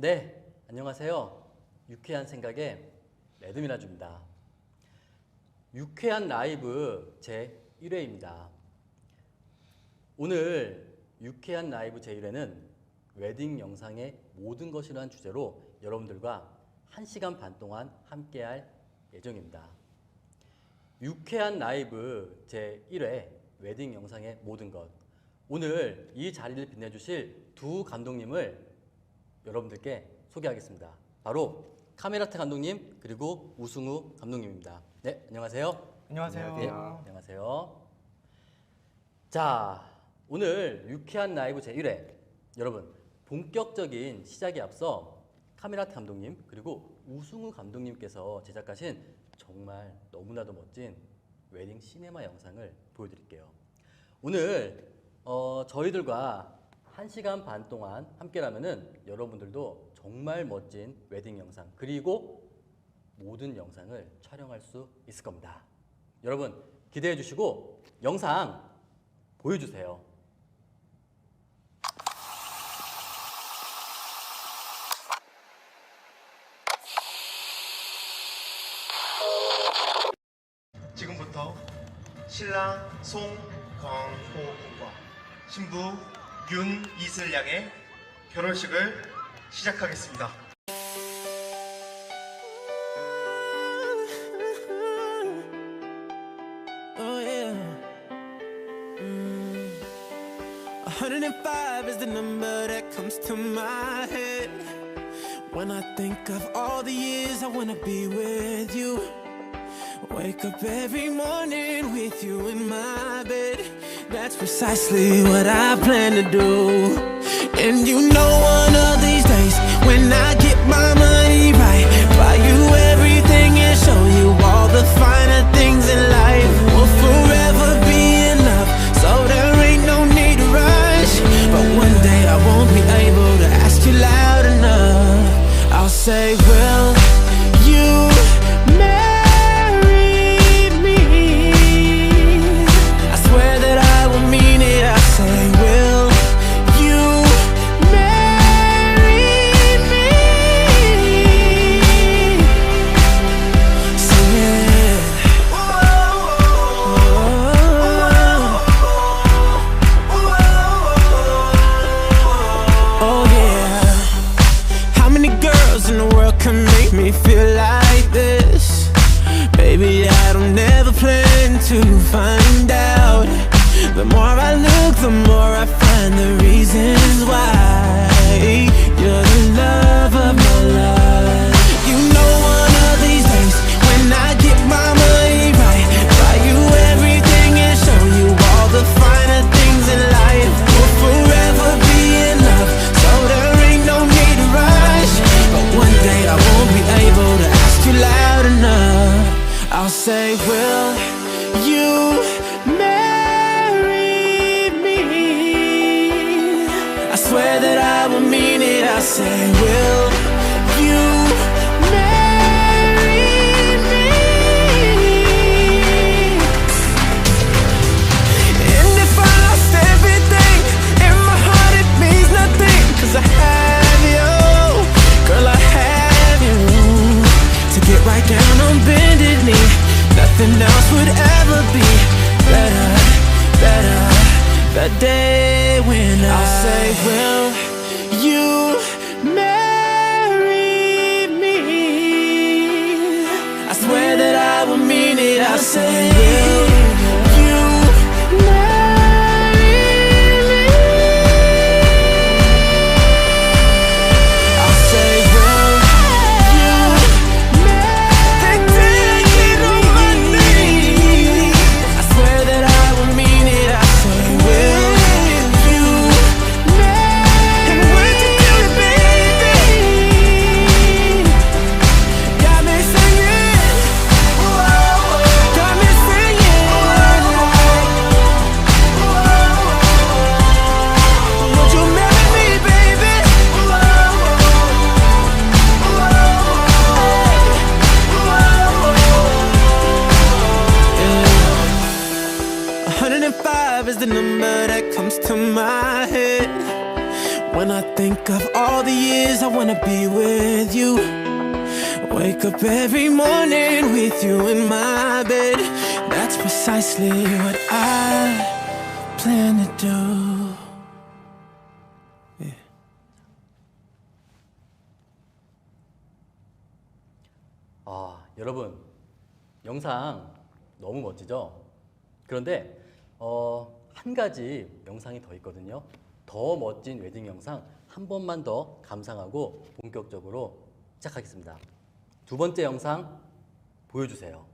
네, 안녕하세요. 유쾌한 생각의 매드미라주입니다. 유쾌한 라이브 제1회입니다. 오늘 유쾌한 라이브 제1회는 웨딩 영상의 모든 것이라는 주제로 여러분들과 1시간 반 동안 함께할 예정입니다. 유쾌한 라이브 제1회 웨딩 영상의 모든 것. 오늘 이 자리를 빛내주실 두 감독님을 여러분들께 소개하겠습니다. 바로 카메라트 감독님 그리고 우승우 감독님입니다. 네, 안녕하세요. 안녕하세요. 네, 안녕하세요. 자, 오늘 유쾌한 라이브 제1회 여러분 본격적인 시작에 앞서 카메라트 감독님 그리고 우승우 감독님께서 제작하신 정말 너무나도 멋진 웨딩 시네마 영상을 보여드릴게요. 오늘 저희들과 1시간 반 동안 함께라면은 여러분들도 정말 멋진 웨딩 영상 그리고 모든 영상을 촬영할 수 있을 겁니다. 여러분 기대해 주시고 영상 보여주세요. 지금부터 신랑 송광호 군과 신부 윤이슬 양의 결혼식을 시작하겠습니다. Oh yeah. 105 is the number that comes to my head when I think of all the years I wanna be with you. Wake up every morning with you in my bed. That's precisely what I plan to do. And you know one of these days when I get my money right, buy you everything and show you all the finer things in life. We'll forever be in love, so there ain't no need to rush. But one day I won't be able to ask you loud enough. I'll say, will you marry me? I swear that I will mean it. I say, will you marry me? Sing it. Oh yeah. How many girls in the world can make me feel like this? Baby, I don't ever plan to find out. The more I look, the more I find the reasons why you're the love of my life. You know one of these days when I get my money right, buy you everything and show you all the finer things in life. We'll forever be in love, so there ain't no need to rush. But one day I won't be able to ask you loud enough. I'll say, will you marry me? I swear that I will mean it. I say, will you marry me? And if I lost everything in my heart, it means nothing, 'cause I have you, girl, I have you. To get right down on bended knee, nothing else would ever be better, better. That day when I'll say, will you marry think of all the years I wanna be with you. Wake up every morning with you in my bed. That's precisely what I plan to do. Yeah. 여러분, 영상 너무 멋지죠? 그런데 한 가지 영상이 더 있거든요. 더 멋진 웨딩 영상 한 번만 더 감상하고 본격적으로 시작하겠습니다. 두 번째 영상 보여주세요.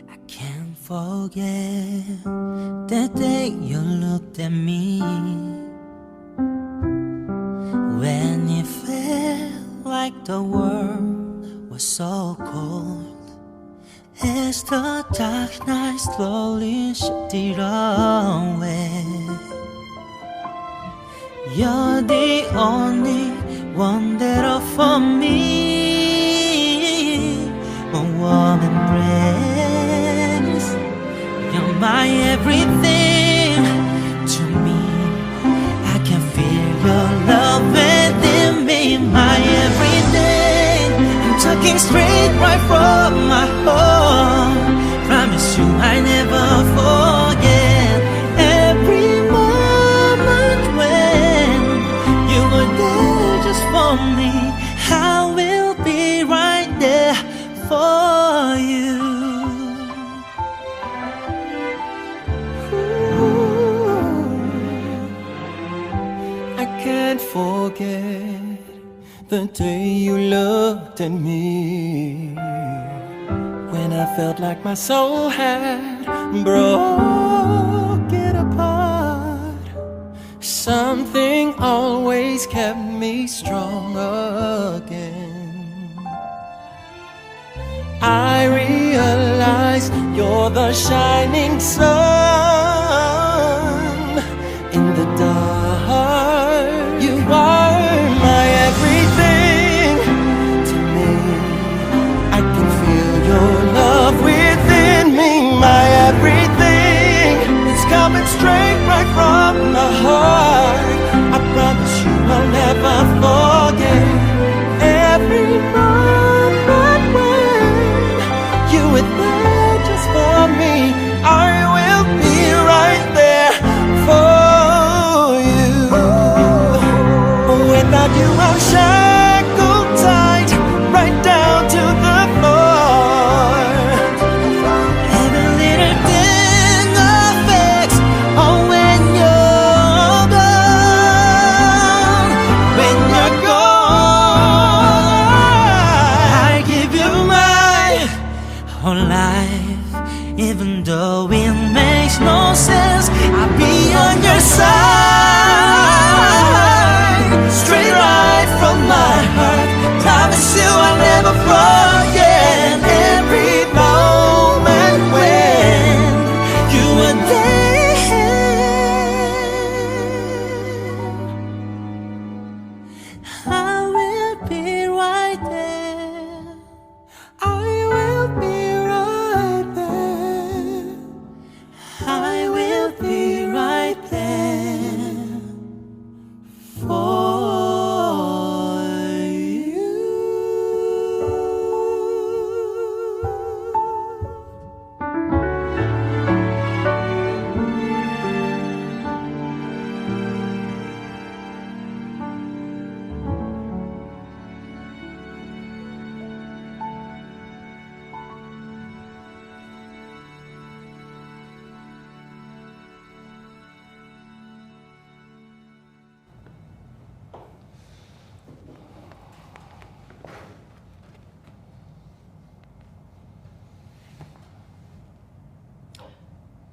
I can't forget the day you looked at me when it felt like the world was so cold as the dark night slowly shifted away. You're the only one that offered me a warm embrace. You're my everything to me. I can feel your love within me, my everything. I'm talking straight right from my heart. Promise you I never forget every moment when you were there just for me. I will be right there for you. I can't forget the day you looked at me when I felt like my soul had broken apart. Something always kept me strong again. I realize you're the shining sun in the dark. You are my everything to me. I can feel your love within me, my everything. It's coming straight right from my heart. I promise you I'll never forget every moment when you were there just for me. I will be right there for you. Without you I'm shackled tight, right down to the floor. Every little thing affects oh when you're gone. When you're gone, I give you my whole life, even though it makes no sense. I'll be on your side, straight right from my heart. Promise you I'll never forget every moment when you were there. I will be right there. I will be right there. I will be right there for you.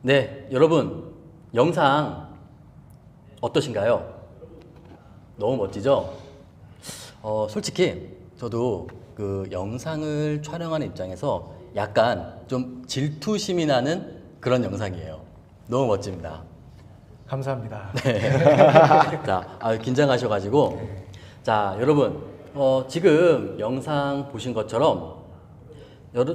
네, 여러분 영상 어떠신가요? 너무 멋지죠? 솔직히 저도 그 영상을 촬영하는 입장에서 약간 좀 질투심이 나는 그런 영상이에요. 너무 멋집니다. 감사합니다. 자, 긴장하셔가지고. 자, 여러분, 지금 영상 보신 것처럼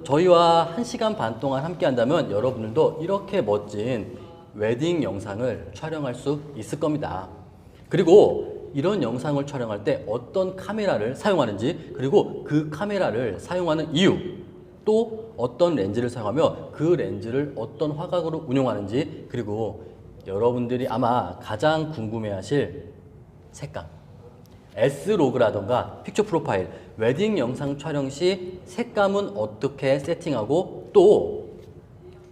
저희와 1시간 반 동안 함께 한다면 여러분들도 이렇게 멋진 웨딩 영상을 촬영할 수 있을 겁니다. 그리고 이런 영상을 촬영할 때 어떤 카메라를 사용하는지, 그리고 그 카메라를 사용하는 이유, 또 어떤 렌즈를 사용하며 그 렌즈를 어떤 화각으로 운용하는지, 그리고 여러분들이 아마 가장 궁금해하실 색감, S로그라던가 픽처 프로파일, 웨딩 영상 촬영 시 색감은 어떻게 세팅하고, 또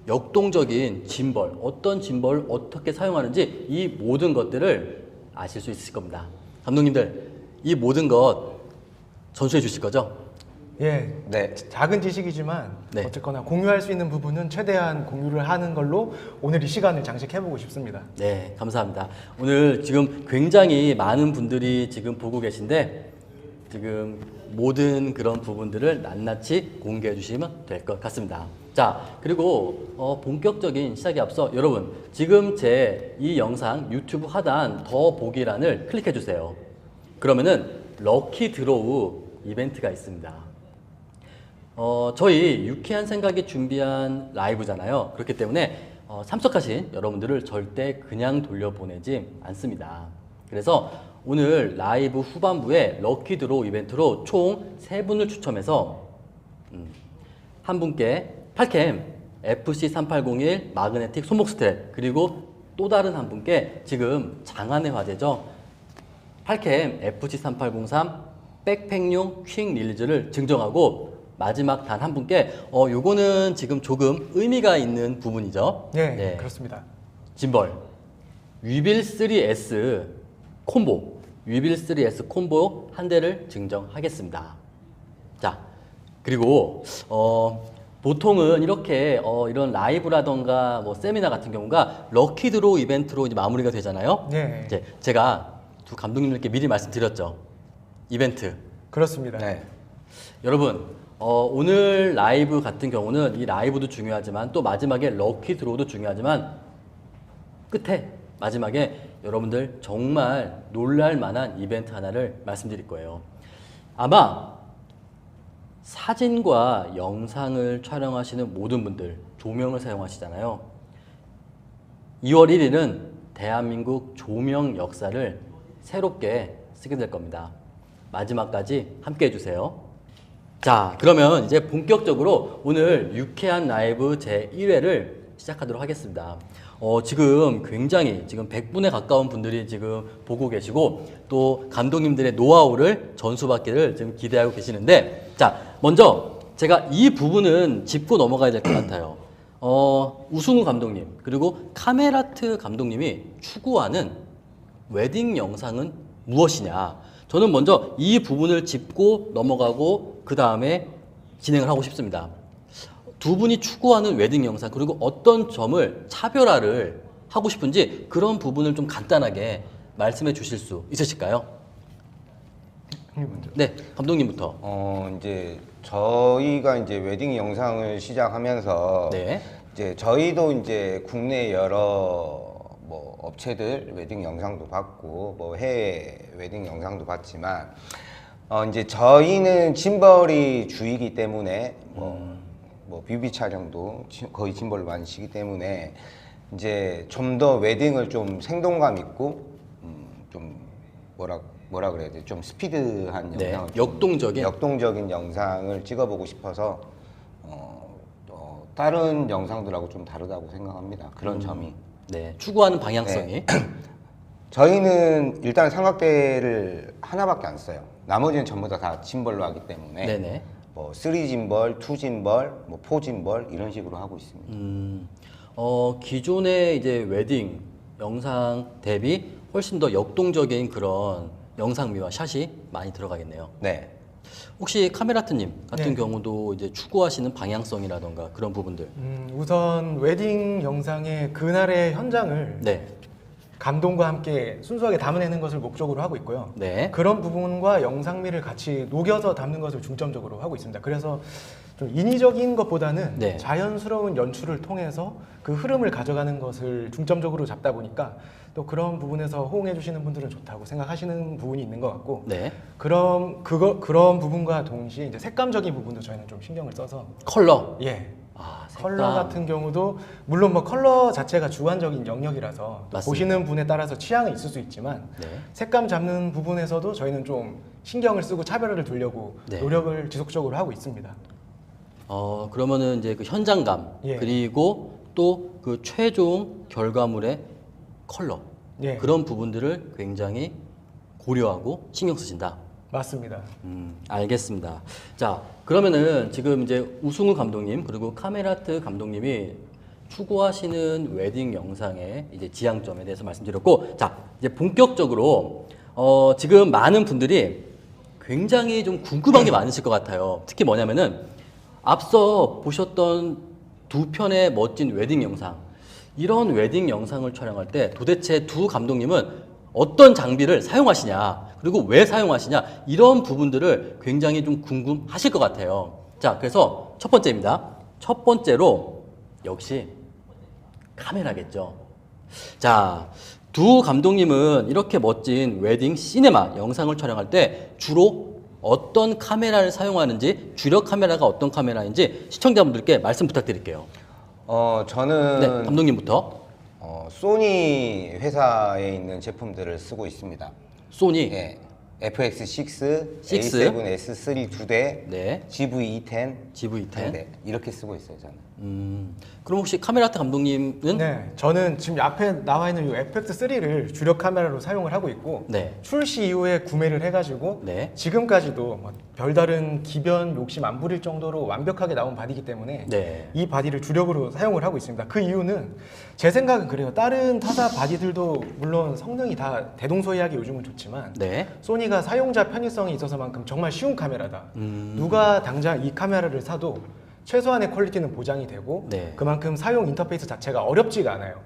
역동적인 짐벌, 어떤 짐벌을 어떻게 사용하는지, 이 모든 것들을 아실 수 있으실 겁니다. 감독님들, 이 모든 것 전수해 주실 거죠? 예, 네. 작은 지식이지만 네. 어쨌거나 공유할 수 있는 부분은 최대한 공유를 하는 걸로 오늘 이 시간을 장식해보고 싶습니다. 네, 감사합니다. 오늘 지금 굉장히 많은 분들이 지금 보고 계신데, 지금 모든 그런 부분들을 낱낱이 공개해 주시면 될 것 같습니다. 자, 그리고 본격적인 시작에 앞서 여러분, 지금 제 이 영상 유튜브 하단 더 보기란을 클릭해 주세요. 그러면은 럭키 드로우 이벤트가 있습니다. 저희 유쾌한 생각이 준비한 라이브잖아요. 그렇기 때문에 참석하신 여러분들을 절대 그냥 돌려보내지 않습니다. 그래서 오늘 라이브 후반부에 럭키 드로우 이벤트로 총 3분을 추첨해서 한 분께 팔캠 FC3801 마그네틱 손목 스트랩, 그리고 또 다른 한 분께 지금 장안의 화제죠, 팔캠 FC3803 백팩용 퀵 릴리즈를 증정하고, 마지막 단 한 분께 요거는 지금 조금 의미가 있는 부분이죠. 네, 그렇습니다. 짐벌 위빌 3S 콤보, 위빌 3S 콤보 한 대를 증정하겠습니다. 자, 그리고 보통은 이렇게 이런 라이브라던가 뭐 세미나 같은 경우가 럭키 드로우 이벤트로 이제 마무리가 되잖아요. 네. 이제 제가 두 감독님들께 미리 말씀드렸죠. 이벤트. 그렇습니다. 네. 여러분, 오늘 라이브 같은 경우는 이 라이브도 중요하지만 또 마지막에 럭키 드로우도 중요하지만 끝에 마지막에 여러분들 정말 놀랄 만한 이벤트 하나를 말씀드릴 거예요. 아마 사진과 영상을 촬영하시는 모든 분들 조명을 사용하시잖아요. 2월 1일은 대한민국 조명 역사를 새롭게 쓰게 될 겁니다. 마지막까지 함께 해주세요. 자, 그러면 이제 본격적으로 오늘 유쾌한 라이브 제1회를 시작하도록 하겠습니다. 지금 굉장히 지금 100분에 가까운 분들이 지금 보고 계시고, 또 감독님들의 노하우를 전수받기를 지금 기대하고 계시는데, 자, 먼저 제가 이 부분은 짚고 넘어가야 될 것 같아요. 우승우 감독님, 그리고 카메라트 감독님이 추구하는 웨딩 영상은 무엇이냐. 저는 먼저 이 부분을 짚고 넘어가고 그 다음에 진행을 하고 싶습니다. 두 분이 추구하는 웨딩 영상, 그리고 어떤 점을 차별화를 하고 싶은지 그런 부분을 좀 간단하게 말씀해 주실 수 있으실까요? 형님 먼저. 네, 감독님부터. 이제 저희가 이제 웨딩 영상을 시작하면서 네. 이제 저희도 이제 국내 여러 뭐 업체들 웨딩 영상도 봤고 뭐 해외 웨딩 영상도 봤지만 이제 저희는 짐벌이 주이기 때문에 뭐 뷰비 촬영도 거의 짐벌로 많이 치기 때문에 이제 좀 더 웨딩을 좀 생동감 있고 좀 뭐라 그래야 돼? 좀 스피드한 네, 영상을 역동적인 영상을 찍어보고 싶어서 다른 영상들하고 좀 다르다고 생각합니다. 그런 점이. 네, 추구하는 방향성이. 저희는 일단 삼각대를 하나밖에 안 써요. 나머지는 전부 다 짐벌로 하기 때문에 네네. 뭐 3짐벌, 2짐벌, 뭐 4짐벌 이런 식으로 하고 있습니다. 기존의 이제 웨딩 영상 대비 훨씬 더 역동적인 그런 영상미와 샷이 많이 들어가겠네요. 네. 혹시 카메라트님 같은 네. 경우도 이제 추구하시는 방향성이라던가 그런 부분들. 우선 웨딩 영상의 그날의 현장을 네. 감동과 함께 순수하게 담아내는 것을 목적으로 하고 있고요. 네. 그런 부분과 영상미를 같이 녹여서 담는 것을 중점적으로 하고 있습니다. 그래서 좀 인위적인 것보다는 네. 자연스러운 연출을 통해서 그 흐름을 가져가는 것을 중점적으로 잡다 보니까 또 그런 부분에서 호응해 주시는 분들은 좋다고 생각하시는 부분이 있는 것 같고 네. 그런 부분과 동시에 이제 색감적인 부분도 저희는 좀 신경을 써서 컬러. 예. 아, 컬러 색감. 같은 경우도 물론 뭐 컬러 자체가 주관적인 영역이라서 또 맞습니다. 보시는 분에 따라서 취향은 있을 수 있지만 네. 색감 잡는 부분에서도 저희는 좀 신경을 쓰고 차별화를 두려고 네. 노력을 지속적으로 하고 있습니다. 그러면은 이제 그 현장감 예. 그리고 또 그 최종 결과물의 컬러 예. 그런 부분들을 굉장히 고려하고 신경 쓰신다. 맞습니다. 알겠습니다. 자, 그러면은 지금 이제 우승우 감독님 그리고 카메라트 감독님이 추구하시는 웨딩 영상의 이제 지향점에 대해서 말씀드렸고, 자, 이제 본격적으로 지금 많은 분들이 굉장히 좀 궁금한 게 많으실 것 같아요. 특히 뭐냐면은 앞서 보셨던 두 편의 멋진 웨딩 영상, 이런 웨딩 영상을 촬영할 때 도대체 두 감독님은 어떤 장비를 사용하시냐, 그리고 왜 사용하시냐, 이런 부분들을 굉장히 좀 궁금하실 것 같아요. 자, 그래서 첫 번째입니다. 첫 번째로 역시 카메라겠죠. 자, 두 감독님은 이렇게 멋진 웨딩 시네마 영상을 촬영할 때 주로 어떤 카메라를 사용하는지, 주력 카메라가 어떤 카메라인지 시청자분들께 말씀 부탁드릴게요. 저는 네, 감독님부터. 소니 회사에 있는 제품들을 쓰고 있습니다. 소니. 예, FX6, 6. A7 S3 두 대, 네. GV10, GV10. 네, 이렇게 쓰고 있어요, 저는. 그럼 혹시 카메라트 감독님은? 네, 저는 지금 앞에 나와 있는 이 FX3를 주력 카메라로 사용을 하고 있고 네. 출시 이후에 구매를 해가지고 네. 지금까지도 뭐 별다른 기변 욕심 안 부릴 정도로 완벽하게 나온 바디이기 때문에 네. 이 바디를 주력으로 사용을 하고 있습니다. 그 이유는 제 생각은 그래요. 다른 타사 바디들도 물론 성능이 다 대동소이하게 요즘은 좋지만 네. 소니가 사용자 편의성이 있어서만큼 정말 쉬운 카메라다. 누가 당장 이 카메라를 사도 최소한의 퀄리티는 보장이 되고 네. 그만큼 사용 인터페이스 자체가 어렵지가 않아요.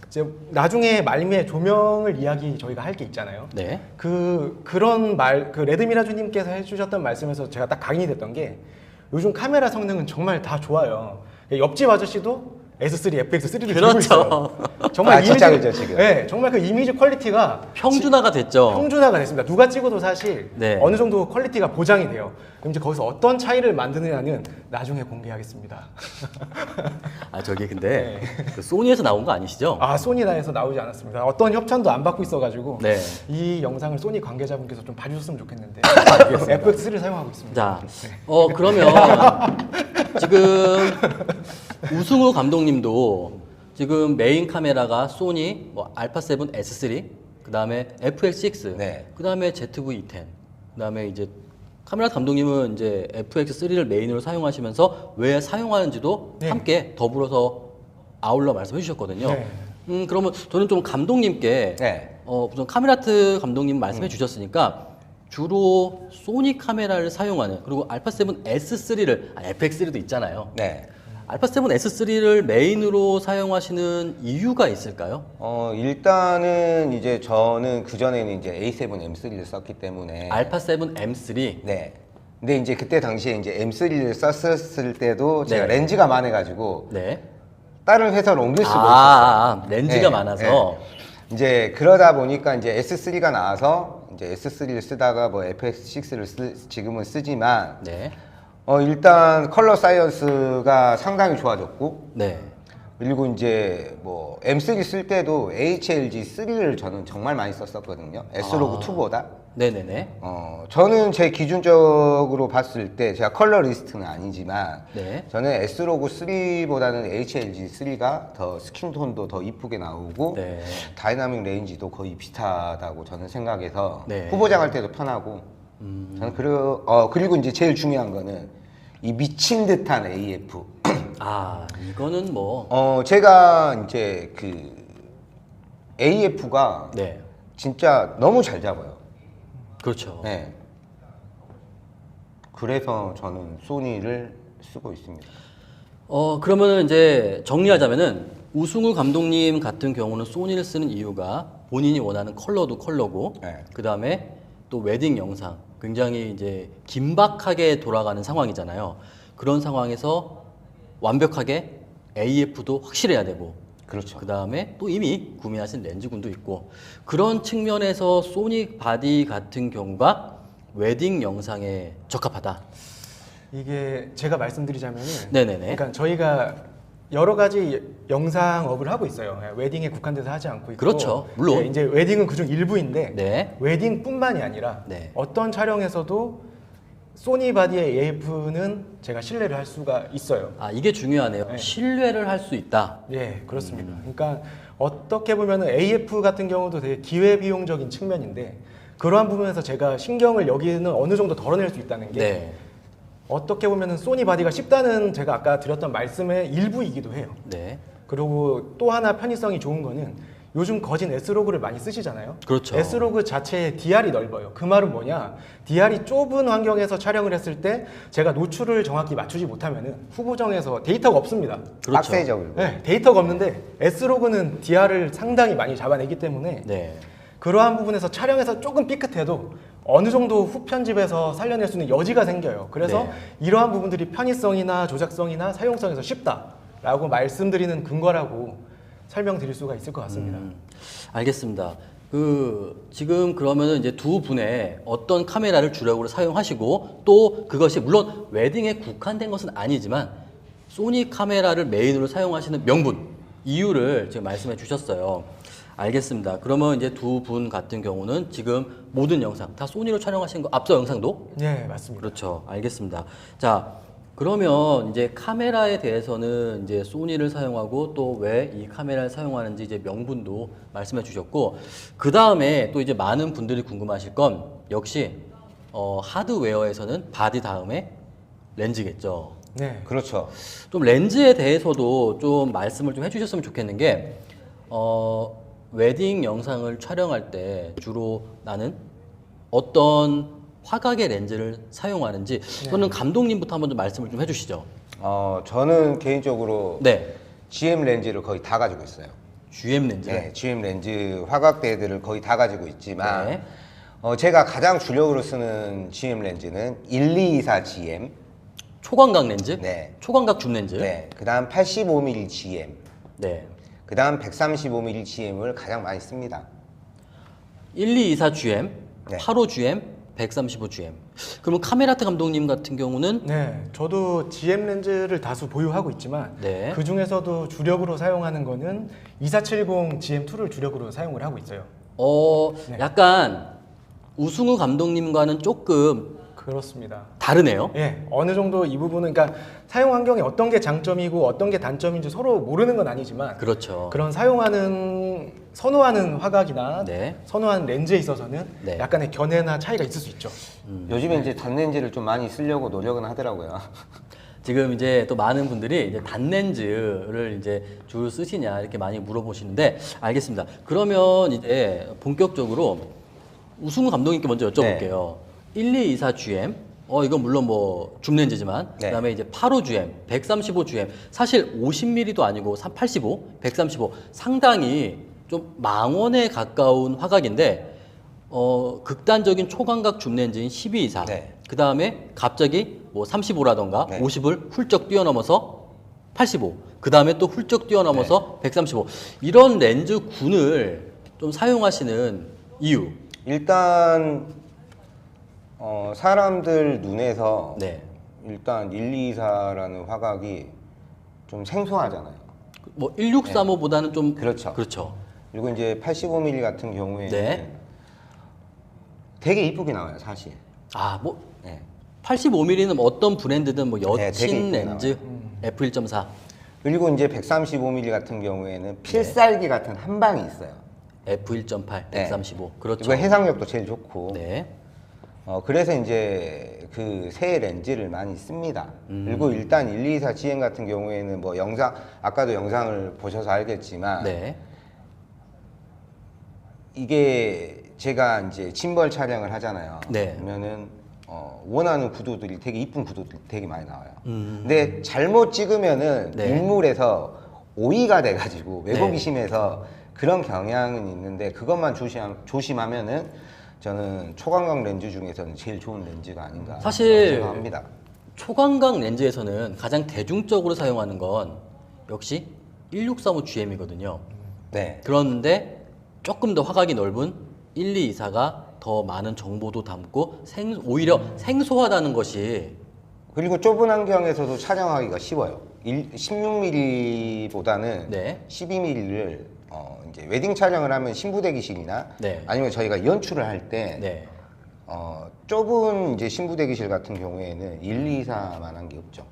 이제 나중에 말미에 조명을 이야기 저희가 할 게 있잖아요. 네. 그런 말, 그 레드미라주님께서 해주셨던 말씀에서 제가 딱 각인이 됐던 게 요즘 카메라 성능은 정말 다 좋아요. 옆집 아저씨도 S3, FX3를 들고 그렇죠. 있어요. 정말 진짜 그죠, 지금. 네, 정말 그 이미지 퀄리티가 평준화가 됐죠. 평준화가 됐습니다. 누가 찍어도 사실 네. 어느 정도 퀄리티가 보장이 돼요. 그럼 이제 거기서 어떤 차이를 만드느냐는 나중에 공개하겠습니다. 아, 저기 근데 네. 그 소니에서 나온 거 아니시죠? 아, 소니나에서 나오지 않았습니다. 어떤 협찬도 안 받고 있어가지고 네. 이 영상을 소니 관계자분께서 좀 봐주셨으면 좋겠는데 알겠습니다. FX3를 사용하고 있습니다. 자, 그러면 지금 우승우 감독님도 지금 메인 카메라가 소니 뭐 알파7 S3, 그 다음에 FX6, 네. 그 다음에 ZV-10, 그 다음에 이제 카메라 감독님은 이제 FX3를 메인으로 사용하시면서 왜 사용하는지도 네. 함께 더불어서 아울러 말씀해 주셨거든요. 네. 그러면 저는 좀 감독님께 네. 우선 카메라트 감독님 말씀해 주셨으니까 주로 소니 카메라를 사용하는, 그리고 알파7 S3를 FX3도 있잖아요. 네. 알파7 S3를 메인으로 사용하시는 이유가 있을까요? 일단은 이제 저는 그전에는 이제 A7 M3를 썼기 때문에 알파7 M3. 네. 근데 이제 그때 당시에 이제 M3를 썼을 때도 제가 네. 렌즈가 많아가지고 네. 다른 회사로 옮길 수가 있었어요. 렌즈가 네, 많아서. 네. 이제 그러다 보니까 이제 S3가 나와서 이제 S3를 쓰다가 뭐 FX6를 지금은 쓰지만 네. 일단 컬러 사이언스가 상당히 좋아졌고 네. 그리고 이제 뭐 M3 쓸 때도 HLG 3를 저는 정말 많이 썼었거든요. S로그 2보다. 네네네. 저는 제 기준적으로 봤을 때 제가 컬러 리스트는 아니지만 네. 저는 S로그 3보다는 HLG 3가 더 스킨톤도 더 이쁘게 나오고 네. 다이나믹 레인지도 거의 비슷하다고 저는 생각해서 네. 후보장할 때도 편하고 저는 그리고 이제 제일 중요한 거는 이 미친 듯한 AF. 이거는 뭐. 제가 이제 그 AF가 네. 진짜 너무 잘 잡아요. 그렇죠. 네. 그래서 저는 소니를 쓰고 있습니다. 그러면은 이제 정리하자면은 우승우 감독님 같은 경우는 소니를 쓰는 이유가 본인이 원하는 컬러도 컬러고 네. 그 다음에 또 웨딩 영상 굉장히 이제 긴박하게 돌아가는 상황이잖아요. 그런 상황에서 완벽하게 AF도 확실해야 되고 그렇죠. 그 다음에 또 이미 구매하신 렌즈군도 있고 그런 측면에서 소니 바디 같은 경우가 웨딩 영상에 적합하다. 이게 제가 말씀드리자면은 네네네. 그러니까 저희가 여러 가지 영상업을 하고 있어요. 예, 웨딩에 국한돼서 하지 않고 있고. 그렇죠. 물론. 예, 이제 웨딩은 그중 일부인데 네. 웨딩뿐만이 아니라 네. 어떤 촬영에서도 소니 바디의 AF는 제가 신뢰를 할 수가 있어요. 아 이게 중요하네요. 네. 신뢰를 할 수 있다. 예, 그렇습니다. 그러니까 어떻게 보면은 AF 같은 경우도 되게 기회비용적인 측면인데 그러한 부분에서 제가 신경을 여기는 어느 정도 덜어낼 수 있다는 게 네. 어떻게 보면은 소니 바디가 쉽다는 제가 아까 드렸던 말씀의 일부이기도 해요. 네. 그리고 또 하나 편의성이 좋은 거는 요즘 거진 S로그를 많이 쓰시잖아요. 그렇죠. S로그 자체의 DR이 넓어요. 그 말은 뭐냐? DR이 좁은 환경에서 촬영을 했을 때 제가 노출을 정확히 맞추지 못하면은 후보정에서 데이터가 없습니다. 그렇죠. 빡세죠. 그리고. 네, 데이터가 없는데 S로그는 DR을 상당히 많이 잡아내기 때문에 네. 그러한 부분에서 촬영에서 조금 삐끗해도 어느 정도 후편집에서 살려낼 수 있는 여지가 생겨요. 그래서 네. 이러한 부분들이 편의성이나 조작성이나 사용성에서 쉽다라고 말씀드리는 근거라고 설명드릴 수가 있을 것 같습니다. 알겠습니다. 지금 그러면은 이제 두 분의 어떤 카메라를 주력으로 사용하시고 또 그것이 물론 웨딩에 국한된 것은 아니지만 소니 카메라를 메인으로 사용하시는 명분, 이유를 지금 말씀해 주셨어요. 알겠습니다. 그러면 이제 두 분 같은 경우는 지금 모든 영상 다 소니로 촬영하신 거 앞서 영상도 네, 맞습니다. 그렇죠. 알겠습니다. 자, 그러면 이제 카메라에 대해서는 이제 소니를 사용하고 또 왜 이 카메라를 사용하는지 이제 명분도 말씀해 주셨고, 그 다음에 또 이제 많은 분들이 궁금하실 건 역시 하드웨어에서는 바디 다음에 렌즈겠죠. 네. 그렇죠. 좀 렌즈에 대해서도 좀 말씀을 좀 해주셨으면 좋겠는 게, 웨딩 영상을 촬영할 때 주로 나는 어떤 화각의 렌즈를 사용하는지 또는 감독님부터 한번 좀 말씀을 좀 해주시죠. 저는 개인적으로 네, GM 렌즈를 거의 다 가지고 있어요. GM 렌즈. 네, GM 렌즈 화각대들을 거의 다 가지고 있지만 네. 제가 가장 주력으로 쓰는 GM 렌즈는 1224 GM, 초광각 렌즈. 네. 초광각 줌 렌즈. 네, 그다음 85mm GM, 네. 그다음 135mm GM을 가장 많이 씁니다. 1224 GM, 네. 85 GM, 135 GM. 그러면 카메라트 감독님 같은 경우는 네, 저도 GM 렌즈를 다수 보유하고 있지만 네. 그 중에서도 주력으로 사용하는 거는 2470 GM2를 주력으로 사용을 하고 있어요. 네. 약간 우승우 감독님과는 조금 그렇습니다. 다르네요. 예, 어느 정도 이 부분은 그러니까 사용 환경이 어떤 게 장점이고 어떤 게 단점인지 서로 모르는 건 아니지만 그렇죠. 그런 사용하는 선호하는 화각이나 네. 선호하는 렌즈에 있어서는 네. 약간의 견해나 차이가 있을 수 있죠. 요즘에 이제 단렌즈를 좀 많이 쓰려고 노력은 하더라고요. 지금 이제 또 많은 분들이 이제 단렌즈를 이제 주로 쓰시냐 이렇게 많이 물어보시는데 알겠습니다. 그러면 이제 본격적으로 우승우 감독님께 먼저 여쭤볼게요. 1224 GM, 이건 물론 뭐 줌렌즈지만 네. 그다음에 이제 85 GM, 135 GM, 사실 50mm도 아니고 85, 135 상당히 좀 망원에 가까운 화각인데 극단적인 초광각 줌렌즈인 1224. 네. 그다음에 갑자기 뭐 35라던가 네. 50을 훌쩍 뛰어넘어서 85. 그다음에 또 훌쩍 뛰어넘어서 135. 이런 렌즈 군을 좀 사용하시는 이유. 일단 사람들 눈에서 네. 일단 1224라는 화각이 좀 생소하잖아요. 뭐 1635보다는 좀 그렇죠. 그렇죠. 그리고 이제 85mm 같은 경우에는 네. 되게 이쁘게 나와요, 사실. 아, 뭐 네. 85mm는 어떤 브랜드든 뭐 네, 되게 여친 이쁘게 렌즈 f1.4. 그리고 이제 135mm 같은 경우에는 필살기 같은 한 방이 있어요. f1.8, 네. 135. 그렇죠. 그리고 해상력도 제일 좋고. 네. 그래서 이제 그 새 렌즈를 많이 씁니다. 그리고 일단 1224 GM 같은 경우에는 뭐 아까도 영상을 보셔서 알겠지만 네. 이게 제가 이제 짐벌 촬영을 하잖아요. 네. 그러면은 원하는 구도들이 되게 이쁜 구도들이 되게 많이 나와요. 근데 잘못 찍으면은 네. 일물에서 오이가 돼가지고 왜곡이 네. 심해서 그런 경향은 있는데 그것만 조심하면은 저는 초광각 렌즈 중에서는 제일 좋은 렌즈가 아닌가 사실 생각합니다. 초광각 렌즈에서는 가장 대중적으로 사용하는 건 역시 1635 GM이거든요. 네. 그런데 조금 더 화각이 넓은 1224가 더 많은 정보도 담고 오히려 생소하다는 것이 그리고 좁은 환경에서도 촬영하기가 쉬워요. 16mm보다는 네. 12mm를 이제 웨딩 촬영을 하면 신부 대기실이나 네. 아니면 저희가 연출을 할 때 네. 좁은 이제 신부 대기실 같은 경우에는 124만한 게 없죠.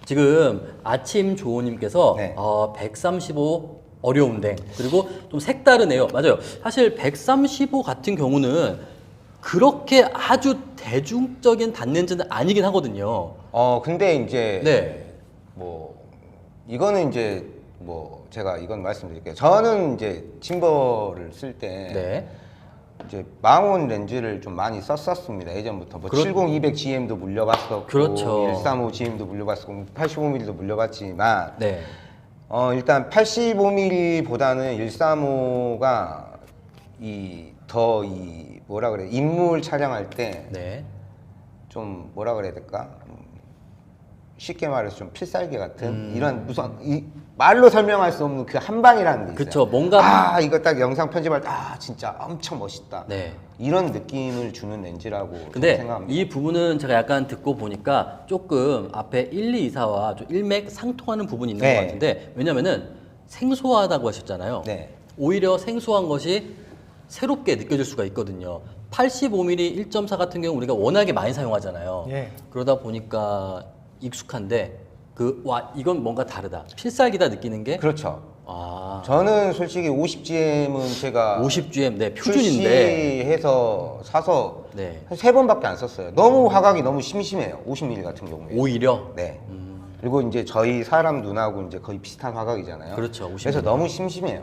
지금 아침 조우님께서 네. 135 어려운데 그리고 좀 색다르네요. 맞아요. 사실 135 같은 경우는 그렇게 아주 대중적인 단렌즈는 아니긴 하거든요. 근데 이제 네. 뭐 이거는 이제 뭐 제가 이건 말씀드릴게요. 저는 이제 짐버를 쓸 때 네. 이제 망원 렌즈를 좀 많이 썼었습니다. 예전부터 뭐 70-200 GM도 물려봤었고, 그렇죠. 135 GM도 물려봤었고, 85mm도 물려봤지만 네. 일단 85mm보다는 135가 뭐라 그래 인물 촬영할 때 좀 네. 뭐라 그래야 될까? 쉽게 말해서 좀 필살기 같은 이런 말로 설명할 수 없는 그 한 방이라는 게 있어요. 그쵸, 뭔가 이거 딱 영상 편집할 때 진짜 엄청 멋있다. 네. 이런 느낌을 주는 렌즈라고 저는 근데 생각합니다. 이 부분은 제가 약간 듣고 보니까 조금 앞에 1224와 좀 일맥 상통하는 부분이 있는 네. 것 같은데 왜냐면은 생소하다고 하셨잖아요. 네. 오히려 생소한 것이 새롭게 느껴질 수가 있거든요. 85mm 1.4 같은 경우 우리가 워낙에 많이 사용하잖아요. 예. 그러다 보니까 익숙한데 이건 뭔가 다르다. 필살기다 느끼는 게 그렇죠. 저는 솔직히 50GM은 제가 50GM 네 표준인데 출시해서 사서 네. 한 3번밖에 안 썼어요. 너무 화각이 너무 심심해요. 50mm 같은 경우에. 오히려 네. 그리고 이제 저희 사람 눈하고 이제 거의 비슷한 화각이잖아요. 그렇죠, 50mm. 그래서 너무 심심해요.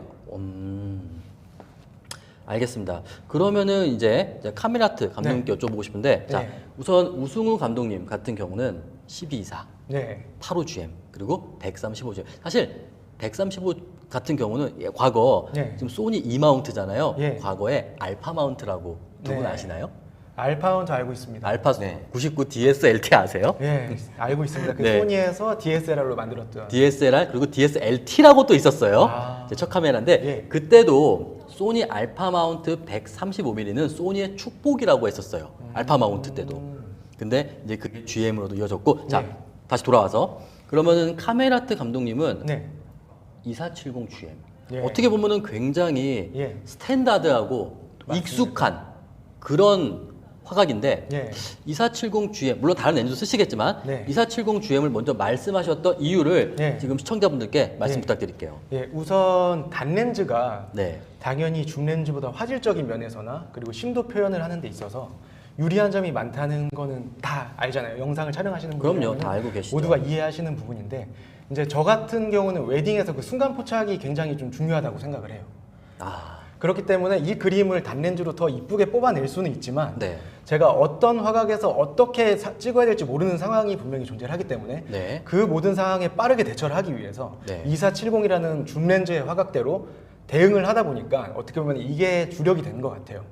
알겠습니다. 그러면은 이제 카메라트 감독님께 여쭤보고 싶은데 자 네. 우선 우승우 감독님 같은 경우는 1224, 네. 85GM 그리고 135GM 사실 135 같은 경우는 과거 네. 지금 소니 E 마운트잖아요. 예. 과거에 알파 마운트라고 두 분 네. 아시나요? 알파운트 알고 있습니다. 알파 네. 99 DSLT 아세요? 예, 알고 있습니다. 그 네. 소니에서 DSLR로 만들었던. DSLR 그리고 DSLT라고 또 있었어요. 아. 제 첫 카메라인데 예. 그때도 소니 알파 마운트 135mm는 소니의 축복이라고 했었어요. 알파 마운트 때도. 근데 이제 그게 GM으로도 이어졌고 자 네. 다시 돌아와서 그러면은 카메라트 감독님은 네. 2470 GM 예. 어떻게 보면은 굉장히 예. 스탠다드하고 맞습니다. 익숙한 그런 화각인데 예. 2470 GM 물론 다른 렌즈도 쓰시겠지만 네. 2470 GM을 먼저 말씀하셨던 이유를 네. 지금 시청자분들께 말씀 네. 부탁드릴게요. 예, 우선 단렌즈가 네. 당연히 줌렌즈보다 화질적인 면에서나 그리고 심도 표현을 하는 데 있어서 유리한 점이 많다는 거는 다 알잖아요. 영상을 촬영하시는 그럼요. 분들은 다 알고 계시죠. 모두가 이해하시는 부분인데 이제 저 같은 경우는 웨딩에서 그 순간 포착이 굉장히 좀 중요하다고 생각을 해요. 그렇기 때문에 이 그림을 단렌즈로 더 이쁘게 뽑아낼 수는 있지만 네. 제가 어떤 화각에서 어떻게 찍어야 될지 모르는 상황이 분명히 존재하기 때문에 네. 그 모든 상황에 빠르게 대처를 하기 위해서 네. 2470이라는 줌렌즈의 화각대로 대응을 하다 보니까 어떻게 보면 이게 주력이 되는 것 같아요.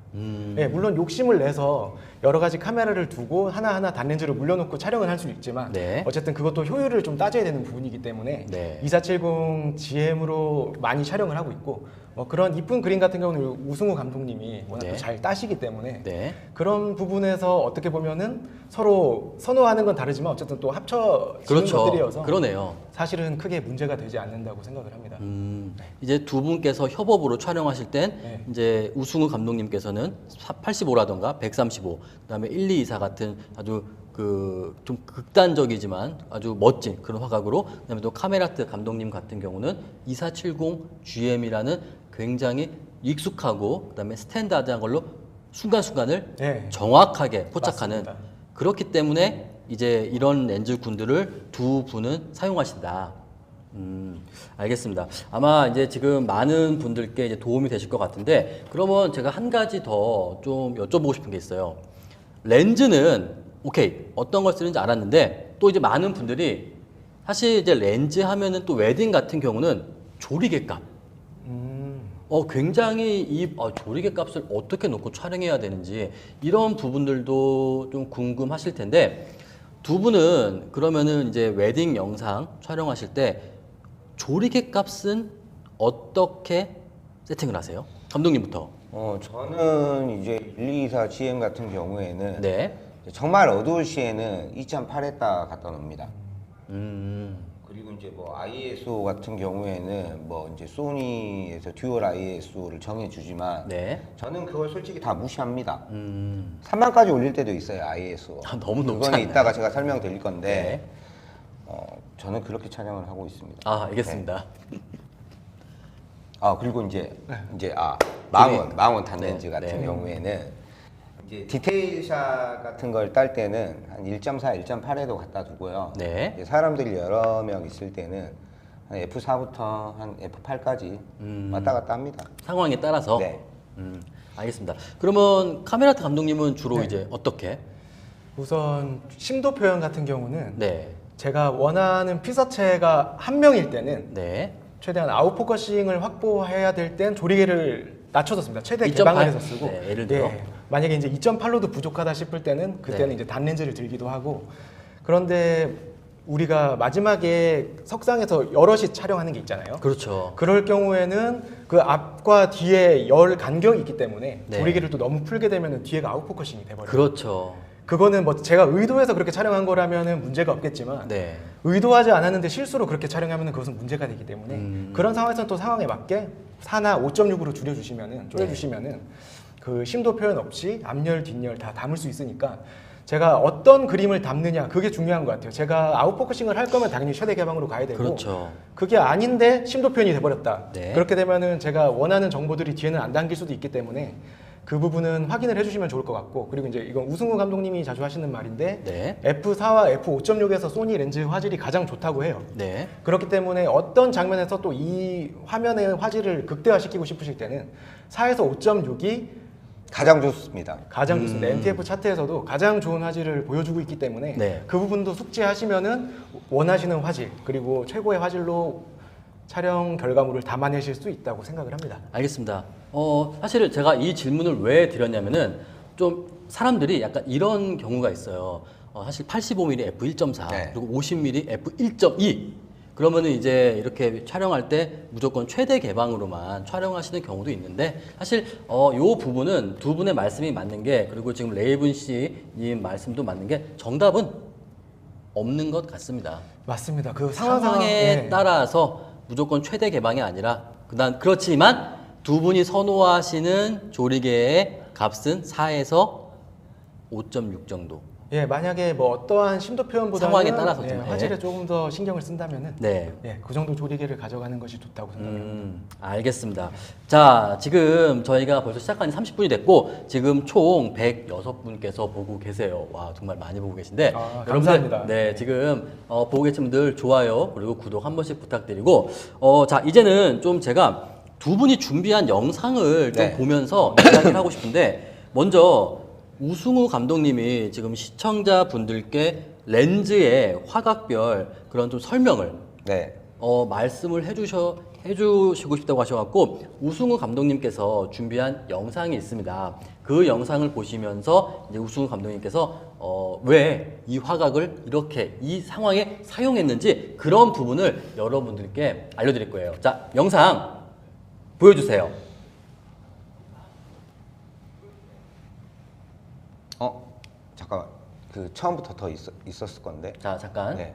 예, 물론 욕심을 내서 여러 가지 카메라를 두고 하나하나 단렌즈를 물려놓고 촬영을 할 수 있지만 네. 어쨌든 그것도 효율을 좀 따져야 되는 부분이기 때문에 네. 2470 GM으로 많이 촬영을 하고 있고 그런 이쁜 그림 같은 경우는 우승우 감독님이 워낙 네. 또 잘 따시기 때문에 네. 그런 부분에서 어떻게 보면은 서로 선호하는 건 다르지만 어쨌든 또 합쳐지는 그렇죠. 것들이어서 그러네요. 사실은 크게 문제가 되지 않는다고 생각을 합니다. 이제 두 분께서 협업으로 촬영하실 땐 네. 이제 우승우 감독님께서는 85라던가 135, 그다음에 1224 같은 아주 그 좀 극단적이지만 아주 멋진 그런 화각으로 그다음에 또 카메라트 감독님 같은 경우는 2470 GM이라는 굉장히 익숙하고 그다음에 스탠다드한 걸로 순간순간을 네. 정확하게 포착하는 맞습니다. 그렇기 때문에 이제 이런 렌즈 군들을 두 분은 사용하신다. 알겠습니다. 아마 이제 지금 많은 분들께 이제 도움이 되실 것 같은데, 그러면 제가 한 가지 더 좀 여쭤보고 싶은 게 있어요. 렌즈는 오케이 어떤 걸 쓰는지 알았는데 또 이제 많은 분들이 사실 이제 렌즈 하면은 또 웨딩 같은 경우는 조리개 값. 굉장히 이 조리개 값을 어떻게 놓고 촬영해야 되는지 이런 부분들도 좀 궁금하실 텐데 두 분은 그러면은 이제 웨딩 영상 촬영하실 때 조리개 값은 어떻게 세팅을 하세요? 감독님부터. 저는 이제 1224 GM 같은 경우에는 네. 정말 어두울 시에는 2.8에다 갖다 놓습니다. 그리고 이제 뭐 ISO 같은 경우에는 뭐 이제 소니에서 듀얼 ISO를 정해주지만 네. 저는 그걸 솔직히 다 무시합니다. 3만까지 올릴 때도 있어요 ISO. 너무 높지 그거는 않나요? 이따가 제가 설명드릴 건데 네. 저는 그렇게 촬영을 하고 있습니다. 알겠습니다. 그리고 이제 조리- 망원 단렌즈 네, 같은 네. 경우에는 이제 디테일샷 같은 걸 딸 때는 한 1.4, 1.8에도 갖다 두고요. 네. 이제 사람들이 여러 명 있을 때는 한 F4부터 한 F8까지 왔다 갔다 합니다. 상황에 따라서. 네. 알겠습니다. 그러면 카메라트 감독님은 주로 네. 이제 어떻게? 우선 심도 표현 같은 경우는 네. 제가 원하는 피사체가 한 명일 때는 네. 최대한 아웃포커싱을 확보해야 될 땐 조리개를 낮춰서 최대 2.8? 개방을 해서 쓰고 네, 예를 들어. 만약에 이제 2.8로도 부족하다 싶을 때는 그때는 네. 이제 단렌즈를 들기도 하고 그런데 우리가 마지막에 석상에서 여럿이 촬영하는 게 있잖아요. 그렇죠. 그럴 경우에는 그 앞과 뒤에 열 간격이 있기 때문에 네. 조리개를 또 너무 풀게 되면 뒤에가 아웃포커싱이 돼버려요. 그렇죠. 그거는 뭐 제가 의도해서 그렇게 촬영한 거라면은 문제가 없겠지만 네. 의도하지 않았는데 실수로 그렇게 촬영하면 그것은 문제가 되기 때문에 그런 상황에서는 또 상황에 맞게 4나 5.6으로 줄여주시면은 줄여주시면은 그 심도 표현 없이 앞열 뒷열 다 담을 수 있으니까 제가 어떤 그림을 담느냐 그게 중요한 것 같아요. 제가 아웃포커싱을 할 거면 당연히 최대 개방으로 가야 되고 그렇죠. 그게 아닌데 심도 표현이 돼버렸다. 네. 그렇게 되면은 제가 원하는 정보들이 뒤에는 안 담길 수도 있기 때문에 그 부분은 확인을 해주시면 좋을 것 같고 그리고 이제 이건 우승우 감독님이 자주 하시는 말인데 네. F4와 F5.6에서 소니 렌즈 화질이 가장 좋다고 해요. 네. 그렇기 때문에 어떤 장면에서 또 이 화면의 화질을 극대화시키고 싶으실 때는 4에서 5.6이 가장 좋습니다. 가장 좋습니다. NTF 차트에서도 가장 좋은 화질을 보여주고 있기 때문에 네. 그 부분도 숙지하시면은 원하시는 화질 그리고 최고의 화질로 촬영 결과물을 담아내실 수 있다고 생각을 합니다. 알겠습니다. 사실 제가 이 질문을 왜 드렸냐면은 좀 사람들이 약간 이런 경우가 있어요. 사실 85mm f1.4 네. 그리고 50mm f1.2 그러면은 이제 이렇게 촬영할 때 무조건 최대 개방으로만 촬영하시는 경우도 있는데 사실 요 부분은 두 분의 말씀이 맞는 게 그리고 지금 레이븐 씨님 말씀도 맞는 게 정답은 없는 것 같습니다. 맞습니다. 그 상황에 네. 따라서 무조건 최대 개방이 아니라 그렇지만 두 분이 선호하시는 조리개의 값은 4에서 5.6 정도. 예, 만약에 뭐 어떠한 심도 표현보다는 상황에 따라서 예, 좀, 예. 화질에 조금 더 신경을 쓴다면은 네. 예, 그 정도 조리개를 가져가는 것이 좋다고 생각합니다. 알겠습니다. 자, 지금 저희가 벌써 시작한 지 30분이 됐고 지금 총 106분께서 보고 계세요. 와, 정말 많이 보고 계신데 감사합니다. 네, 지금 보고 계신 분들 좋아요 그리고 구독 한 번씩 부탁드리고 자, 이제는 좀 제가 두 분이 준비한 영상을 좀 네. 보면서 이야기를 하고 싶은데 먼저 우승우 감독님이 지금 시청자분들께 렌즈의 화각별 그런 좀 설명을 네. 말씀을 해주시고 싶다고 하셔갖고 우승우 감독님께서 준비한 영상이 있습니다. 그 영상을 보시면서 이제 우승우 감독님께서 왜 이 화각을 이렇게 이 상황에 사용했는지 그런 부분을 여러분들께 알려드릴 거예요. 자, 영상 보여주세요. 잠깐만. 그 처음부터 더 있었을 건데. 자, 잠깐 네.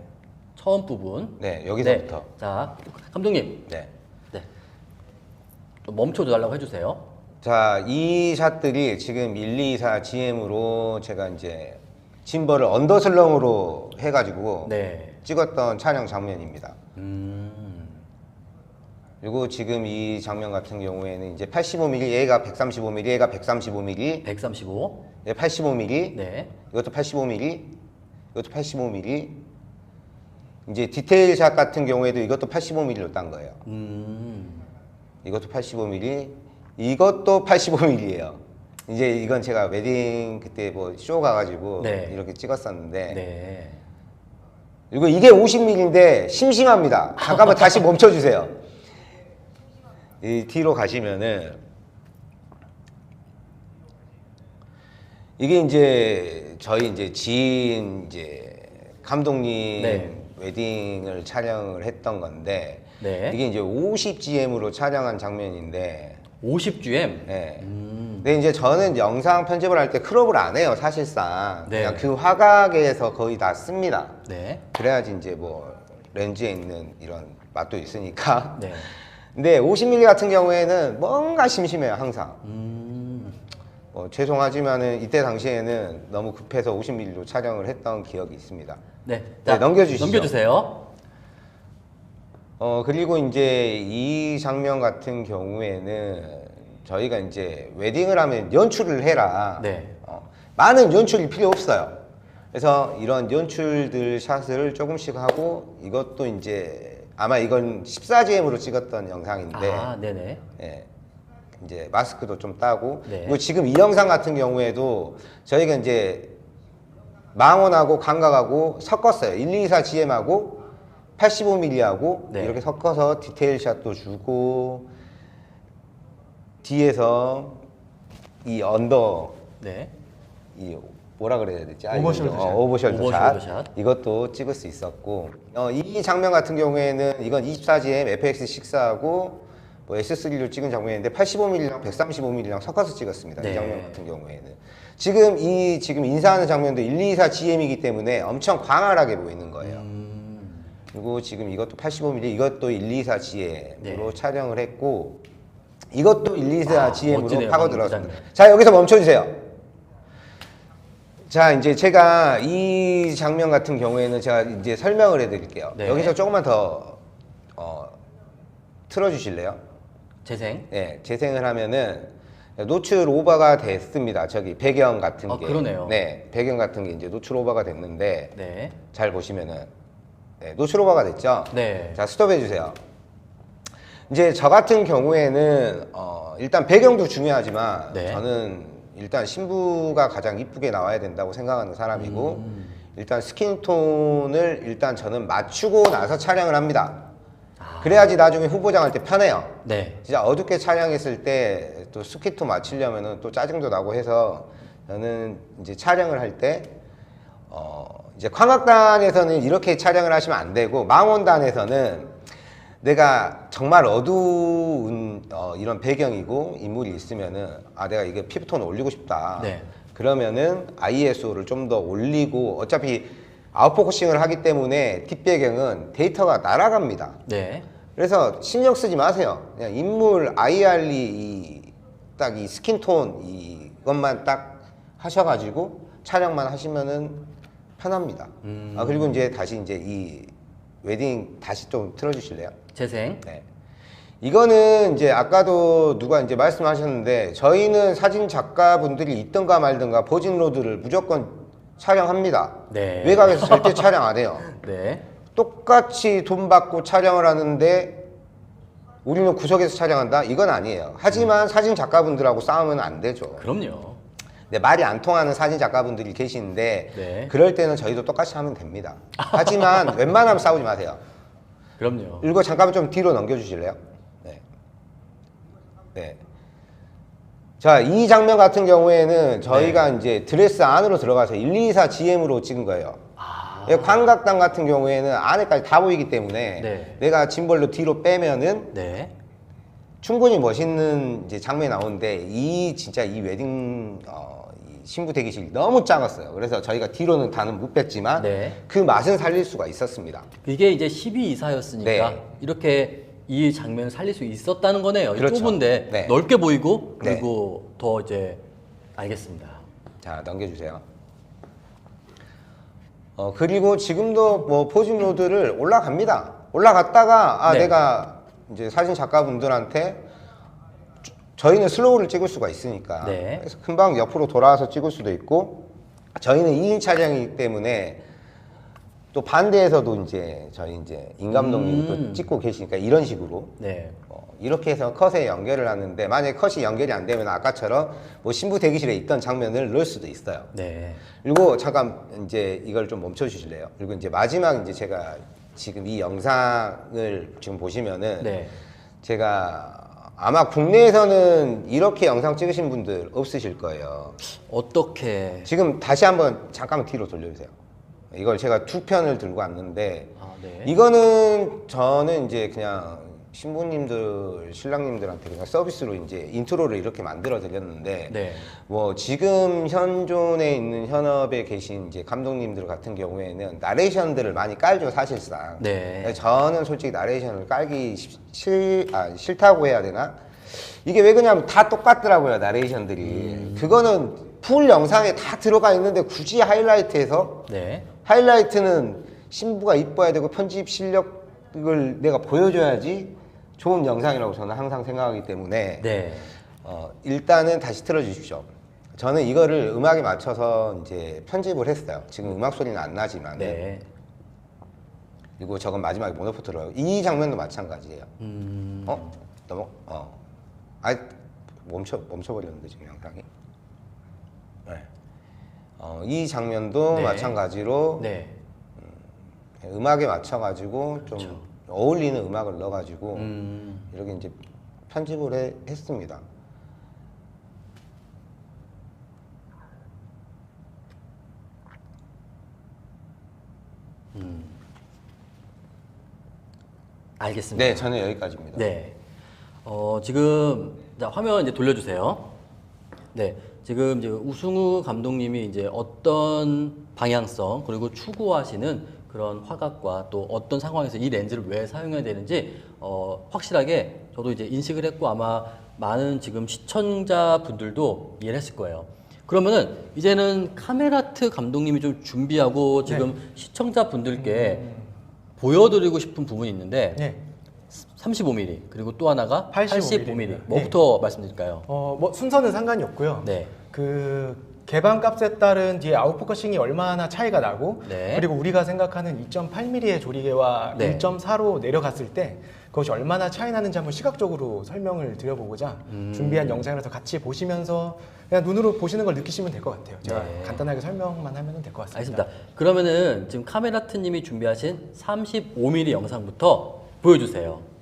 처음 부분. 네, 여기서부터. 네. 자, 감독님. 네. 네. 좀 멈춰달라고 해주세요. 자, 이 샷들이 지금 1224 GM으로 제가 이제 짐벌을 언더슬렁으로 해가지고 네. 찍었던 촬영 장면입니다. 그리고 지금 이 장면 같은 경우에는 이제 85mm, 얘가 135mm, 얘가 135mm, 135. 얘 85mm, 네. 이것도 85mm, 이것도 85mm. 이제 디테일 샷 같은 경우에도 이것도 85mm로 딴 거예요. 이것도 85mm, 이것도 85mm예요. 이제 이건 제가 웨딩 그때 뭐 쇼 가가지고 네. 이렇게 찍었었는데 네. 그리고 이게 50mm인데 심심합니다. 잠깐만 다시 멈춰주세요. 이 뒤로 가시면은 이게 이제 저희 이제 지인 이제 감독님 네. 웨딩을 촬영을 했던 건데 네. 이게 이제 50GM으로 촬영한 장면인데 50GM. 네. 근데 이제 저는 영상 편집을 할 때 크롭을 안 해요, 사실상. 네. 그냥 그 화각에서 거의 다 씁니다. 네. 그래야지 이제 뭐 렌즈에 있는 이런 맛도 있으니까. 네. 근데 50mm 같은 경우에는 뭔가 심심해요, 항상. 죄송하지만은 이때 당시에는 너무 급해서 50mm로 촬영을 했던 기억이 있습니다. 네. 네, 넘겨주시죠. 넘겨주세요. 그리고 이제 이 장면 같은 경우에는 저희가 이제 웨딩을 하면 연출을 해라. 네. 많은 연출이 필요 없어요. 그래서 이런 연출들 샷을 조금씩 하고 이것도 이제 아마 이건 14GM으로 찍었던 영상인데 아, 네네. 예, 이제 마스크도 좀 따고 네. 그리고 지금 이 영상 같은 경우에도 저희가 이제 망원하고 감각하고 섞었어요. 124GM하고 85mm하고 네. 이렇게 섞어서 디테일 샷도 주고 뒤에서 이 언더 네. 이 뭐라 그래야 되지? 오버숄더 샷. 오버숄더 오버숄더 샷. 샷. 이것도 찍을 수 있었고 이 장면 같은 경우에는 이건 24GM FX6하고 뭐 S3로 찍은 장면인데 85mm랑 135mm랑 섞어서 찍었습니다. 네. 이 장면 같은 경우에는 지금 인사하는 장면도 124GM이기 때문에 엄청 광활하게 보이는 거예요. 그리고 지금 이것도 85mm, 이것도 124GM으로 네. 촬영을 했고 이것도 124GM으로 멋지네요, 파고들었습니다. 방금 자, 여기서 멈춰주세요. 자, 이제 제가 이 장면 같은 경우에는 제가 이제 설명을 해드릴게요. 네. 여기서 조금만 더 틀어주실래요? 재생. 네, 재생을 하면은 노출 오버가 됐습니다. 저기 배경 같은 게. 그러네요. 네, 배경 같은 게 이제 노출 오버가 됐는데 네. 잘 보시면은 네, 노출 오버가 됐죠. 네. 자, 스톱해 주세요. 이제 저 같은 경우에는 일단 배경도 중요하지만 네. 저는 일단 신부가 가장 이쁘게 나와야 된다고 생각하는 사람이고 일단 스킨톤을 일단 저는 맞추고 나서 촬영을 합니다. 그래야지 나중에 후보장 할 때 편해요. 네. 진짜 어둡게 촬영했을 때 또 스킨톤 맞추려면은 또 짜증도 나고 해서 저는 이제 촬영을 할 때 이제 광학단에서는 이렇게 촬영을 하시면 안 되고 망원단에서는 내가 정말 어두운 이런 배경이고 인물이 있으면은 내가 이게 피부톤 올리고 싶다. 네. 그러면은 ISO를 좀 더 올리고 어차피 아웃포커싱을 하기 때문에 뒷배경은 데이터가 날아갑니다. 네. 그래서 신경 쓰지 마세요. 그냥 인물 IR이 딱 이 스킨톤 이것만 딱 하셔가지고 촬영만 하시면은 편합니다. 그리고 이제 다시 이제 이 웨딩 다시 좀 틀어주실래요? 재생. 네. 이거는 이제 아까도 누가 이제 말씀하셨는데 저희는 사진 작가분들이 있든가 말든가 버진로드를 무조건 촬영합니다. 네. 외곽에서 절대 촬영 안 해요. 네. 똑같이 돈 받고 촬영을 하는데 우리는 구석에서 촬영한다? 이건 아니에요. 하지만 사진 작가분들하고 싸우면 안 되죠. 그럼요. 네, 말이 안 통하는 사진 작가분들이 계시는데 네. 그럴 때는 저희도 똑같이 하면 됩니다. 하지만 웬만하면 싸우지 마세요. 그럼요. 이거 잠깐만 좀 뒤로 넘겨주실래요? 네. 네. 자, 이 장면 같은 경우에는 저희가 이제 드레스 안으로 들어가서 124GM으로 찍은 거예요. 광각당 같은 경우에는 안에까지 다 보이기 때문에 네. 내가 짐벌로 뒤로 빼면은 네. 충분히 멋있는 이제 장면이 나오는데 진짜 이 웨딩 이 신부 대기실이 너무 작았어요. 그래서 저희가 뒤로는 다는 못 뺐지만 네. 그 맛은 살릴 수가 있었습니다. 이게 이제 12.24였으니까 네. 이렇게 이 장면을 살릴 수 있었다는 거네요. 그렇죠. 좁은데 네. 넓게 보이고 그리고 더 이제 알겠습니다. 자, 넘겨주세요. 그리고 지금도 뭐 포징로드를 올라갑니다. 올라갔다가 네. 내가 이제 사진 작가분들한테 저희는 슬로우를 찍을 수가 있으니까 네. 그래서 금방 옆으로 돌아와서 찍을 수도 있고 저희는 2인 촬영이기 때문에 또 반대에서도 이제 저희 이제 임 감독님이 또 찍고 계시니까 이런 식으로 네. 이렇게 해서 컷에 연결을 하는데 만약에 컷이 연결이 안 되면 아까처럼 뭐 신부 대기실에 있던 장면을 넣을 수도 있어요. 네. 그리고 잠깐 이제 이걸 좀 멈춰 주실래요? 그리고 이제 마지막 이제 제가 지금 이 영상을 지금 보시면은 네. 제가 아마 국내에서는 이렇게 영상 찍으신 분들 없으실 거예요. 어떻게? 지금 다시 한번 잠깐만 뒤로 돌려주세요. 이걸 제가 두 편을 들고 왔는데 아, 네. 이거는 저는 이제 그냥 신부님들, 신랑님들한테 그냥 서비스로 이제 인트로를 이렇게 만들어 드렸는데 네. 뭐 지금 현존에 있는 현업에 계신 이제 감독님들 같은 경우에는 나레이션들을 많이 깔죠 사실상. 네. 저는 솔직히 나레이션을 깔기 싫다고 해야 되나? 이게 왜 그러냐면 다 똑같더라고요 나레이션들이. 그거는 풀 영상에 다 들어가 있는데 굳이 하이라이트해서 네. 하이라이트는 신부가 이뻐야 되고 편집 실력을 내가 보여줘야지 좋은 영상이라고 저는 항상 생각하기 때문에 네. 일단은 다시 틀어주십시오. 저는 이거를 음악에 맞춰서 이제 편집을 했어요. 지금 음악 소리는 안 나지만. 네. 그리고 저건 마지막에 모노포트로 이 장면도 마찬가지예요. 멈춰버렸는데 지금 영상이. 네. 이 장면도 네. 마찬가지로 네. 음악에 맞춰가지고 좀 그렇죠. 어울리는 음악을 넣어가지고 이렇게 이제 편집을 했습니다. 알겠습니다. 네, 저는 여기까지입니다. 네. 지금 자, 화면 이제 돌려주세요. 네. 지금 이제 우승우 감독님이 이제 어떤 방향성 그리고 추구하시는 그런 화각과 또 어떤 상황에서 이 렌즈를 왜 사용해야 되는지 확실하게 저도 이제 인식을 했고 아마 많은 지금 시청자분들도 이해를 했을 거예요. 그러면은 이제는 카메라트 감독님이 좀 준비하고 지금 시청자분들께 보여드리고 싶은 부분이 있는데 네. 35mm 그리고 또 하나가 85mm. 85mm. 뭐부터 말씀드릴까요? 뭐 순서는 상관이 없고요. 네. 그 개방 값에 따른 뒤에 아웃포커싱이 얼마나 차이가 나고 네. 그리고 우리가 생각하는 2.8mm의 조리개와 네. 1.4로 내려갔을 때 그것이 얼마나 차이 나는지 한번 시각적으로 설명을 드려보고자 준비한 영상이라서 같이 보시면서 그냥 눈으로 보시는 걸 느끼시면 될 것 같아요. 제가 네. 간단하게 설명만 하면 될 것 같습니다. 알겠습니다. 그러면은 지금 카메라트님이 준비하신 35mm 영상부터 보여주세요.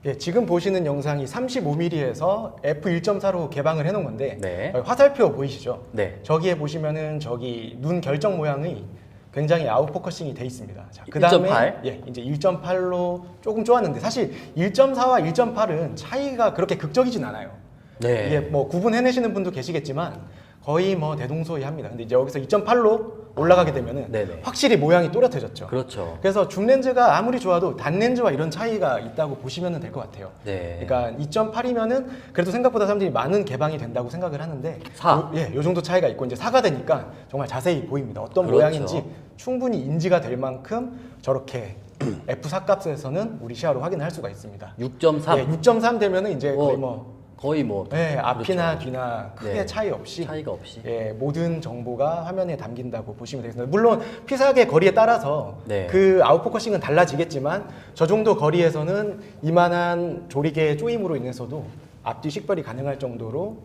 예, 지금 보시는 영상이 35mm에서 f1.4로 개방을 해놓은 건데 네. 화살표 보이시죠? 네. 저기에 보시면은 저기 눈 결정 모양이 굉장히 아웃포커싱이 돼 있습니다. 자, 그다음에 1.8? 예, 이제 1.8로 조금 좋았는데 사실 1.4와 1.8은 차이가 그렇게 극적이진 않아요. 네. 이게 뭐 구분해내시는 분도 계시겠지만 거의 뭐 대동소이합니다. 근데 이제 여기서 2.8로 올라가게 되면은 네네. 확실히 모양이 또렷해졌죠. 그렇죠. 그래서 줌 렌즈가 아무리 좋아도 단 렌즈와 이런 차이가 있다고 보시면 될 것 같아요. 네. 그러니까 2.8이면은 그래도 생각보다 사람들이 많은 개방이 된다고 생각을 하는데 4. 요 정도 차이가 있고 이제 4가 되니까 정말 자세히 보입니다. 어떤 그렇죠. 모양인지 충분히 인지가 될 만큼 저렇게 f4 값에서는 우리 시야로 확인을 할 수가 있습니다. 6.3. 예, 6.3 되면은 이제 거의 뭐 네, 앞이나 그렇죠. 뒤나 크게 네. 차이 없이 차이가 없이. 예, 모든 정보가 화면에 담긴다고 보시면 되겠습니다. 물론 피사의 거리에 따라서 네. 그 아웃포커싱은 달라지겠지만 저 정도 거리에서는 이만한 조리개의 쪼임으로 인해서도 앞뒤 식별이 가능할 정도로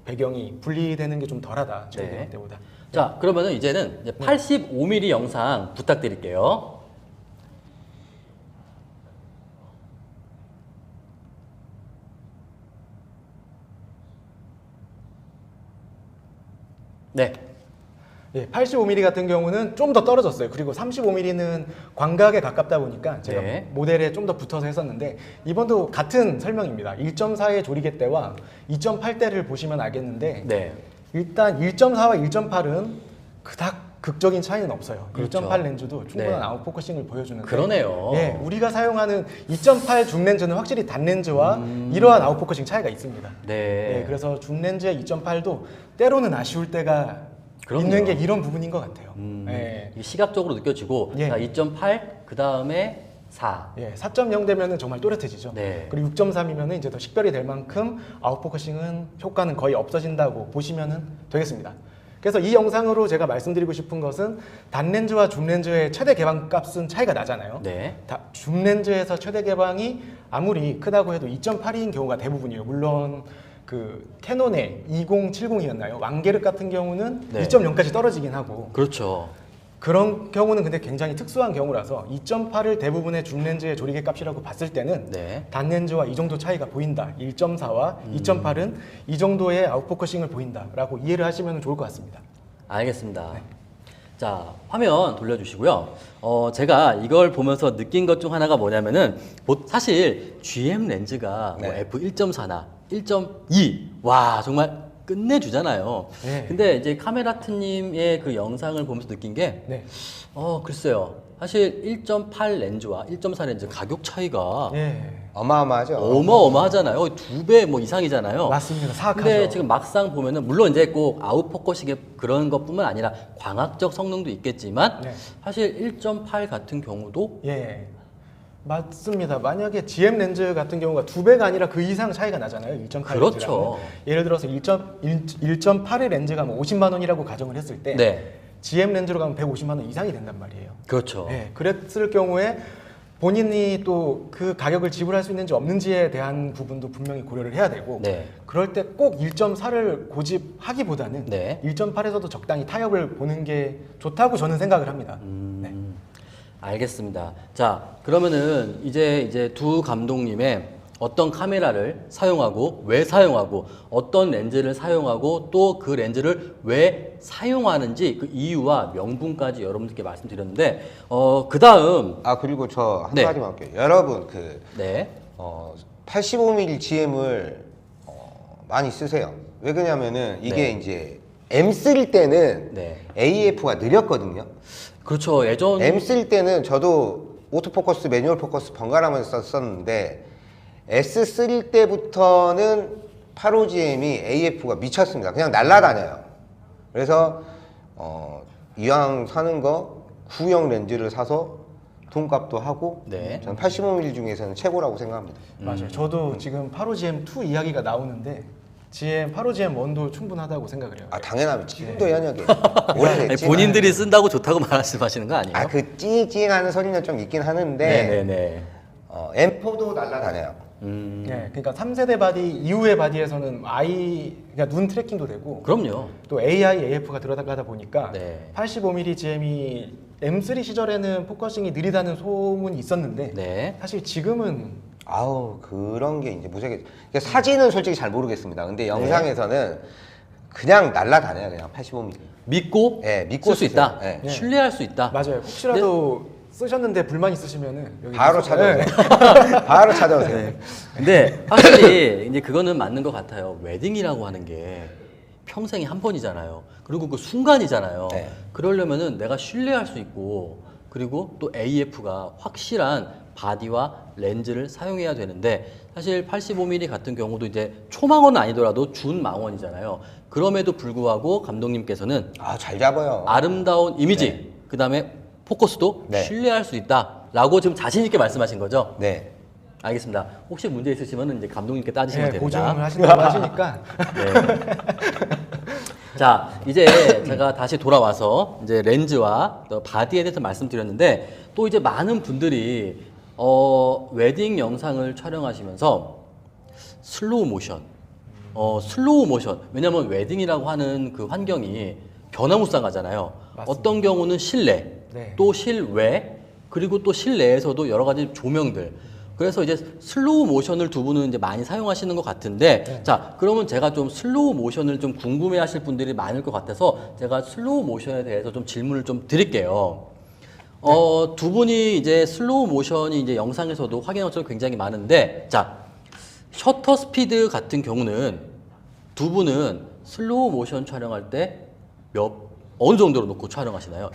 배경이 분리되는 게 좀 덜하다. 저희 네. 때보다. 자, 그러면은 이제는 이제 85mm 영상 부탁드릴게요. 네. 예, 85mm 같은 경우는 좀 더 떨어졌어요. 그리고 35mm는 광각에 가깝다 보니까 제가 네. 모델에 좀 더 붙어서 했었는데 이번도 같은 설명입니다. 1.4의 조리개 때와 2.8대를 보시면 알겠는데 네. 일단 1.4와 1.8은 그닥 극적인 차이는 없어요. 그렇죠. 1.8 렌즈도 충분한 네. 아웃포커싱을 보여주는데 그러네요. 예, 우리가 사용하는 2.8 줌 렌즈는 확실히 단 렌즈와 이러한 아웃포커싱 차이가 있습니다. 네. 예, 그래서 줌 렌즈의 2.8도 때로는 아쉬울 때가 그럼요. 있는 게 이런 부분인 것 같아요. 예. 이게 시각적으로 느껴지고 예. 자, 2.8 그다음에 4. 예, 4.0 되면은 정말 또렷해지죠. 네. 그리고 6.3이면은 이제 더 식별이 될 만큼 아웃포커싱은 효과는 거의 없어진다고 보시면은 되겠습니다. 그래서 이 영상으로 제가 말씀드리고 싶은 것은 단렌즈와 줌렌즈의 최대 개방 값은 차이가 나잖아요. 네. 줌렌즈에서 최대 개방이 아무리 크다고 해도 2.8인 경우가 대부분이에요. 물론 그 캐논의 2070이었나요? 왕게르 같은 경우는 네. 2.0까지 떨어지긴 하고 그렇죠. 그런 경우는 근데 굉장히 특수한 경우라서 2.8을 대부분의 줌렌즈의 조리개 값이라고 봤을 때는 네. 단렌즈와 이 정도 차이가 보인다. 1.4와 2.8은 이 정도의 아웃포커싱을 보인다라고 이해를 하시면 좋을 것 같습니다. 알겠습니다. 자, 화면 돌려주시고요. 제가 이걸 보면서 느낀 것 중 하나가 뭐냐면은, 사실 GM 렌즈가 뭐 네. f1.4나 1.2, 와, 정말 끝내주잖아요. 네. 근데 이제 카메라트님의 그 영상을 보면서 느낀 게, 네. 글쎄요. 사실 1.8 렌즈와 1.4 렌즈 가격 차이가 예. 어마어마하죠. 어마어마하잖아요. 2배 뭐 이상이잖아요. 맞습니다. 사악하죠. 근데 지금 막상 보면은 물론 이제 꼭 아웃포커싱의 그런 것뿐만 아니라 광학적 성능도 있겠지만 네. 사실 1.8 같은 경우도 예. 맞습니다. 만약에 GM 렌즈 같은 경우가 2배가 아니라 그 이상 차이가 나잖아요. 1.8 그렇죠. 렌즈라면. 예를 들어서 1.8의 렌즈가 뭐 50만 원이라고 가정을 했을 때 네. GM 렌즈로 가면 150만 원 이상이 된단 말이에요. 그렇죠. 네, 그랬을 경우에 본인이 또 그 가격을 지불할 수 있는지 없는지에 대한 부분도 분명히 고려를 해야 되고 네. 그럴 때 꼭 1.4를 고집하기보다는 네. 1.8에서도 적당히 타협을 보는 게 좋다고 저는 생각을 합니다. 네. 알겠습니다. 자, 그러면은 이제 두 감독님의 어떤 카메라를 사용하고 왜 사용하고 어떤 렌즈를 사용하고 또 그 렌즈를 왜 사용하는지 그 이유와 명분까지 여러분들께 말씀드렸는데 그 다음 아 그리고 저 한 네. 가지만 할게요. 여러분 85mm 85mm GM을 많이 쓰세요. 왜 그러냐면은 이게 네. 이제 M 쓸 때는 네. AF가 느렸거든요. 그렇죠. 예전 M 쓸 때는 저도 오토포커스, 매뉴얼 포커스 번갈아가면서 썼는데 S 쓸 때부터는 85GM이 AF가 미쳤습니다. 그냥 날아다녀요. 그래서 이왕 사는 거 구형 렌즈를 사서 돈값도 하고 네. 저는 85mm 중에서는 최고라고 생각합니다. 맞아요. 저도 지금 85GM2 이야기가 나오는데 GM 85GM1도 충분하다고 생각을 해요. 아 당연하면 지금도 현역이에요. 오래됐지만 아니, 본인들이 쓴다고 좋다고 말씀하시는 거 아니에요? 아그 찡찡하는 소리는 좀 있긴 하는데 네네네. M4도 날아다녀요. 네, 그러니까 3세대 바디 이후의 바디에서는 그러니까 눈 트래킹도 되고 그럼요. 또 AI, AF가 들어가다 보니까 네. 85mm GM이 M3 시절에는 포커싱이 느리다는 소문이 있었는데 네. 사실 지금은 아우 그런 게 이제 무색해. 그러니까 사진은 솔직히 잘 모르겠습니다. 근데 영상에서는 그냥 날아다녀요. 그냥 85mm. 믿고 네, 믿고 쓸 수 쓰세요. 있다. 네. 신뢰할 수 있다. 맞아요. 혹시라도 쓰셨는데 불만 있으시면은 여기 바로 있어서- 찾아오세요. 바로 찾아오세요. 네. 근데 확실히 이제 그거는 맞는 것 같아요. 웨딩이라고 하는 게 평생에 한 번이잖아요. 그리고 그 순간이잖아요. 네. 그러려면은 내가 신뢰할 수 있고 그리고 또 AF가 확실한 바디와 렌즈를 사용해야 되는데 사실 85mm 같은 경우도 이제 초망원은 아니더라도 준망원이잖아요. 그럼에도 불구하고 감독님께서는 아 잘 잡아요. 아름다운 이미지, 그 다음에 포커스도 네. 신뢰할 수 있다라고 지금 자신 있게 말씀하신 거죠? 네. 알겠습니다. 혹시 문제 있으시면 이제 감독님께 따지시면 네, 됩니다. 보증을 하신다고 하시니까 자, 이제 제가 다시 돌아와서 이제 렌즈와 또 바디에 대해서 말씀드렸는데 또 이제 많은 분들이 웨딩 영상을 촬영하시면서 슬로우 모션, 왜냐면 웨딩이라고 하는 그 환경이 변화무쌍하잖아요. 맞습니다. 어떤 경우는 실내, 네. 또 실외, 그리고 또 실내에서도 여러 가지 조명들. 그래서 이제 슬로우 모션을 두 분은 이제 많이 사용하시는 것 같은데, 네. 자, 그러면 제가 좀 슬로우 모션을 좀 궁금해 하실 분들이 많을 것 같아서 제가 슬로우 모션에 대해서 좀 질문을 좀 드릴게요. 두 분이 이제 슬로우 모션이 이제 영상에서도 확인한 것처럼 굉장히 많은데, 자, 셔터 스피드 같은 경우는 두 분은 슬로우 모션 촬영할 때 어느 정도로 놓고 촬영하시나요?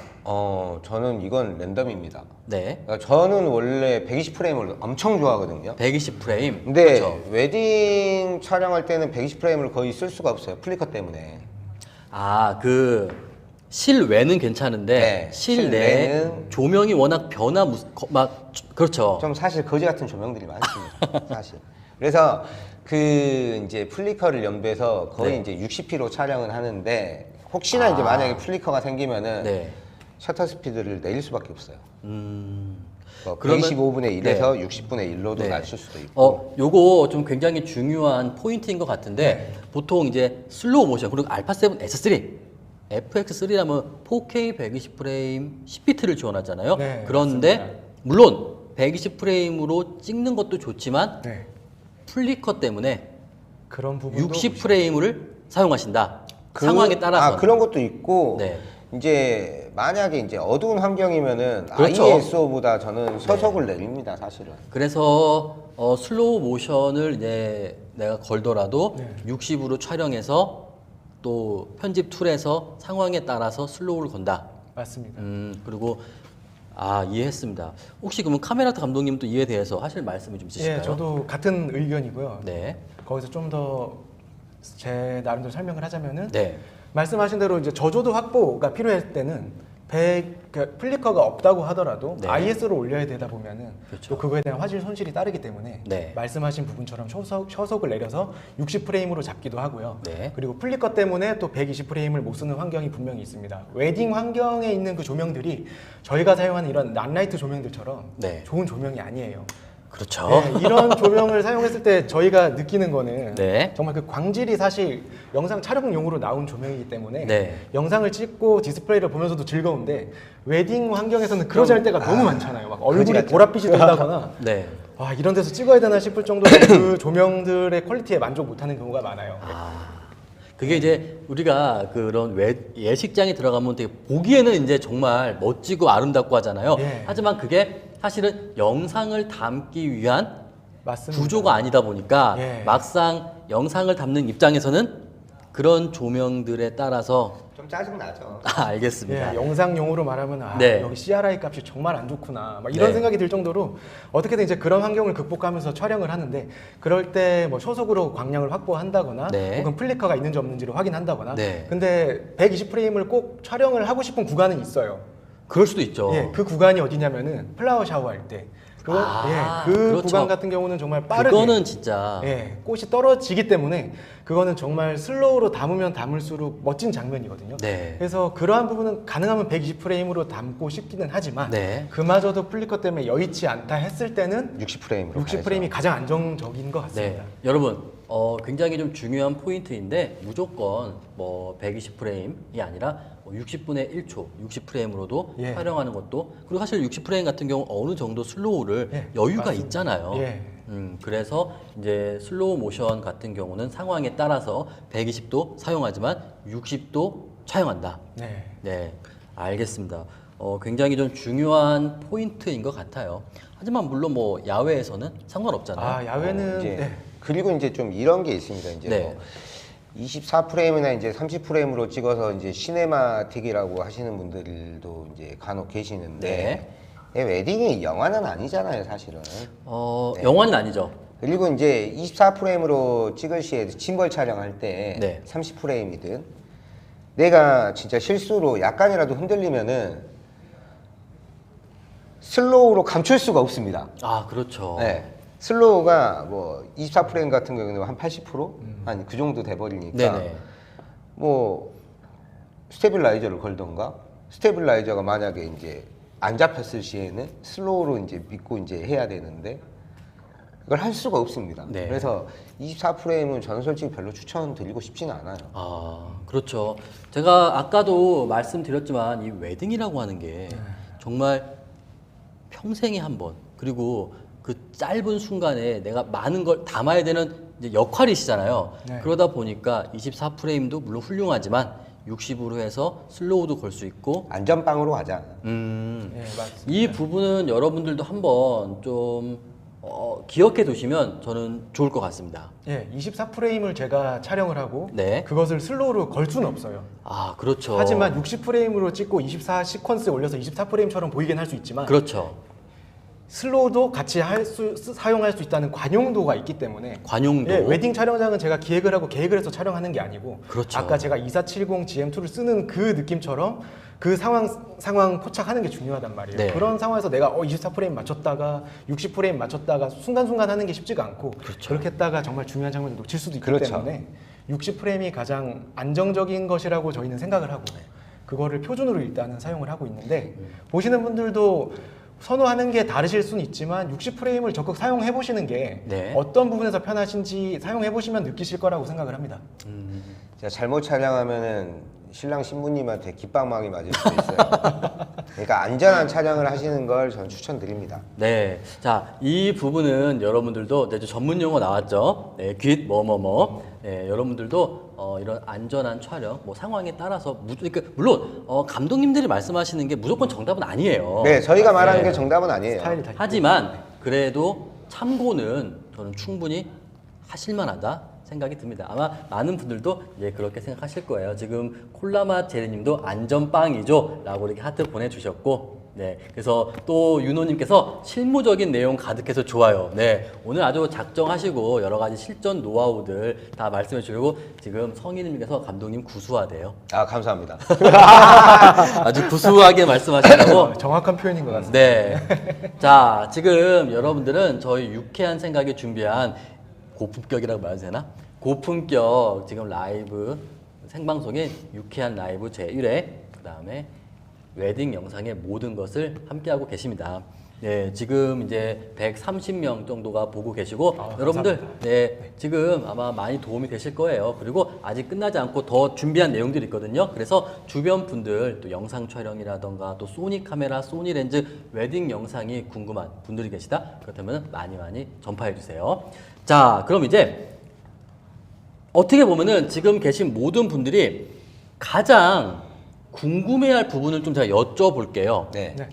저는 이건 랜덤입니다. 네. 그러니까 저는 원래 120프레임을 엄청 좋아하거든요. 120프레임. 근데 그렇죠. 웨딩 촬영할 때는 120프레임을 거의 쓸 수가 없어요. 플리커 때문에. 아, 그 실외는 괜찮은데 네, 실내 실내는- 조명이 워낙 그렇죠. 좀 사실 거지 같은 조명들이 많습니다. 사실. 그래서 그 이제 플리커를 염두해서 거의 네. 이제 60p로 촬영을 하는데 혹시나 이제 만약에 플리커가 생기면은 네. 셔터 스피드를 내릴 수밖에 없어요. 뭐 그러면- 125분의 1에서 60분의 1로도 네. 낮출 수도 있고. 요거 좀 굉장히 중요한 포인트인 것 같은데 보통 이제 슬로우 모션 그리고 알파7 S3 FX3라면 4K 120프레임 10비트를 지원하잖아요. 네, 그런데 맞습니다. 물론 120프레임으로 찍는 것도 좋지만 네. 플리커 때문에 그런 부분도 60프레임을 사용하신다. 상황에 따라서. 그런 것도 있고 네. 이제 만약에 이제 어두운 환경이면은 그렇죠. ISO보다 저는 서석을 내립니다, 사실은. 그래서 슬로우 모션을 이제 내가 걸더라도 네. 60으로 촬영해서 또 편집 툴에서 상황에 따라서 슬로우를 건다. 맞습니다. 그리고 이해했습니다. 혹시 그러면 카메라타 감독님도 이에 대해서 하실 말씀이 좀 있으실까요? 예, 저도 같은 의견이고요. 네. 거기서 좀 더 제 나름대로 설명을 하자면은 네. 말씀하신 대로 이제 저조도 확보가 필요할 때는 플리커가 없다고 하더라도 네. IS로 올려야 되다 보면은 그렇죠. 또 그거에 대한 화질 손실이 따르기 때문에 네. 말씀하신 부분처럼 초속을 내려서 60프레임으로 잡기도 하고요. 네. 그리고 플리커 때문에 또 120프레임을 못 쓰는 환경이 분명히 있습니다. 웨딩 환경에 있는 그 조명들이 저희가 사용하는 이런 낫라이트 조명들처럼 네. 좋은 조명이 아니에요. 그렇죠. 네, 이런 조명을 사용했을 때 저희가 느끼는 거는 네. 정말 그 광질이 사실 영상 촬영용으로 나온 조명이기 때문에 네. 영상을 찍고 디스플레이를 보면서도 즐거운데 웨딩 환경에서는 그러지 않을 때가 너무 많잖아요. 막 얼굴에 같죠. 보랏빛이 돈다거나 네. 와 이런 데서 찍어야 되나 싶을 정도로 그 조명들의 퀄리티에 만족 못하는 경우가 많아요. 그게 이제 우리가 그런 예식장에 들어가면 되게 보기에는 이제 정말 멋지고 아름답고 하잖아요. 예. 하지만 그게 사실은 영상을 담기 위한 맞습니다. 구조가 아니다 보니까 예. 막상 영상을 담는 입장에서는 그런 조명들에 따라서 좀 짜증 나죠. 알겠습니다. 예, 영상용으로 말하면 네. 여기 CRI 값이 정말 안 좋구나 막 이런 네. 생각이 들 정도로 어떻게든 이제 그런 환경을 극복하면서 촬영을 하는데 그럴 때 뭐 초속으로 광량을 확보한다거나 네. 혹은 플리커가 있는지 없는지를 확인한다거나 네. 근데 120프레임을 꼭 촬영을 하고 싶은 구간은 있어요. 그럴 수도 있죠. 예, 그 구간이 어디냐면은 플라워 샤워할 때 그 그렇죠. 구간 같은 경우는 정말 빠르게 그거는 진짜 예, 꽃이 떨어지기 때문에 그거는 정말 슬로우로 담으면 담을수록 멋진 장면이거든요. 네. 그래서 그러한 부분은 가능하면 120프레임으로 담고 싶기는 하지만 네. 그마저도 플리커 때문에 여의치 않다 했을 때는 60프레임으로 60프레임이 가장 안정적인 것 네, 같습니다. 여러분 굉장히 좀 중요한 포인트인데 무조건 뭐 120프레임이 아니라 60분의 1초 60프레임으로도 예. 촬영하는 것도 그리고 사실 60프레임 같은 경우 어느 정도 슬로우를 예, 여유가 맞습니다. 있잖아요. 예. 그래서 이제 슬로우 모션 같은 경우는 상황에 따라서 120도 사용하지만 60도 촬영한다. 네. 네, 알겠습니다. 굉장히 좀 중요한 포인트인 것 같아요. 하지만 물론 뭐 야외에서는 상관없잖아요. 아, 야외는 이제 네. 그리고 이제 좀 이런 게 있습니다. 이제 네. 뭐 24프레임이나 이제 30프레임으로 찍어서 이제 시네마틱이라고 하시는 분들도 이제 간혹 계시는데 웨딩이 영화는 아니잖아요, 사실은. 네. 영화는 아니죠. 그리고 이제 24프레임으로 찍을 시에 짐벌 촬영할 때 네. 30프레임이든 내가 진짜 실수로 약간이라도 흔들리면은 슬로우로 감출 수가 없습니다. 아, 그렇죠. 네. 슬로우가 뭐 24프레임 같은 경우는 한 80%? 한 그 정도 돼버리니까 네네. 뭐 스테빌라이저를 걸던가 스테빌라이저가 만약에 이제 안 잡혔을 시에는 슬로우로 이제 믿고 이제 해야 되는데 그걸 할 수가 없습니다. 네. 그래서 24프레임은 저는 솔직히 별로 추천드리고 싶지는 않아요. 아, 그렇죠. 제가 아까도 말씀드렸지만 이 웨딩이라고 하는 게 정말 평생에 한 번, 그리고 그 짧은 순간에 내가 많은 걸 담아야 되는 이제 역할이시잖아요. 네. 그러다 보니까 24프레임도 물론 훌륭하지만 60으로 해서 슬로우도 걸 수 있고 안전빵으로 가자. 네, 맞습니다. 이 부분은 여러분들도 한번 좀 기억해 두시면 저는 좋을 것 같습니다. 예, 24프레임을 제가 촬영을 하고 네. 그것을 슬로우로 걸 수는 없어요. 아, 그렇죠. 하지만 60프레임으로 찍고 24 시퀀스에 올려서 24프레임처럼 보이긴 할 수 있지만 그렇죠. 슬로우도 같이 사용할 수 있다는 관용도가 있기 때문에 관용도. 예, 웨딩 촬영장은 제가 기획을 하고 계획을 해서 촬영하는 게 아니고 그렇죠. 아까 제가 2470 GM2를 쓰는 그 느낌처럼 그 상황 포착하는 게 중요하단 말이에요. 네. 그런 상황에서 내가 24프레임 맞췄다가 60프레임 맞췄다가 순간순간 하는 게 쉽지가 않고 그렇게 했다가 정말 중요한 장면을 놓칠 수도 있기 그렇죠. 때문에 60프레임이 가장 안정적인 것이라고 저희는 생각을 하고 그거를 표준으로 일단은 사용을 하고 있는데 보시는 분들도 선호하는 게 다르실 수는 있지만 60프레임을 적극 사용해 보시는 게 네. 어떤 부분에서 편하신지 사용해 보시면 느끼실 거라고 생각을 합니다. 제가 잘못 촬영하면은 신랑 신부님한테 깃방망이 맞을 수도 있어요. 그러니까 안전한 촬영을 하시는 걸 저는 추천드립니다. 네. 자, 이 부분은 여러분들도 네, 전문 용어 나왔죠. 네, 귓 뭐뭐뭐. 네, 여러분들도 이런 안전한 촬영, 뭐 상황에 따라서 그러니까 물론 감독님들이 말씀하시는 게 무조건 정답은 아니에요. 네, 저희가 말하는 네. 게 정답은 아니에요. 스타일이 다 하지만 그래도 참고는 저는 충분히 하실만하다 생각이 듭니다. 아마 많은 분들도 예 그렇게 생각하실 거예요. 지금 콜라맛 제리님도 안전빵이죠 라고 이렇게 하트 보내주셨고 네 그래서 또 윤호님께서 실무적인 내용 가득해서 좋아요. 네 오늘 아주 작정하시고 여러 가지 실전 노하우들 다 말씀해 주시고 지금 성희님께서 감독님 구수하대요. 아, 감사합니다. 아주 구수하게 말씀하시라고. 정확한 표현인 것 같습니다. 네. 자, 지금 여러분들은 저희 유쾌한 생각이 준비한 고품격이라고 말해도 되나? 고품격 지금 라이브 생방송인 유쾌한 라이브 제1회 그 다음에 웨딩 영상의 모든 것을 함께하고 계십니다. 네, 지금 이제 130명 정도가 보고 계시고 여러분들 네, 지금 아마 많이 도움이 되실 거예요. 그리고 아직 끝나지 않고 더 준비한 내용들이 있거든요. 그래서 주변 분들 또 영상 촬영이라던가 또 소니 카메라, 소니 렌즈 웨딩 영상이 궁금한 분들이 계시다. 그렇다면 많이 전파해 주세요. 자, 그럼 이제 어떻게 보면은 지금 계신 모든 분들이 가장 궁금해할 부분을 좀 제가 여쭤볼게요. 네. 네.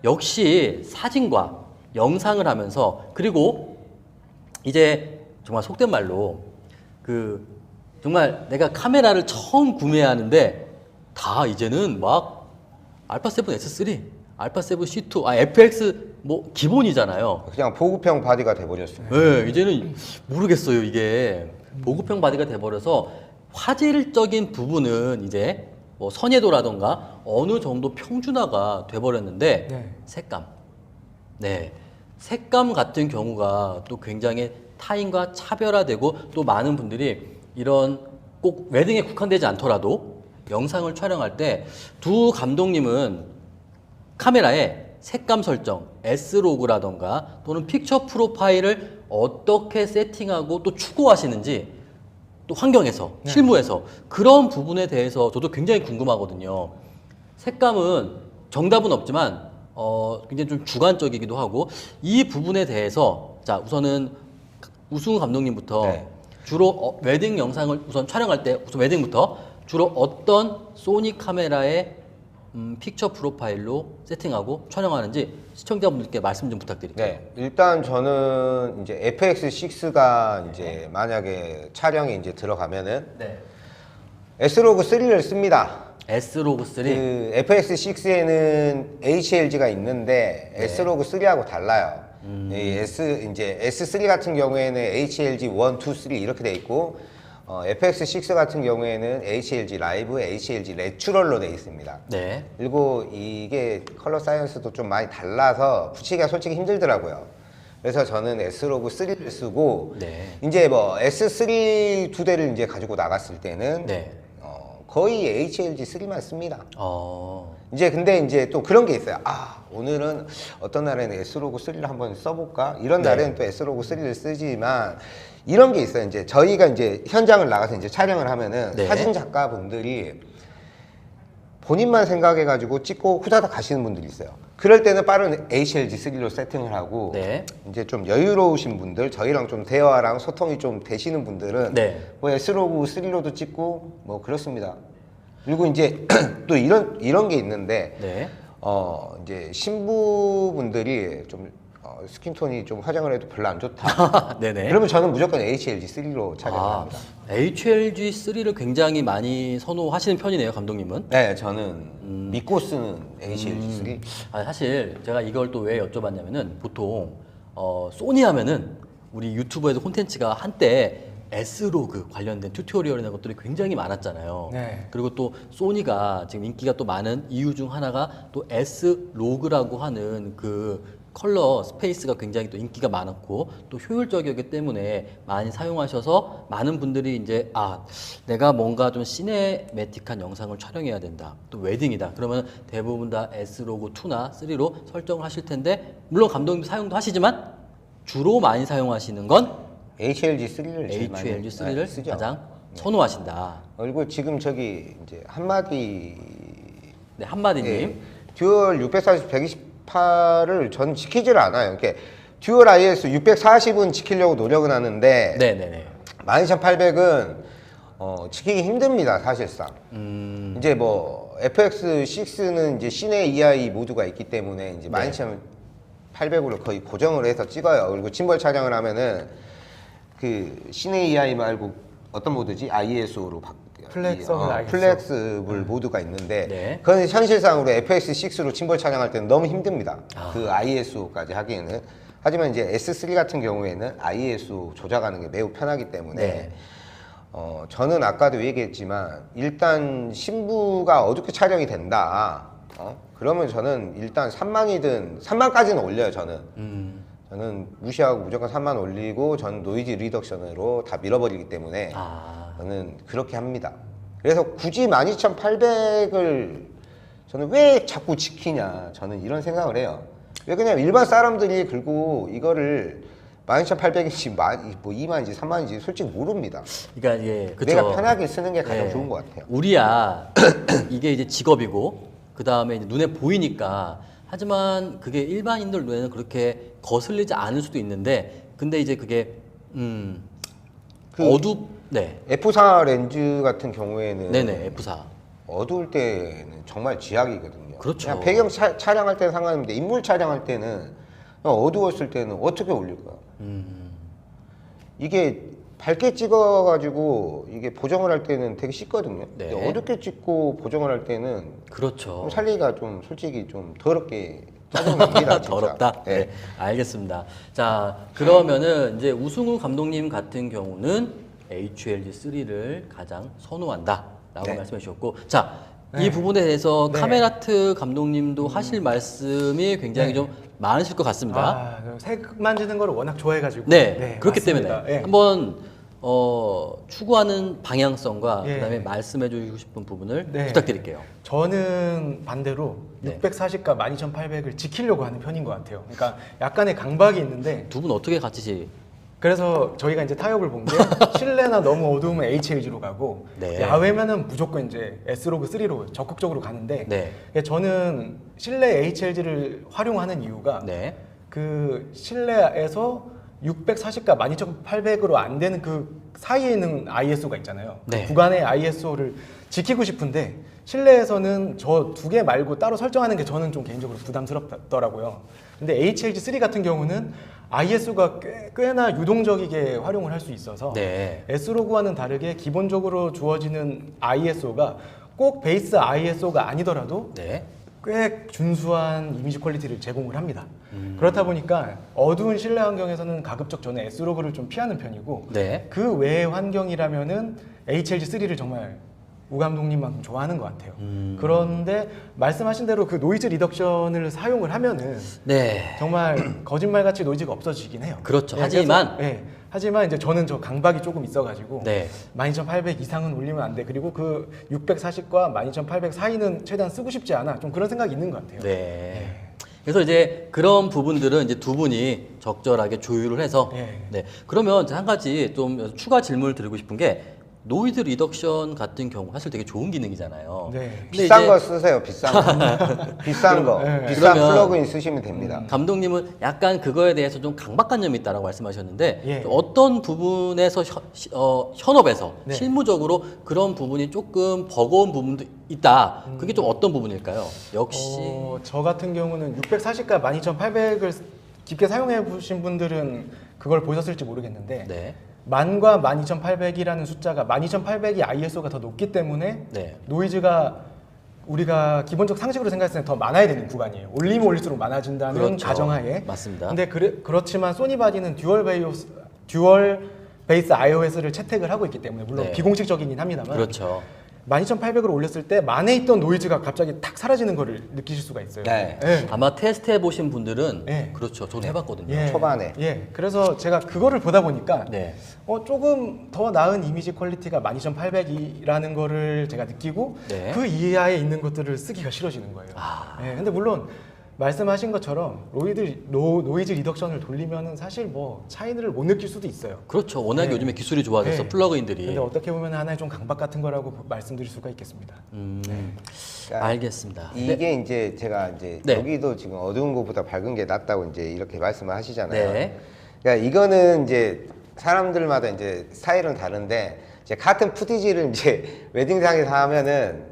역시 사진과 영상을 하면서 그리고 이제 정말 속된 말로 그 정말 내가 카메라를 처음 구매하는데 다 이제는 막 알파7 S3, 알파7 C2, FX 뭐 기본이잖아요. 그냥 보급형 바디가 돼버렸어요. 네, 이제는 모르겠어요. 이게 보급형 바디가 돼버려서 화질적인 부분은 이제 뭐 선예도라던가 어느 정도 평준화가 돼버렸는데 네. 색감, 네, 색감 같은 경우가 또 굉장히 타인과 차별화되고 또 많은 분들이 이런 꼭 웨딩에 국한되지 않더라도 영상을 촬영할 때 두 감독님은 카메라에 색감 설정, S로그라던가 또는 픽처 프로파일을 어떻게 세팅하고 또 추구하시는지 또 환경에서, 실무에서 그런 부분에 대해서 저도 굉장히 궁금하거든요. 색감은 정답은 없지만 굉장히 좀 주관적이기도 하고 이 부분에 대해서 자 우선은 우승우 감독님부터 네. 주로 웨딩 영상을 우선 촬영할 때 우선 웨딩부터 주로 어떤 소니 카메라의 픽처 프로파일로 세팅하고 촬영하는지 시청자분들께 말씀 좀 부탁드릴게요. 네, 일단 저는 이제 FX6가 이제 만약에 촬영에 이제 들어가면은 네. S로그 3를 씁니다. S로그 3. 그 FX6에는 HLG가 있는데 네. S로그 3하고 달라요. 이 이제 S3 같은 경우에는 HLG 1, 2, 3 이렇게 돼 있고 FX6 같은 경우에는 HLG 라이브, HLG 내추럴로 돼 있습니다. 네. 그리고 이게 컬러 사이언스도 좀 많이 달라서 붙이기가 솔직히 힘들더라고요. 그래서 저는 S로그 3를 쓰고 네. 이제 뭐 S3 두 대를 이제 가지고 나갔을 때는 네. 거의 HLG 3만 씁니다. 이제 근데 이제 또 그런 게 있어요. 아, 오늘은 어떤 날에는 S로그 3를 한번 써볼까? 이런 날에는 또 S로그 3를 쓰지만 이런 게 있어요. 이제 저희가 이제 현장을 나가서 이제 촬영을 하면은 네. 사진 작가분들이 본인만 생각해가지고 찍고 후다닥 가시는 분들이 있어요. 그럴 때는 빠른 HLG 3로 세팅을 하고 네. 이제 좀 여유로우신 분들, 저희랑 좀 대화랑 소통이 좀 되시는 분들은 네. 뭐 S로그 3로도 찍고 뭐 그렇습니다. 그리고 이제 또 이런 게 있는데 네. 이제 신부분들이 좀 스킨톤이 좀 화장을 해도 별로 안 좋다. 네네. 그러면 저는 무조건 HLG3로 촬영을 합니다. HLG3를 굉장히 많이 선호하시는 편이네요, 감독님은. 네, 저는 믿고 쓰는 HLG3. 사실 제가 이걸 또 왜 여쭤봤냐면은 보통 소니 하면은 우리 유튜브에서 콘텐츠가 한때 S로그 관련된 튜토리얼이나 것들이 굉장히 많았잖아요. 네. 그리고 또 소니가 지금 인기가 또 많은 이유 중 하나가 또 S로그라고 하는 그 컬러 스페이스가 굉장히 또 인기가 많았고 또 효율적이기 때문에 많이 사용하셔서 많은 분들이 이제 내가 뭔가 좀 시네매틱한 영상을 촬영해야 된다. 또 웨딩이다. 그러면 대부분 다 S로그 2나 3로 설정을 하실 텐데 물론 감독님 사용도 하시지만 주로 많이 사용하시는 건 HLG3를 제일 많이 HLG3를 쓰죠. 가장 선호하신다. 그리고 지금 저기 이제 한마디 네, 한마디님. 예, 듀얼 640, 128을 전 지키지를 않아요. 이렇게 듀얼 IS 640은 지키려고 노력은 하는데 네네네. 12800은 지키기 힘듭니다, 사실상. 이제 뭐 FX6는 이제 시내 EI 모드가 있기 때문에 이제 12800으로 거의 고정을 해서 찍어요. 그리고 짐벌 촬영을 하면은 그 시내 EI 말고 어떤 모드지? ISO로 플렉서블 ISO. 플렉스블 모드가 있는데 네. 그건 현실상으로 FX6로 짐벌 촬영할 때는 너무 힘듭니다. 그 ISO까지 하기에는. 하지만 이제 S3 같은 경우에는 ISO 조작하는 게 매우 편하기 때문에 네. 저는 아까도 얘기했지만 일단 신부가 어둡게 촬영이 된다. 그러면 저는 일단 3만이든 3만까지는 올려요. 저는 무시하고 무조건 3만 올리고 전 노이즈 리덕션으로 다 밀어버리기 때문에 저는 그렇게 합니다. 그래서 굳이 12800을 저는 왜 자꾸 지키냐 저는 이런 생각을 해요. 왜 그냥 일반 사람들이 그리고 이거를 12800인지 뭐 2만인지 3만인지 솔직히 모릅니다. 그러니까 예, 그쵸. 내가 편하게 쓰는 게 가장 예. 좋은 것 같아요. 우리야 이게 이제 직업이고 그 다음에 눈에 보이니까 하지만 그게 일반인들 눈에는 그렇게 거슬리지 않을 수도 있는데 근데 이제 그게 네. F4 렌즈 같은 경우에는 네네 F4 어두울 때는 정말 쥐약이거든요. 그렇죠. 그냥 배경 촬영할 때는 상관없는데 인물 촬영할 때는 어두웠을 때는 어떻게 올릴 거야? 이게 밝게 찍어가지고 이게 보정을 할 때는 되게 쉽거든요. 네. 근데 어둡게 찍고 보정을 할 때는 그렇죠. 좀 살리기가 좀 솔직히 좀 더럽게 짜증납니다. 진짜. 더럽다. 네. 네. 알겠습니다. 자 그러면은 이제 우승우 감독님 같은 경우는 HLG3를 가장 선호한다라고 네. 말씀해 주셨고 자. 이 부분에 대해서 네. 카메라트 감독님도 하실 말씀이 굉장히 네. 좀 많으실 것 같습니다. 색 만지는 걸 워낙 좋아해가지고. 네, 그렇기 맞습니다. 때문에 예. 한번 추구하는 방향성과 예. 그다음에 말씀해 주시고 싶은 부분을 네. 부탁드릴게요. 저는 반대로 네. 640과 12800을 지키려고 하는 편인 것 같아요. 그러니까 약간의 강박이 있는데 두 분 어떻게 같이 그래서 저희가 이제 타협을 본 게 실내나 너무 어두우면 HLG로 가고 네. 야외면은 무조건 이제 S로그 3로 적극적으로 가는데 네. 저는 실내 HLG를 활용하는 이유가 네. 그 실내에서 640과 12800으로 안 되는 그 사이에 있는 ISO가 있잖아요. 네. 그 구간의 ISO를 지키고 싶은데 실내에서는 저 두 개 말고 따로 설정하는 게 저는 좀 개인적으로 부담스럽더라고요. 근데 HLG3 같은 경우는 ISO가 꽤나 유동적이게 활용을 할 수 있어서 네. S로그와는 다르게 기본적으로 주어지는 ISO가 꼭 베이스 ISO가 아니더라도 네. 꽤 준수한 이미지 퀄리티를 제공을 합니다. 그렇다 보니까 어두운 실내 환경에서는 가급적 저는 S로그를 좀 피하는 편이고 네. 그 외의 환경이라면은 HLG3를 정말 우 감독님만큼 좋아하는 것 같아요. 그런데 말씀하신 대로 그 노이즈 리덕션을 사용을 하면은 네. 정말 거짓말같이 노이즈가 없어지긴 해요. 그렇죠. 네, 하지만 하지만 이제 저는 저 강박이 조금 있어가지고 네. 12800 이상은 올리면 안 돼. 그리고 그 640과 12800 사이는 최대한 쓰고 싶지 않아. 좀 그런 생각이 있는 것 같아요. 네. 그래서 이제 그런 부분들은 이제 두 분이 적절하게 조율을 해서 네. 네. 그러면 한 가지 좀 추가 질문을 드리고 싶은 게 노이즈 리덕션 같은 경우 사실 되게 좋은 기능이잖아요. 네. 근데 비싼 이제 거 쓰세요. 비싼 거. 비싼 거. 네. 비싼 그러면 플러그인 쓰시면 됩니다. 감독님은 약간 그거에 대해서 좀 강박관념이 있다라고 말씀하셨는데 예. 어떤 부분에서 현업에서 네. 실무적으로 그런 부분이 조금 버거운 부분도 있다. 그게 좀 어떤 부분일까요? 역시 저 같은 경우는 640과 12800을 깊게 사용해 보신 분들은 그걸 보셨을지 모르겠는데 네. 만과 12800이라는 숫자가 12800이 ISO가 더 높기 때문에 네. 노이즈가 우리가 기본적 상식으로 생각했을 때 더 많아야 되는 구간이에요. 올리면 올릴수록 많아진다는 그렇죠. 가정하에. 맞습니다. 근데 그렇지만 소니 바디는 듀얼 베이스 iOS를 채택을 하고 있기 때문에 물론 네. 비공식적이긴 합니다만 그렇죠. 12800으로 올렸을 때 만에 있던 노이즈가 갑자기 탁 사라지는 거를 느끼실 수가 있어요. 네. 예. 아마 테스트 해보신 분들은 네. 그렇죠. 저도 해봤거든요. 예. 초반에. 예. 그래서 제가 그거를 보다 보니까 네. 조금 더 나은 이미지 퀄리티가 12800이라는 거를 제가 느끼고 네. 그 이하에 있는 것들을 쓰기가 싫어지는 거예요. 아. 예. 근데 물론 말씀하신 것처럼 노이즈 리덕션을 돌리면은 사실 뭐 차이를 못 느낄 수도 있어요. 그렇죠. 워낙 네. 요즘에 기술이 좋아져서 네. 플러그인들이. 근데 어떻게 보면 하나의 좀 강박 같은 거라고 말씀드릴 수가 있겠습니다. 그러니까 알겠습니다. 이게 네. 이제 제가 이제 네. 여기도 지금 어두운 것보다 밝은 게 낫다고 이제 이렇게 말씀을 하시잖아요. 네. 그러니까 이거는 이제 사람들마다 이제 스타일은 다른데 이제 같은 푸티지를 이제 웨딩상에서 하면은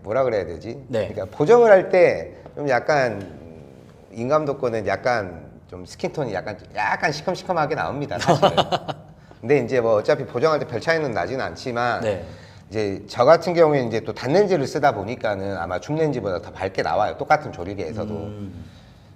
뭐라 그래야 되지? 네. 그러니까 보정을 할 때 좀 약간 인감도 거는 약간 좀 스킨톤이 약간 시큼시큼하게 나옵니다, 사실은. 근데 이제 뭐 어차피 보정할 때 별 차이는 나지는 않지만 네. 이제 저 같은 경우에는 이제 또 단렌즈를 쓰다 보니까는 아마 줌렌즈보다 더 밝게 나와요. 똑같은 조리개에서도.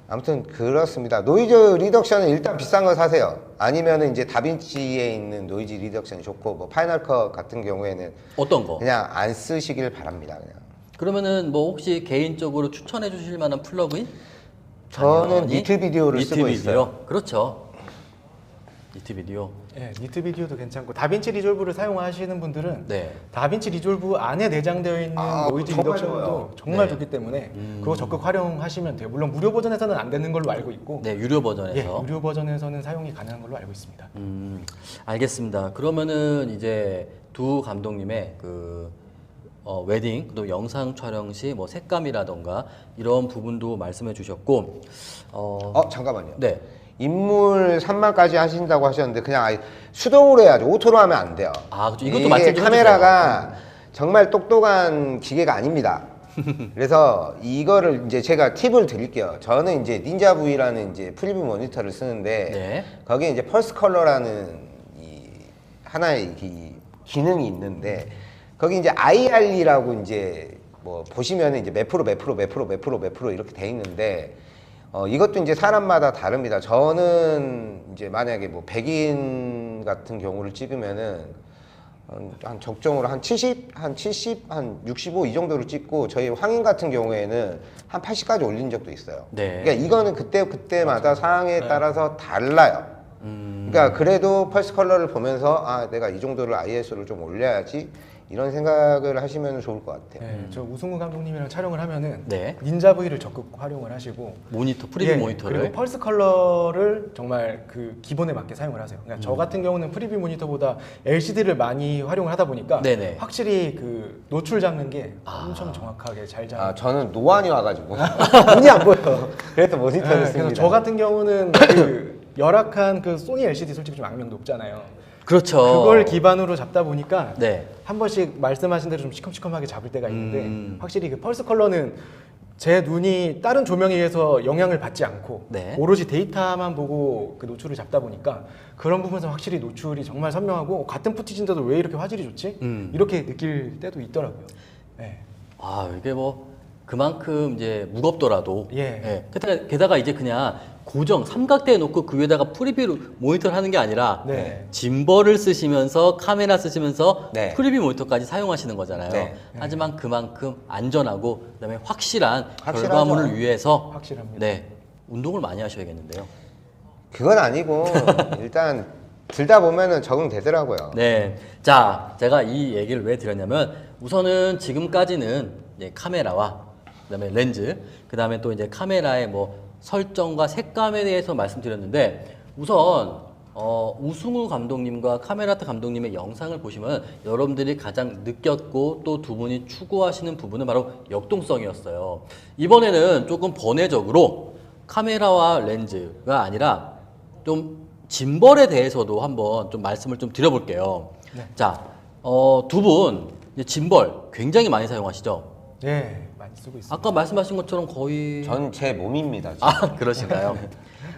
아무튼 그렇습니다. 노이즈 리덕션은 일단 비싼 거 사세요. 아니면은 이제 다빈치에 있는 노이즈 리덕션이 좋고 뭐 파이널 컷 같은 경우에는 어떤 거? 그냥 안 쓰시길 바랍니다. 그냥. 그러면은 뭐 혹시 개인적으로 추천해 주실 만한 플러그인? 저는 당연히 니트 비디오를 니트 쓰고 비디오. 있어요. 그렇죠. 니트 비디오. 예, 니트 비디오도 괜찮고 다빈치 리졸브를 사용하시는 분들은 네. 다빈치 리졸브 안에 내장되어 있는 노이즈 정말 리덕션도 좋아요. 정말 네. 좋기 때문에 그거 적극 활용하시면 돼요. 물론 무료 버전에서는 안 되는 걸로 알고 있고 네, 유료 예, 버전에서. 유료 버전에서는 사용이 가능한 걸로 알고 있습니다. 알겠습니다. 그러면은 이제 두 감독님의 그 웨딩 또 영상 촬영 시 뭐 색감이라던가 이런 부분도 말씀해 주셨고 잠깐만요. 네. 인물 3만까지 하신다고 하셨는데 그냥 아예 수동으로 해야죠. 오토로 하면 안 돼요. 아, 그렇죠. 이것도 이게 말씀 좀 카메라가 정말 똑똑한 기계가 아닙니다. 그래서 이거를 이제 제가 팁을 드릴게요. 저는 이제 닌자 V라는 이제 프리뷰 모니터를 쓰는데 네. 거기에 이제 펄스 컬러라는 이 하나의 기능이 있는데 거기 이제 IR이라고 이제 뭐 보시면은 이제 몇 프로 이렇게 돼 있는데 이것도 이제 사람마다 다릅니다. 저는 이제 만약에 뭐 백인 같은 경우를 찍으면은 한 적정으로 한 70, 한 65 이 정도로 찍고 저희 황인 같은 경우에는 한 80까지 올린 적도 있어요. 네. 그러니까 이거는 그때마다 상황에 따라서 달라요. 그러니까 그래도 펄스 컬러를 보면서 아 내가 이 정도를 ISO를 좀 올려야지 이런 생각을 하시면 좋을 것 같아요. 예, 저 우승우 감독님이랑 촬영을 하면은 네. 닌자 V를 적극 활용을 하시고 모니터 프리뷰 예, 모니터를 그리고 펄스 컬러를 정말 그 기본에 맞게 사용을 하세요. 그러니까 저 같은 경우는 프리뷰 모니터보다 LCD를 많이 활용을 하다 보니까 네네. 확실히 그 노출 잡는 게 엄청 정확하게 잘 잡는. 아 저는 노안이 와가지고 눈이 안 보여. 그래서 모니터를 예, 씁니다. 그래서 저 같은 경우는 그 열악한 그 소니 LCD 솔직히 좀 악명 높잖아요. 그렇죠. 그걸 기반으로 잡다 보니까 네. 한 번씩 말씀하신 대로 좀 시큼시큼하게 잡을 때가 있는데 확실히 그 펄스 컬러는 제 눈이 다른 조명에 의해서 영향을 받지 않고 네. 오로지 데이터만 보고 그 노출을 잡다 보니까 그런 부분에서 확실히 노출이 정말 선명하고 같은 푸티지인데도 왜 이렇게 화질이 좋지? 이렇게 느낄 때도 있더라고요. 네. 아 이게 뭐 그만큼 이제 무겁더라도 예. 게다가 이제 그냥 고정 삼각대에 놓고 그 위에다가 프리뷰 모니터를 하는 게 아니라 네. 짐벌을 쓰시면서 카메라 쓰시면서 네. 프리뷰 모니터까지 사용하시는 거잖아요. 네. 하지만 그만큼 안전하고 그다음에 확실한 확실하죠. 결과물을 위해서 확실합니다. 네 운동을 많이 하셔야겠는데요. 그건 아니고 일단 들다 보면은 적응되더라고요. 네. 자, 제가 이 얘기를 왜 드렸냐면 우선은 지금까지는 이제 카메라와 그다음에 렌즈, 그다음에 또 이제 카메라의 뭐 설정과 색감에 대해서 말씀드렸는데 우선 우승우 감독님과 카메라트 감독님의 영상을 보시면 여러분들이 가장 느꼈고 또 두 분이 추구하시는 부분은 바로 역동성이었어요. 이번에는 조금 번외적으로 카메라와 렌즈가 아니라 좀 짐벌에 대해서도 한번 좀 말씀을 좀 드려볼게요. 자, 두 분 짐벌 굉장히 많이 사용하시죠? 예, 많이 쓰고 있습니다. 아까 말씀하신 것처럼 거의 전 제 몸입니다. 지금. 아 그러신가요?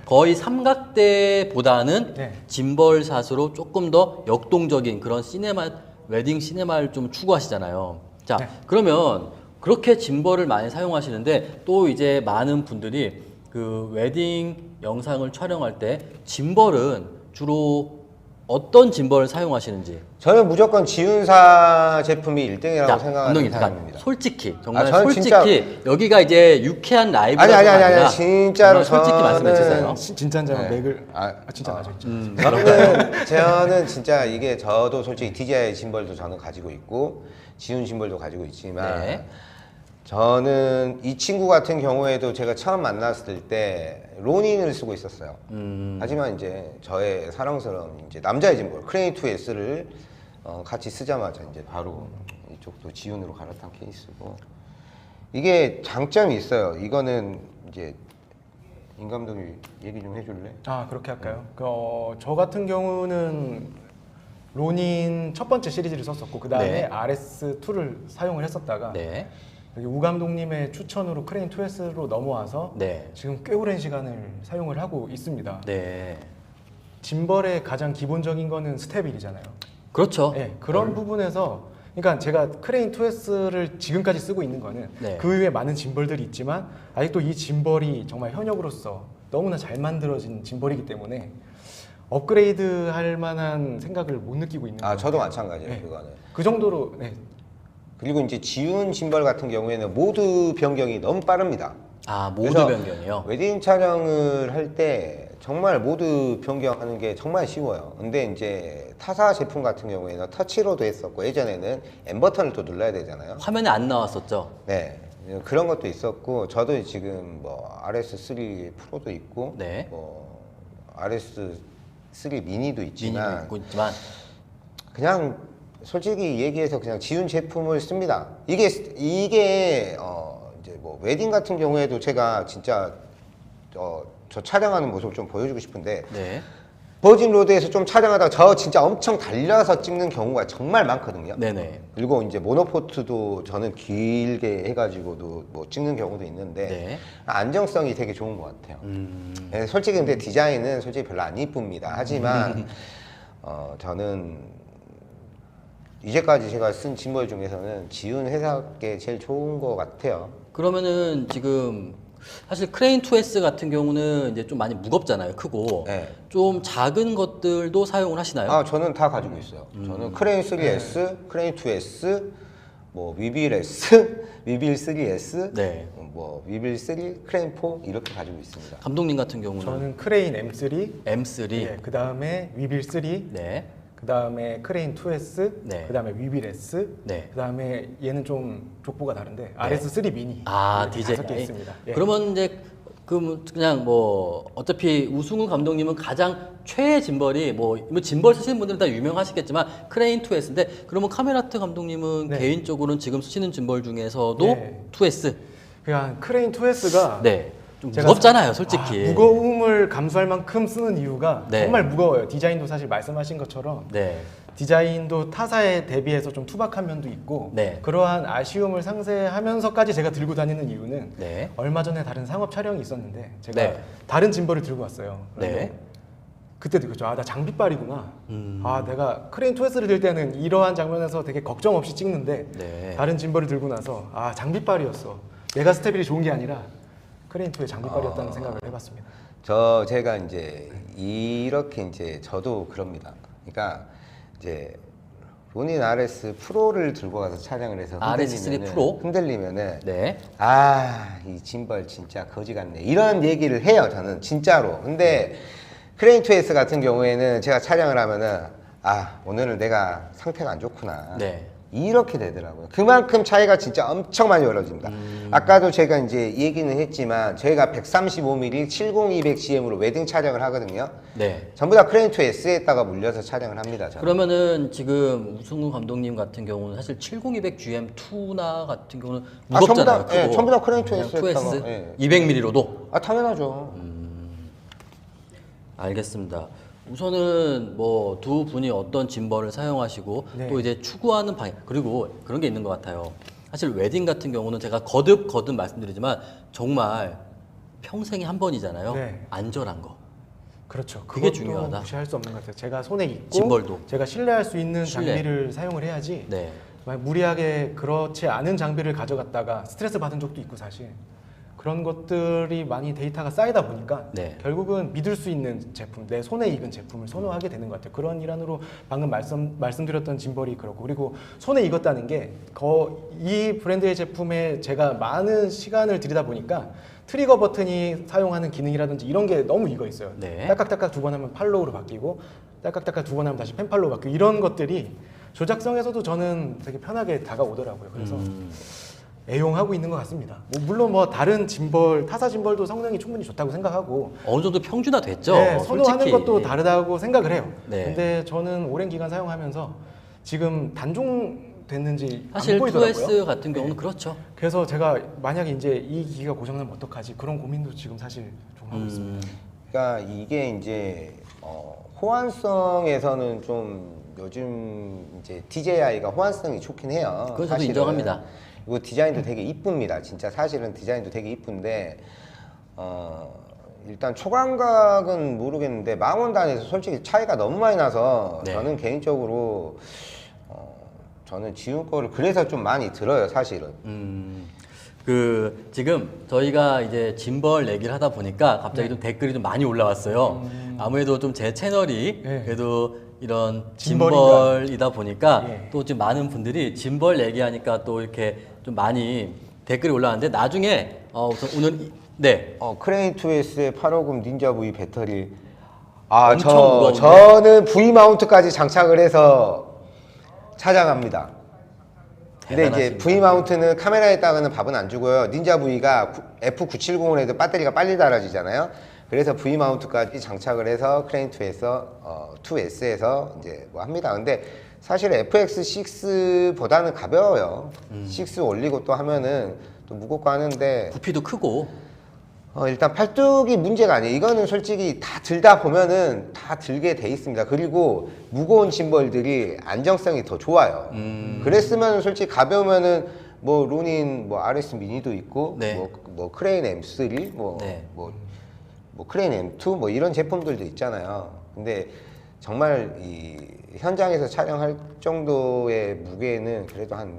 거의 삼각대보다는 네. 짐벌샷으로 조금 더 역동적인 그런 시네마 웨딩 시네마를 좀 추구하시잖아요. 자 네. 그러면 그렇게 짐벌을 많이 사용하시는데 또 이제 많은 분들이 그 웨딩 영상을 촬영할 때 짐벌은 주로 어떤 짐벌을 사용하시는지. 저는 무조건 지윤사 제품이 1등이라고 자, 생각하는 감독님 사람입니다. 잠깐 솔직히 정말 저는 솔직히 진짜- 여기가 이제 유쾌한 라이브라고 아니라 진짜로 솔직히 저는- 말씀해 주세요. 진짜인지 네. 맥을 아, 진짜 맞아요. 저는 진짜 이게 저도 솔직히 DJI 짐벌도 저는 가지고 있고 지훈 짐벌도 가지고 있지만 네. 저는 이 친구 같은 경우에도 제가 처음 만났을 때 로닌을 쓰고 있었어요. 하지만 이제 저의 사랑스러운 이제 남자의 짐벌 크레인 2S를 같이 쓰자마자 이제 바로 이쪽도 지훈으로 갈아탄 케이스고 이게 장점이 있어요. 이거는 이제 임 감독이 얘기 좀 해줄래? 아 그렇게 할까요? 저 같은 경우는 로닌 첫 번째 시리즈를 썼었고 그 다음에 네. RS2를 사용을 했었다가 네. 여기 우 감독님의 추천으로 크레인 2S로 넘어와서 네. 지금 꽤 오랜 시간을 사용을 하고 있습니다. 네. 짐벌의 가장 기본적인 거는 스텝일이잖아요. 그렇죠. 네, 그런 부분에서 그러니까 제가 크레인 2S를 지금까지 쓰고 있는 거는 네. 그 외에 많은 짐벌들이 있지만 아직도 이 짐벌이 정말 현역으로서 너무나 잘 만들어진 짐벌이기 때문에 업그레이드 할 만한 생각을 못 느끼고 있는 아 것 저도 같아요. 마찬가지예요. 네. 그거는. 그 정도로 네. 그리고 이제 지훈 짐벌 같은 경우에는 모드 변경이 너무 빠릅니다. 아 모드 그래서 변경이요. 웨딩 촬영을 할 때 정말 모드 변경하는 게 정말 쉬워요. 근데 이제 타사 제품 같은 경우에는 터치로도 했었고 예전에는 M 버튼을 또 눌러야 되잖아요. 화면에 안 나왔었죠. 네. 그런 것도 있었고 저도 지금 뭐 RS3 프로도 있고 네. 뭐 RS3 미니도 있지만 미니도 있고 있지만 그냥 솔직히 얘기해서 그냥 지훈 제품을 씁니다. 이게 이제 뭐 웨딩 같은 경우에도 제가 진짜 저 촬영하는 모습을 좀 보여주고 싶은데 네. 버진 로드에서 좀 촬영하다가 저 진짜 엄청 달려서 찍는 경우가 정말 많거든요. 네네. 그리고 이제 모노포트도 저는 길게 해가지고도 뭐 찍는 경우도 있는데 네. 안정성이 되게 좋은 것 같아요. 네, 솔직히 근데 디자인은 솔직히 별로 안 이쁩니다. 하지만 저는 이제까지 제가 쓴 짐벌 중에서는 지훈 회사께 제일 좋은 것 같아요. 그러면은 지금 사실 크레인 2S 같은 경우는 이제 좀 많이 무겁잖아요. 크고 네. 좀 작은 것들도 사용을 하시나요? 아 저는 다 가지고 있어요. 저는 크레인 3S, 크레인 2S, 뭐 위빌 S, 위빌 3S, 네. 뭐 위빌 3, 크레인 4 이렇게 가지고 있습니다. 감독님 같은 경우는 저는 크레인 M3, M3. 예, 그 다음에 위빌 3, 네. 그 다음에 크레인 2S, 네. 그 다음에 위빌 S, 네. 그 다음에 얘는 좀 족보가 다른데 RS3 미니 아, 이렇게 DJI. 5개 있습니다. 예. 그러면 이제 그냥 뭐 어차피 우승우 감독님은 가장 최애 짐벌이 뭐 짐벌 쓰시는 분들은 다 유명하시겠지만 크레인 2S인데 그러면 카메라트 감독님은 네. 개인적으로는 지금 쓰시는 짐벌 중에서도 네. 2S. 그냥 크레인 2S가 네. 좀 제가 무겁잖아요, 솔직히. 무거움을 감수할 만큼 쓰는 이유가 네. 정말 무거워요. 디자인도 사실 말씀하신 것처럼 네. 디자인도 타사에 대비해서 좀 투박한 면도 있고 네. 그러한 아쉬움을 상쇄하면서까지 제가 들고 다니는 이유는 네. 얼마 전에 다른 상업 촬영이 있었는데 제가 네. 다른 짐벌을 들고 왔어요. 그런데 네. 그때 느꼈죠. 아, 나 장비빨이구나. 아, 내가 크레인 2S를 들 때는 이러한 장면에서 되게 걱정 없이 찍는데 네. 다른 짐벌을 들고 나서 아, 장비빨이었어. 내가 스테빌이 좋은 게 아니라 크레인 2의 장비빨이었다는 생각을 해봤습니다. 제가 이제 이렇게 이제 저도 그럽니다. 그러니까 이제 로닌 RS 프로를 들고 가서 촬영을 해서 RS3 프로? 흔들리면은 네. 이 짐벌 진짜 거지 같네 이런 얘기를 해요. 저는 진짜로. 근데 크레인 2S 같은 경우에는 제가 촬영을 하면은 오늘은 내가 상태가 안 좋구나. 네. 이렇게 되더라고요. 그만큼 차이가 진짜 엄청 많이 벌어집니다. 아까도 제가 이제 얘기는 했지만 저희가 135mm 70-200cm으로 웨딩 촬영을 하거든요. 네. 전부 다 크레인 2S에다가 물려서 촬영을 합니다. 저는. 그러면은 지금 우승우 감독님 같은 경우는 사실 70-200 GM2나 같은 경우는 무겁잖아요. 전부 다, 예, 전부 다 크레인 그냥 2S 2S 200mm로도. 당연하죠. 알겠습니다. 우선은 뭐 두 분이 어떤 짐벌을 사용하시고 네. 또 이제 추구하는 방향 그리고 그런 게 있는 것 같아요. 사실 웨딩 같은 경우는 제가 거듭 말씀드리지만 정말 평생에 한 번이잖아요. 네. 안전한 거. 그렇죠. 그게 그것도 중요하다. 무시할 수 없는 것 같아요. 제가 손에 있고 짐벌도. 제가 신뢰할 수 있는 신뢰. 장비를 사용을 해야지. 네. 만약 무리하게 그렇지 않은 장비를 가져갔다가 스트레스 받은 적도 있고 사실 그런 것들이 많이 데이터가 쌓이다 보니까 네. 결국은 믿을 수 있는 제품, 내 손에 익은 제품을 선호하게 되는 것 같아요. 그런 일환으로 방금 말씀드렸던 짐벌이 그렇고 그리고 손에 익었다는 게 이 브랜드의 제품에 제가 많은 시간을 들이다 보니까 트리거 버튼이 사용하는 기능이라든지 이런 게 너무 익어 있어요. 네. 딸깍딸깍 두 번 하면 팔로우로 바뀌고 딸깍딸깍 두 번 하면 다시 펜팔로우 바뀌고 이런 것들이 조작성에서도 저는 되게 편하게 다가오더라고요. 그래서 애용하고 있는 것 같습니다. 물론 다른 짐벌, 타사 짐벌도 성능이 충분히 좋다고 생각하고 어느 정도 평준화 됐죠. 네, 선호하는 솔직히. 것도 다르다고 생각을 해요. 네. 근데 저는 오랜 기간 사용하면서 지금 단종됐는지 안 사실 보이더라고요. 2S 같은 경우는 네. 그렇죠. 그래서 제가 만약에 이제 이 기기가 고장나면 어떡하지? 그런 고민도 지금 사실 좀 하고 있습니다. 그러니까 이게 이제 호환성에서는 좀 요즘 이제 DJI가 호환성이 좋긴 해요. 그건 저도 사실은. 인정합니다. 이거 디자인도 되게 이쁩니다. 진짜 사실은 디자인도 되게 이쁜데 일단 초광각은 모르겠는데 망원단에서 솔직히 차이가 너무 많이 나서 네. 저는 개인적으로 저는 지금 거를 그래서 좀 많이 들어요, 사실은. 지금 저희가 이제 짐벌 얘기를 하다 보니까 갑자기 좀 댓글이 좀 많이 올라왔어요. 아무래도 좀 제 채널이 네. 그래도 이런 짐벌인가? 짐벌이다 보니까 예. 또 지금 많은 분들이 짐벌 얘기하니까 또 이렇게 좀 많이 댓글이 올라왔는데 나중에 우선 오늘 네. 크레인 2S의 850 닌자 V 배터리. 엄청 무거운데? 저는 V 마운트까지 장착을 해서 찾아갑니다. 근데 이제 대단하십니다. V 마운트는 카메라에다가는 밥은 안 주고요. 닌자 V가 F970을 해도 배터리가 빨리 닳아지잖아요. 그래서 V 마운트까지 장착을 해서 크레인 2S에서 이제 뭐 합니다. 근데 사실 FX6보다는 가벼워요. 6 올리고 또 하면은 또 무겁고 하는데 부피도 크고 일단 팔뚝이 문제가 아니에요. 이거는 솔직히 다 들다 보면은 다 들게 돼 있습니다. 그리고 무거운 짐벌들이 안정성이 더 좋아요. 그랬으면 솔직히 가벼우면은 뭐 로닌 뭐 RS 미니도 있고 네. 뭐 크레인 M3 네. 뭐 크레인 M2 뭐 이런 제품들도 있잖아요. 근데 정말 이 현장에서 촬영할 정도의 무게는 그래도 한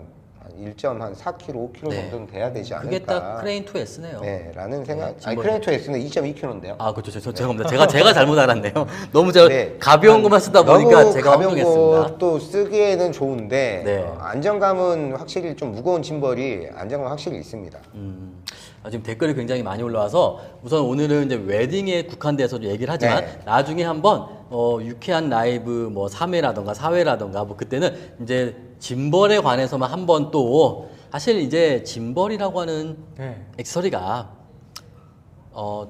1.4kg, 5kg 네. 정도는 돼야 되지 않을까. 그게 딱 크레인 2S네요. 네, 라는 생각. 네, 아니, 짐벌. 크레인 2S는 2.2kg인데요. 아, 그렇죠. 죄송합니다. 제가 잘못 알았네요. 너무 제가 네. 가벼운 것만 쓰다 보니까 너무 제가 가벼운 혼동했습니다. 것도 쓰기에는 좋은데 네. 안정감은 확실히 좀 무거운 짐벌이 안정감 확실히 있습니다. 지금 댓글이 굉장히 많이 올라와서 우선 오늘은 이제 웨딩에 국한돼서 얘기를 하지만 네. 나중에 한번 유쾌한 라이브 뭐 3회라던가 4회라던가 뭐 그때는 이제 짐벌에 관해서만 한번 또 사실 이제 짐벌이라고 하는 네. 액세서리가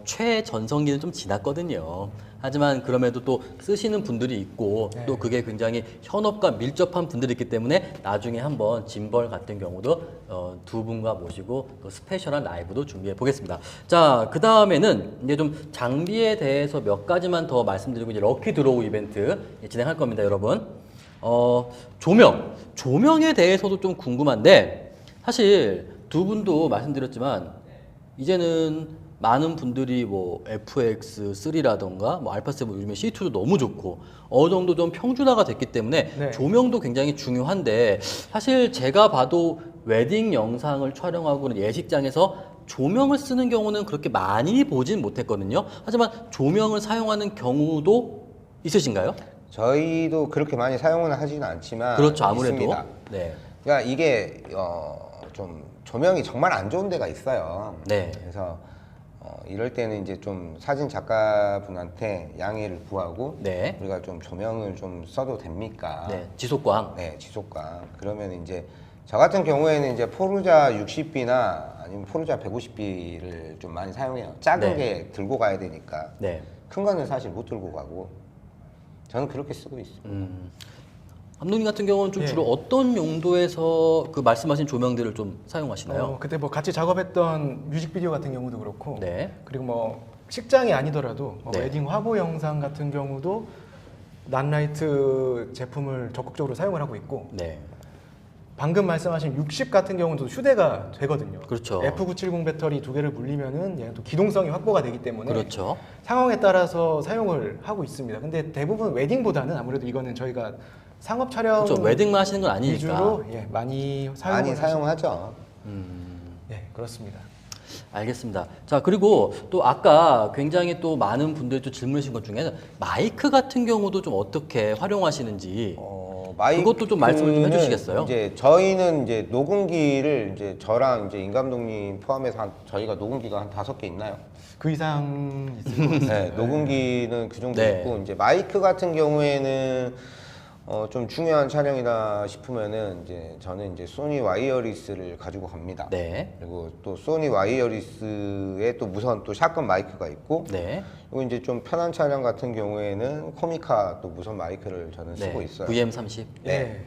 최전성기는 좀 지났거든요. 하지만 그럼에도 또 쓰시는 분들이 있고 네. 또 그게 굉장히 현업과 밀접한 분들이 있기 때문에 나중에 한번 짐벌 같은 경우도 두 분과 모시고 또 스페셜한 라이브도 준비해 보겠습니다. 자, 그 다음에는 이제 좀 장비에 대해서 몇 가지만 더 말씀드리고 이제 럭키 드로우 이벤트 진행할 겁니다, 여러분. 조명에 대해서도 좀 궁금한데 사실 두 분도 말씀드렸지만 이제는 많은 분들이 뭐 FX3라던가 뭐 알파7 요즘에 C2도 너무 좋고 어느 정도 좀 평준화가 됐기 때문에 네. 조명도 굉장히 중요한데 사실 제가 봐도 웨딩 영상을 촬영하고 예식장에서 조명을 쓰는 경우는 그렇게 많이 보진 못했거든요. 하지만 조명을 사용하는 경우도 있으신가요? 저희도 그렇게 많이 사용은 하지는 않지만 그렇죠, 아무래도. 있습니다. 네. 그러니까 이게 좀 조명이 정말 안 좋은 데가 있어요. 네. 그래서 이럴 때는 이제 좀 사진 작가분한테 양해를 구하고 네. 우리가 좀 조명을 좀 써도 됩니까? 네. 지속광. 네, 지속광. 그러면 이제 저 같은 경우에는 이제 포르자 60B나 아니면 포르자 150B를 좀 많이 사용해요. 작은 네. 게 들고 가야 되니까. 네. 큰 거는 사실 못 들고 가고. 저는 그렇게 쓰고 있어요. 감독님 같은 경우는 좀 예. 주로 어떤 용도에서 그 말씀하신 조명들을 좀 사용하시나요? 그때 뭐 같이 작업했던 뮤직비디오 같은 경우도 그렇고 네. 그리고 뭐 식장이 아니더라도 네. 웨딩 화보 영상 같은 경우도 난라이트 제품을 적극적으로 사용을 하고 있고 네. 방금 말씀하신 60 같은 경우도 휴대가 되거든요. 그렇죠. F970 배터리 두 개를 물리면은 얘는 또 기동성이 확보가 되기 때문에 그렇죠. 상황에 따라서 사용을 하고 있습니다. 근데 대부분 웨딩보다는 아무래도 이거는 저희가 상업 촬영 그렇죠. 웨딩만 하시는 건 아니니까. 위주로 예, 많이 많이 사용하죠. 예, 그렇습니다. 알겠습니다. 자, 그리고 또 아까 굉장히 또 많은 분들이 또 질문하신 것 중에는 마이크 같은 경우도 좀 어떻게 활용하시는지 그것도 좀 말씀을 좀 해주시겠어요? 이제 저희는 이제 녹음기를 이제 저랑 이제 임 감독님 포함해서 저희가 녹음기가 한 5개 있나요? 그 이상 있을 것 같습니다. 네, 녹음기는 그 정도 네. 있고 이제 마이크 같은 경우에는 좀 중요한 촬영이다 싶으면은 이제 저는 이제 소니 와이어리스를 가지고 갑니다. 네. 그리고 또 소니 와이어리스에 또 무선 또 샷건 마이크가 있고 네. 그리고 이제 좀 편한 촬영 같은 경우에는 코미카 또 무선 마이크를 저는 쓰고 네. 있어요. VM30. 예.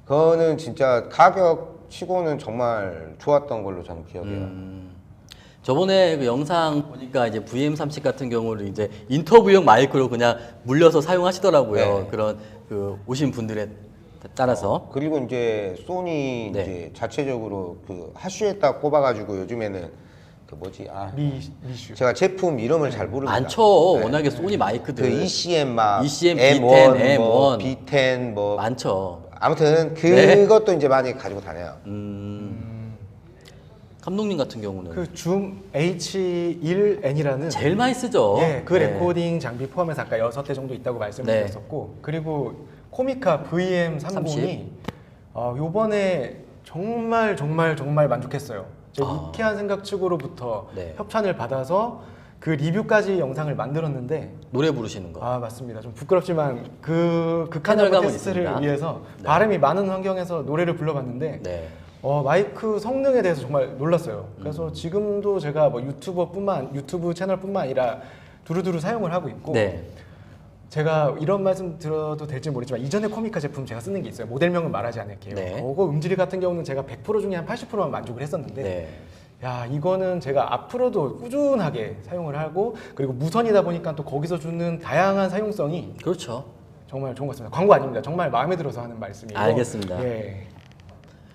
그거는 진짜 가격 치고는 정말 좋았던 걸로 저는 기억해요. 저번에 그 영상 보니까 이제 VM30 같은 경우를 이제 인터뷰용 마이크로 그냥 물려서 사용하시더라고요. 네. 그런 그 오신 분들에 따라서. 그리고 이제 소니 네. 이제 자체적으로 그 하슈에다 꼽아가지고 요즘에는 그 뭐지 미슈. 제가 제품 이름을 잘 모릅니다. 많죠. 네. 워낙에 소니 마이크들. 그 ECM 막 ECM, M1, B10, 뭐 M1. B10 뭐 많죠. 아무튼 네. 그것도 이제 많이 가지고 다녀요. 감독님 같은 경우는 그 줌 H1N이라는 제일 많이 쓰죠. 예, 그 네. 레코딩 장비 포함해서 아까 6대 정도 있다고 말씀을 네. 드렸었고 그리고 코미카 VM30이 요번에 정말 만족했어요. 저 유쾌한 생각 측으로부터 네. 협찬을 받아서 그 리뷰까지 영상을 만들었는데 노래 부르시는 거. 맞습니다. 좀 부끄럽지만 그 패널감은 극한적인 테스트를 있습니다. 위해서 네. 발음이 많은 환경에서 노래를 불러봤는데 네. 마이크 성능에 대해서 정말 놀랐어요. 그래서 지금도 제가 뭐 유튜브 채널뿐만 아니라 두루두루 사용을 하고 있고 네. 제가 이런 말씀 드려도 될지 모르지만 이전에 코미카 제품 제가 쓰는 게 있어요. 모델명은 말하지 않을게요. 네. 그거 음질 같은 경우는 제가 100% 중에 한 80%만 만족을 했었는데 네. 야 이거는 제가 앞으로도 꾸준하게 사용을 하고 그리고 무선이다 보니까 또 거기서 주는 다양한 사용성이 그렇죠. 정말 좋은 것 같습니다. 광고 아닙니다. 정말 마음에 들어서 하는 말씀이고 알겠습니다. 예.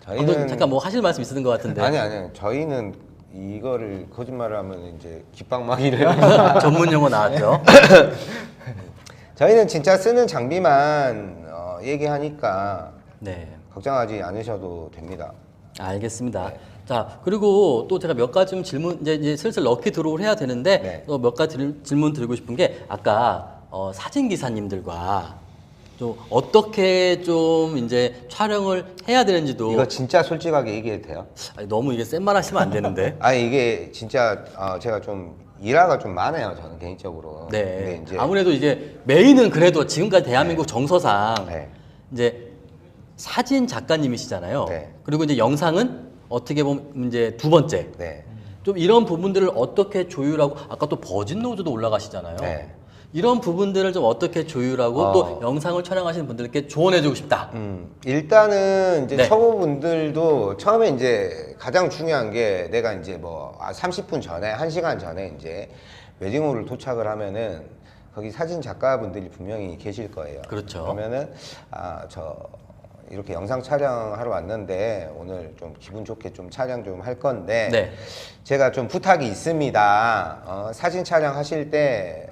감독님 잠깐 뭐 하실 말씀 있으신 것 같은데. 아니 저희는 이거를 거짓말을 하면 이제 깃방망이를 전문 용어 나왔죠. 저희는 진짜 쓰는 장비만 얘기하니까 네. 걱정하지 않으셔도 됩니다. 알겠습니다. 자, 그리고 또 제가 몇 가지 좀 질문, 이제 슬슬 럭키 드로우를 해야 되는데, 네. 또 몇 가지 질문 드리고 싶은 게, 아까, 사진 기사님들과 좀 어떻게 좀 이제 촬영을 해야 되는지도. 이거 진짜 솔직하게 얘기해도 돼요? 아니, 너무 이게 센 말 하시면 안 되는데. 아니 이게 진짜 제가 좀 일화가 좀 많아요. 저는 개인적으로. 네. 근데 이제 아무래도 이제 메인은 그래도 지금까지 대한민국 정서상 네. 이제 사진 작가님이시잖아요. 네. 그리고 이제 영상은 어떻게 보면 이제 두 번째. 네. 좀 이런 부분들을 어떻게 조율하고 아까 또 버진 로즈도 올라가시잖아요. 네. 이런 부분들을 좀 어떻게 조율하고 또 영상을 촬영하시는 분들께 조언해주고 싶다. 일단은 이제 네. 초보분들도 처음에 이제 가장 중요한 게 내가 이제 뭐 30분 전에 1시간 전에 이제 웨딩홀을 도착을 하면은 거기 사진 작가분들이 분명히 계실 거예요. 그렇죠. 그러면은 저 이렇게 영상 촬영하러 왔는데 오늘 좀 기분 좋게 좀 촬영 좀 할 건데 네. 제가 좀 부탁이 있습니다. 사진 촬영하실 때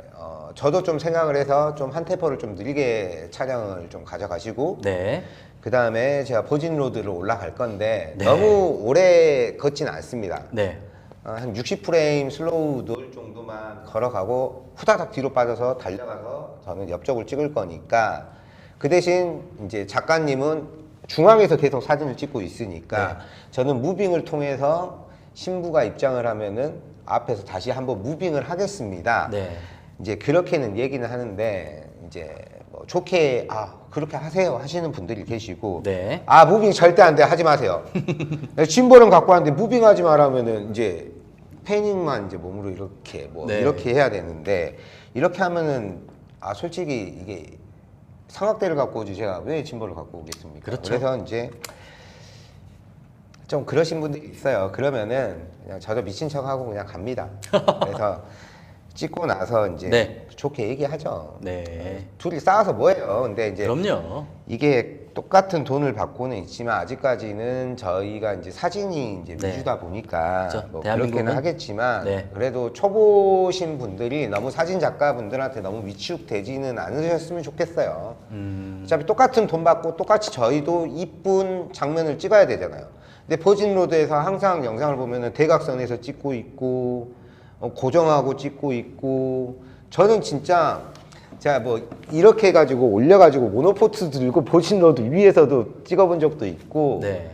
저도 좀 생각을 해서 좀 한 템포를 좀 느리게 촬영을 좀 가져가시고 네. 그 다음에 제가 보진 로드를 올라갈 건데 네. 너무 오래 걷지는 않습니다. 네. 한 60프레임 슬로우 놀 정도만 걸어가고 후다닥 뒤로 빠져서 달려가서 저는 옆쪽을 찍을 거니까 그 대신 이제 작가님은 중앙에서 계속 사진을 찍고 있으니까 저는 무빙을 통해서 신부가 입장을 하면은 앞에서 다시 한번 무빙을 하겠습니다. 네. 이제 그렇게는 얘기는 하는데 이제 뭐 좋게 그렇게 하세요 하시는 분들이 계시고 네. 무빙 절대 안 돼 하지 마세요. 짐벌은 갖고 왔는데 무빙하지 말라면은 이제 패닝만 이제 몸으로 이렇게 뭐 네. 이렇게 해야 되는데 이렇게 하면은 솔직히 이게 삼각대를 갖고 오지 제가 왜 짐벌을 갖고 오겠습니까? 그렇죠. 그래서 이제 좀 그러신 분들이 있어요. 그러면은 그냥 저도 미친 척하고 그냥 갑니다. 그래서 찍고 나서 이제 네. 좋게 얘기하죠. 네. 둘이 싸워서 뭐해요? 근데 이제 그럼요. 이게 똑같은 돈을 받고는 있지만 아직까지는 저희가 이제 사진이 이제 네. 위주다 보니까 그렇죠. 뭐 대한민국은? 그렇게는 하겠지만 네. 그래도 초보신 분들이 너무 사진 작가분들한테 너무 위축되지는 않으셨으면 좋겠어요. 어차피 똑같은 돈 받고 똑같이 저희도 이쁜 장면을 찍어야 되잖아요. 근데 포진로드에서 항상 영상을 보면은 대각선에서 찍고 있고 고정하고 찍고 있고 저는 진짜 제가 뭐 이렇게 해가지고 올려가지고 모노포트 들고 포진로드 위에서도 찍어본 적도 있고 네.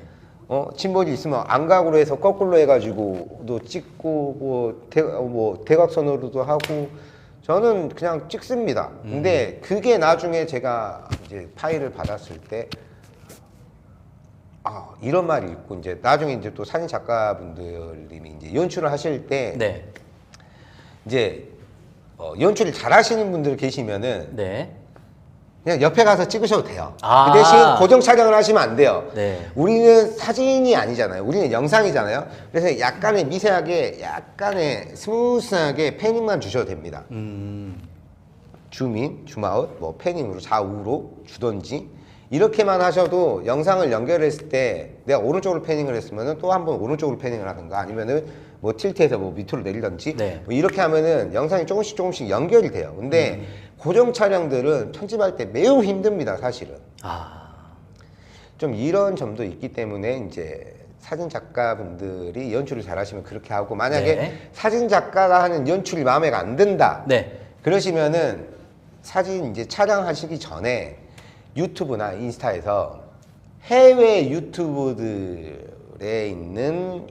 침벌이 있으면 안각으로 해서 거꾸로 해가지고도 찍고 뭐 대각선으로도 하고 저는 그냥 찍습니다. 근데 그게 나중에 제가 이제 파일을 받았을 때 이런 말이 있고 이제 나중에 이제 또 사진 작가분들이 이제 연출을 하실 때 네. 이제 연출을 잘 하시는 분들 계시면은 네. 그냥 옆에 가서 찍으셔도 돼요. 아. 그 대신 고정 촬영을 하시면 안 돼요. 네. 우리는 사진이 아니잖아요. 우리는 영상이잖아요. 그래서 약간의 미세하게, 약간의 스무스하게 패닝만 주셔도 됩니다. 줌인, 줌아웃, 뭐 패닝으로 좌우로 주던지 이렇게만 하셔도 영상을 연결했을 때 내가 오른쪽으로 패닝을 했으면은 또 한 번 오른쪽으로 패닝을 하든가 아니면은 뭐 틸트해서 뭐 밑으로 내리던지 네. 뭐 이렇게 하면은 영상이 조금씩 연결이 돼요. 근데 고정 촬영들은 편집할 때 매우 힘듭니다, 사실은. 좀 이런 점도 있기 때문에 이제 사진 작가분들이 연출을 잘 하시면 그렇게 하고 만약에 네. 사진 작가가 하는 연출이 마음에 안 든다. 네. 그러시면은 사진 이제 촬영하시기 전에 유튜브나 인스타에서 해외 유튜브들에 있는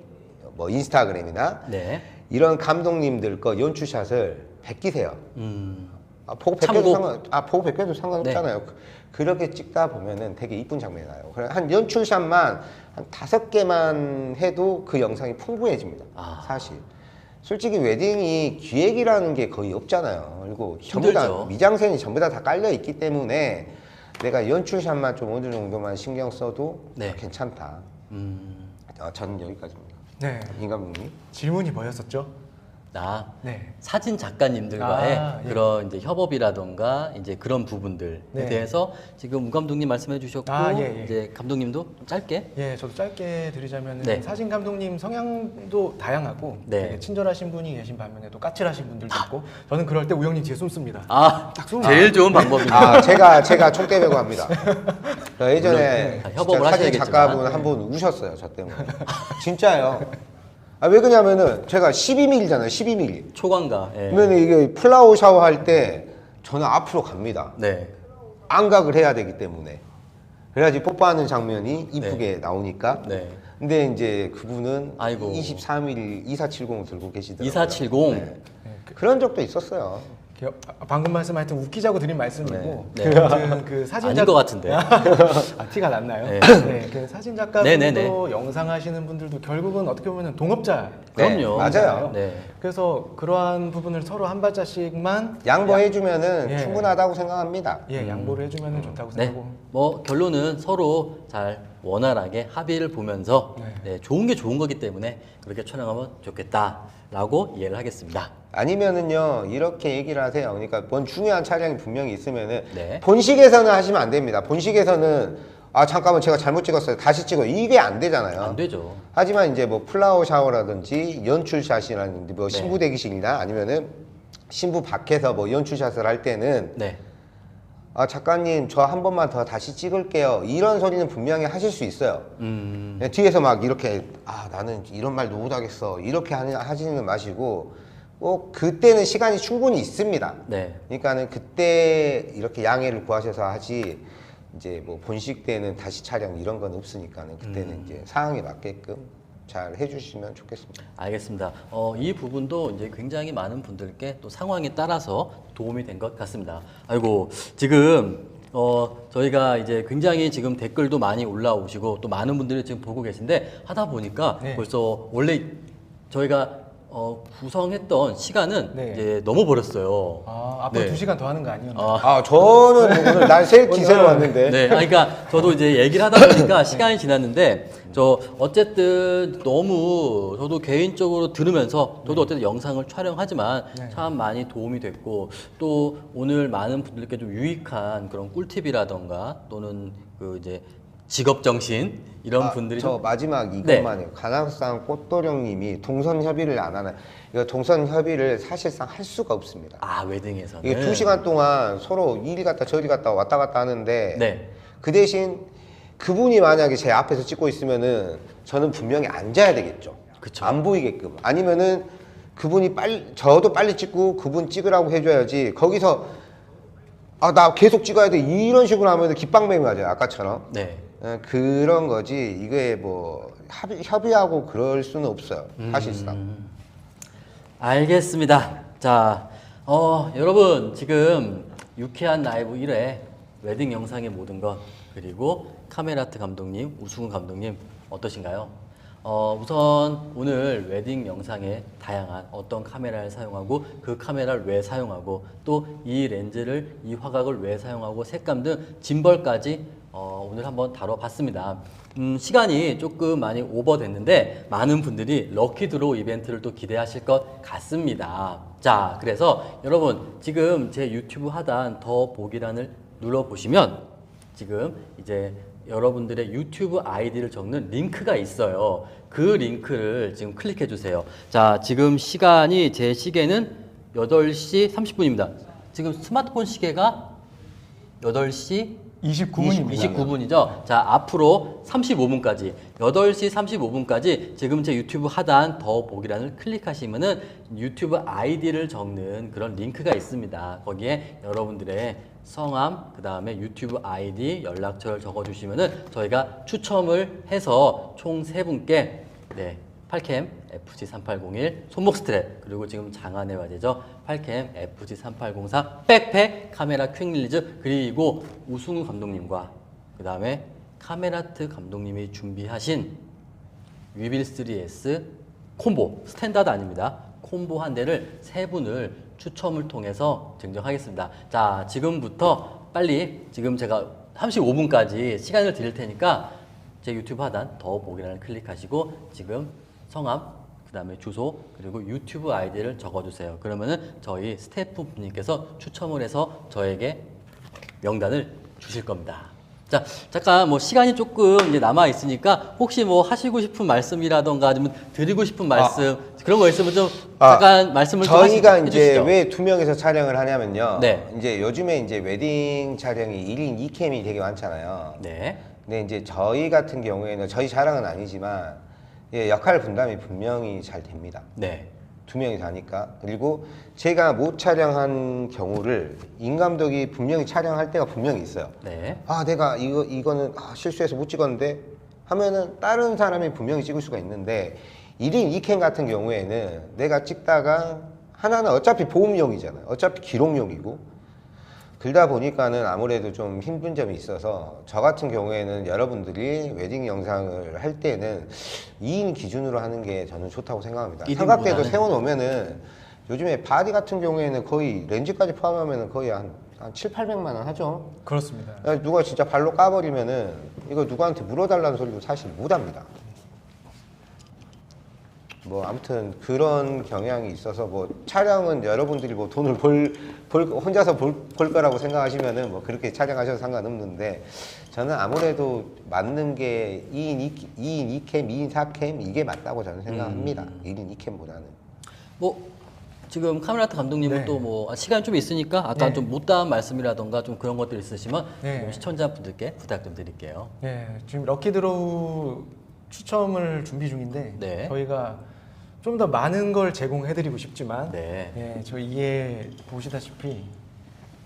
뭐 인스타그램이나 네. 이런 감독님들 거 연출샷을 베끼세요. 보고 참고. 보고 베껴도 상관없잖아요. 그렇게 찍다 보면은 되게 이쁜 장면이 나요. 그래 한 연출샷만 한 5개만 해도 그 영상이 풍부해집니다. 사실. 솔직히 웨딩이 기획이라는 게 거의 없잖아요. 그리고 전부 다 힘들죠. 미장센이 전부 다 깔려 있기 때문에 내가 연출샷만 좀 어느 정도만 신경 써도 네. 괜찮다. 저는 여기까지입니다. 네. 임 감독님. 질문이 뭐였었죠? 네. 사진 작가님들과의 예. 그런 이제 협업이라던가 이제 그런 부분들에 네. 대해서 지금 우 감독님 말씀해 주셨고 예. 이제 감독님도 좀 짧게 예, 저도 짧게 드리자면 네. 사진 감독님 성향도 다양하고 네. 되게 친절하신 분이 계신 반면에 또 까칠하신 분들도 있고 저는 그럴 때 우영님 뒤에 숨습니다. 딱 숨. 제일 좋은 방법이네요. 제가 총 빼고 합니다. 저 예전에 물론, 협업을 진짜 사진 하셔야겠지만. 작가분 한 분 우셨어요, 저 때문에. 진짜요. 왜 그러냐면은 제가 12mm잖아요, 12mm. 초광가. 예. 그러면 이게 플라워 샤워 할 때 저는 앞으로 갑니다. 네. 안각을 해야 되기 때문에. 그래야지 뽀뽀하는 장면이 이쁘게 나오니까. 네. 근데 이제 그분은 아이고. 23mm 2470 들고 계시더라고요. 2470. 네. 그런 적도 있었어요. 방금 말씀하여튼 웃기자고 드린 말씀이고 네. 그 사진 아닌 것 같은데. 티가 났나요? 네. 네. 그 사진 작가분도 네네네. 영상 하시는 분들도 결국은 어떻게 보면 동업자. 네, 그럼요. 맞아요. 네. 그래서 그러한 부분을 서로 한 발자씩만 양보해주면은 예. 충분하다고 생각합니다. 양보를 해주면 좋다고 네. 생각하고. 뭐 결론은 서로 잘 원활하게 합의를 보면서 네, 좋은 게 좋은 거기 때문에 그렇게 촬영하면 좋겠다라고 이해를 하겠습니다. 아니면은요 이렇게 얘기를 하세요. 그러니까 뭔 중요한 촬영이 분명히 있으면은 네. 본식에서는 하시면 안 됩니다. 본식에서는 잠깐만 제가 잘못 찍었어요. 다시 찍어. 이게 안 되잖아요. 안 되죠. 하지만 이제 뭐 플라워 샤워라든지 연출샷이라든지 뭐 네. 신부 대기실이나 아니면은 신부 밖에서 뭐 연출샷을 할 때는 네. 작가님 저 한 번만 더 다시 찍을게요. 이런 소리는 분명히 하실 수 있어요. 뒤에서 막 이렇게 나는 이런 말도 못하겠어. 이렇게 하시는 마시고 꼭 그때는 시간이 충분히 있습니다. 네. 그러니까는 그때 이렇게 양해를 구하셔서 하지 이제 뭐 본식 때는 다시 촬영 이런 건 없으니까는 그때는 이제 상황에 맞게끔 잘 해주시면 좋겠습니다. 알겠습니다. 이 부분도 이제 굉장히 많은 분들께 또 상황에 따라서 도움이 된 것 같습니다. 아이고, 지금, 저희가 이제 굉장히 지금 댓글도 많이 올라오시고 또 많은 분들이 지금 보고 계신데 하다 보니까 네. 벌써 원래 저희가 구성했던 시간은 네. 이제 넘어버렸어요. 앞으로 네. 2시간 더 하는 거 아니었나요? 저는 오늘 날 기세로 왔는데. 네, 그러니까 저도 이제 얘기를 하다 보니까 시간이 지났는데 어쨌든 너무 저도 개인적으로 들으면서 저도 어쨌든 영상을 촬영하지만 참 많이 도움이 됐고 또 오늘 많은 분들께 좀 유익한 그런 꿀팁이라던가 또는 그 이제 직업 정신 이런 분들이 저 좀 마지막 네. 이것만 해요. 가나산 꽃도령님이 동선 협의를 안 하는 이거 동선 협의를 사실상 할 수가 없습니다. 웨딩에서는 이게 2시간 동안 서로 이리 갔다 저리 갔다 왔다 갔다 하는데 네. 그 대신 그분이 만약에 제 앞에서 찍고 있으면은 저는 분명히 앉아야 되겠죠. 그쵸. 안 보이게끔. 아니면은 그분이 저도 빨리 찍고 그분 찍으라고 해줘야지. 거기서 나 계속 찍어야 돼 이런 식으로 하면 깃방맹이 맞아요. 아까처럼. 네. 그런 거지. 이게 뭐 협의하고 그럴 수는 없어요. 사실상. 알겠습니다. 자, 여러분 지금 유쾌한 라이브 1회 웨딩 영상의 모든 것 그리고 카메라트 감독님, 우승훈 감독님 어떠신가요? 우선 오늘 웨딩 영상에 다양한 어떤 카메라를 사용하고 그 카메라를 왜 사용하고 또 이 렌즈를 이 화각을 왜 사용하고 색감 등 짐벌까지 오늘 한번 다뤄봤습니다. 시간이 조금 많이 오버됐는데 많은 분들이 럭키드로우 이벤트를 또 기대하실 것 같습니다. 자, 그래서 여러분 지금 제 유튜브 하단 더 보기란을 눌러보시면 지금 이제 여러분들의 유튜브 아이디를 적는 링크가 있어요. 그 링크를 지금 클릭해 주세요. 자, 지금 시간이 제 시계는 8시 30분입니다. 지금 스마트폰 시계가 8시 29분입니다. 29분이죠. 자, 앞으로 35분까지 8시 35분까지 지금 제 유튜브 하단 더 보기란을 클릭하시면은 유튜브 아이디를 적는 그런 링크가 있습니다. 거기에 여러분들의 성함, 그 다음에 유튜브 아이디, 연락처를 적어주시면은 저희가 추첨을 해서 총 3분께 네, 8캠 FG3801 손목 스트랩 그리고 지금 장안의 화제죠. 8캠 FG3804 백팩 카메라 퀵 릴리즈 그리고 우승우 감독님과 그 다음에 카메라트 감독님이 준비하신 위빌 3S 콤보 스탠다드 아닙니다. 콤보 한 대를 3분을 추첨을 통해서 증정하겠습니다. 자, 지금부터 빨리 지금 제가 35분까지 시간을 드릴 테니까 제 유튜브 하단 더 보기란을 클릭하시고 지금 성함, 그 다음에 주소, 그리고 유튜브 아이디를 적어주세요. 그러면은 저희 스태프분님께서 추첨을 해서 저에게 명단을 주실 겁니다. 자, 잠깐 뭐 시간이 조금 이제 남아 있으니까 혹시 뭐 하시고 싶은 말씀이라던가 아니면 드리고 싶은 말씀 그런 거 있으면 좀 잠깐 말씀을 좀 저희가 이제 해주시죠. 왜 2명이서 촬영을 하냐면요. 네. 이제 요즘에 이제 웨딩 촬영이 1인 2캠이 되게 많잖아요. 네. 근데 이제 저희 같은 경우에는 저희 자랑은 아니지만 역할 분담이 분명히 잘 됩니다. 네. 2명이 다니까. 그리고 제가 못 촬영한 경우를 임 감독이 분명히 촬영할 때가 분명히 있어요. 네. 내가 이거는 실수해서 못 찍었는데 하면은 다른 사람이 분명히 찍을 수가 있는데 1인 2캠 같은 경우에는 내가 찍다가 하나는 어차피 보험용이잖아요. 어차피 기록용이고 그러다 보니까는 아무래도 좀 힘든 점이 있어서 저 같은 경우에는 여러분들이 웨딩 영상을 할 때는 2인 기준으로 하는 게 저는 좋다고 생각합니다. 1인 삼각대도 보다는. 세워놓으면은 요즘에 바디 같은 경우에는 거의 렌즈까지 포함하면은 거의 한 7, 800만 원 하죠. 그렇습니다. 누가 진짜 발로 까버리면은 이거 누구한테 물어달라는 소리도 사실 못합니다. 뭐 아무튼 그런 경향이 있어서 뭐 촬영은 여러분들이 뭐 돈을 혼자서 볼 거라고 생각하시면은 뭐 그렇게 촬영하셔도 상관없는데 저는 아무래도 맞는 게 2인 2캠, 2인 4캠 이게 맞다고 저는 생각합니다. 1인 2캠보다는. 뭐 지금 카메라트 감독님은 네. 또 뭐 시간 좀 있으니까 아까 네. 좀 못다한 말씀이라던가 좀 그런 것들 있으시면 네. 좀 시청자분들께 부탁 좀 드릴게요. 네, 지금 럭키드로우 추첨을 준비 중인데 네. 저희가 좀 더 많은 걸 제공해드리고 싶지만 네. 예, 저희 이게 보시다시피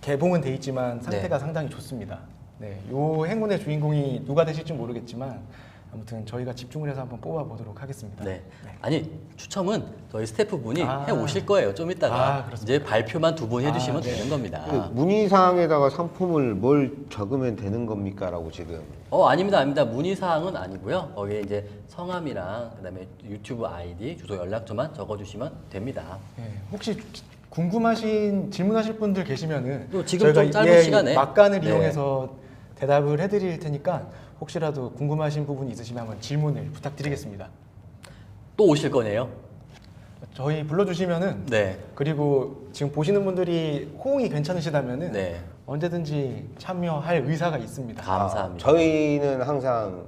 개봉은 돼 있지만 상태가 네. 상당히 좋습니다. 네, 요 행운의 주인공이 누가 되실지 모르겠지만 아무튼 저희가 집중을 해서 한번 뽑아보도록 하겠습니다. 네. 아니 추첨은 저희 스태프분이 아. 해 오실 거예요. 좀 이따가 그렇습니다. 이제 발표만 2분 해주시면 네. 되는 겁니다. 그 문의사항에다가 상품을 뭘 적으면 되는 겁니까? 라고 지금. 아닙니다, 아닙니다. 문의 사항은 아니고요. 거기에 이제 성함이랑 그다음에 유튜브 아이디, 주소, 연락처만 적어주시면 됩니다. 예, 혹시 궁금하신 질문하실 분들 계시면은 또 지금 좀 짧은 시간에 막간을 네. 이용해서 대답을 해드릴 테니까 혹시라도 궁금하신 부분이 있으시면 한번 질문을 부탁드리겠습니다. 또 오실 거네요. 저희 불러주시면은 네. 그리고 지금 보시는 분들이 호응이 괜찮으시다면은 네. 언제든지 참여할 의사가 있습니다. 감사합니다. 저희는 항상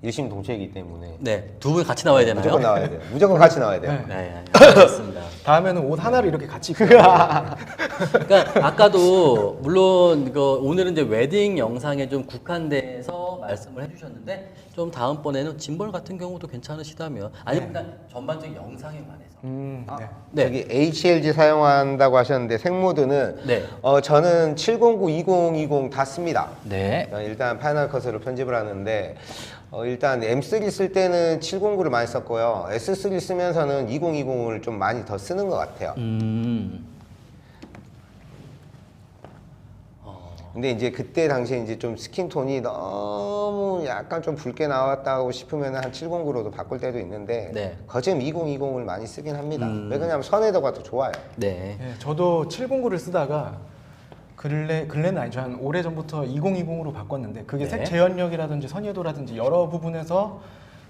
일심동체이기 때문에 네, 두 분 같이 나와야 되나요? 무조건 나와야 돼요. 무조건 같이 나와야 돼요. 네. 네, 알겠습니다. 다음에는 옷 하나를 이렇게 같이 입고 그러니까 아까도 물론 오늘은 이제 웨딩 영상에 좀 국한돼서 말씀을 해주셨는데 좀 다음번에는 짐벌 같은 경우도 괜찮으시다면 아니면 그냥 전반적인 영상에 관해서 네. 네. 저기 HLG 사용한다고 하셨는데 생모드는 네. 저는 709, 2020 다 씁니다. 네. 일단 파이널 컷으로 편집을 하는데 일단 M3 쓸 때는 709를 많이 썼고요. S3 쓰면서는 2020을 좀 많이 더 쓰는 것 같아요. 근데 이제 그때 당시에 이제 좀 스킨톤이 너무 약간 좀 붉게 나왔다고 싶으면 한 709로도 바꿀 때도 있는데 네. 거점 2020을 많이 쓰긴 합니다. 왜 그러냐면 선에더가 더 좋아요. 네. 네, 저도 709를 쓰다가 근래는 아니죠. 한 오래전부터 2020으로 바꿨는데 그게 네. 색 재현력이라든지 선예도라든지 여러 부분에서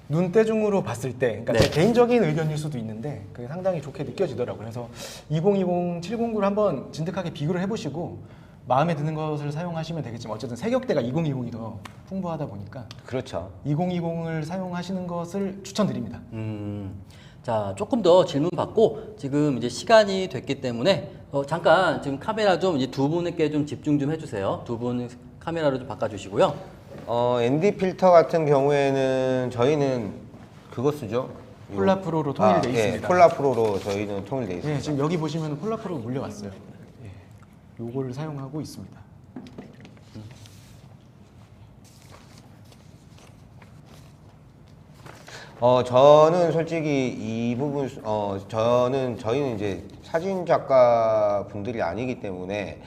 눈대중으로 봤을 때 그러니까 네. 제 개인적인 의견일 수도 있는데 그게 상당히 좋게 느껴지더라고요. 그래서 2020, 709를 한번 진득하게 비교를 해보시고 마음에 드는 것을 사용하시면 되겠지만 어쨌든 세격대가 2020이 더 풍부하다 보니까 그렇죠. 2020을 사용하시는 것을 추천드립니다. 자, 조금 더 질문 받고 지금 이제 시간이 됐기 때문에 잠깐 지금 카메라 좀 이제 두 분께 좀 집중 좀 해주세요. 두 분 카메라로 좀 바꿔주시고요. ND 필터 같은 경우에는 저희는 그거 쓰죠. 폴라 프로로 통일돼 예, 있습니다. 폴라 프로로 저희는 통일돼 있습니다. 네, 지금 여기 보시면 폴라 프로 물려왔어요. 예, 요거를 사용하고 있습니다. 저는 솔직히 이 부분, 저희는 이제 사진 작가 분들이 아니기 때문에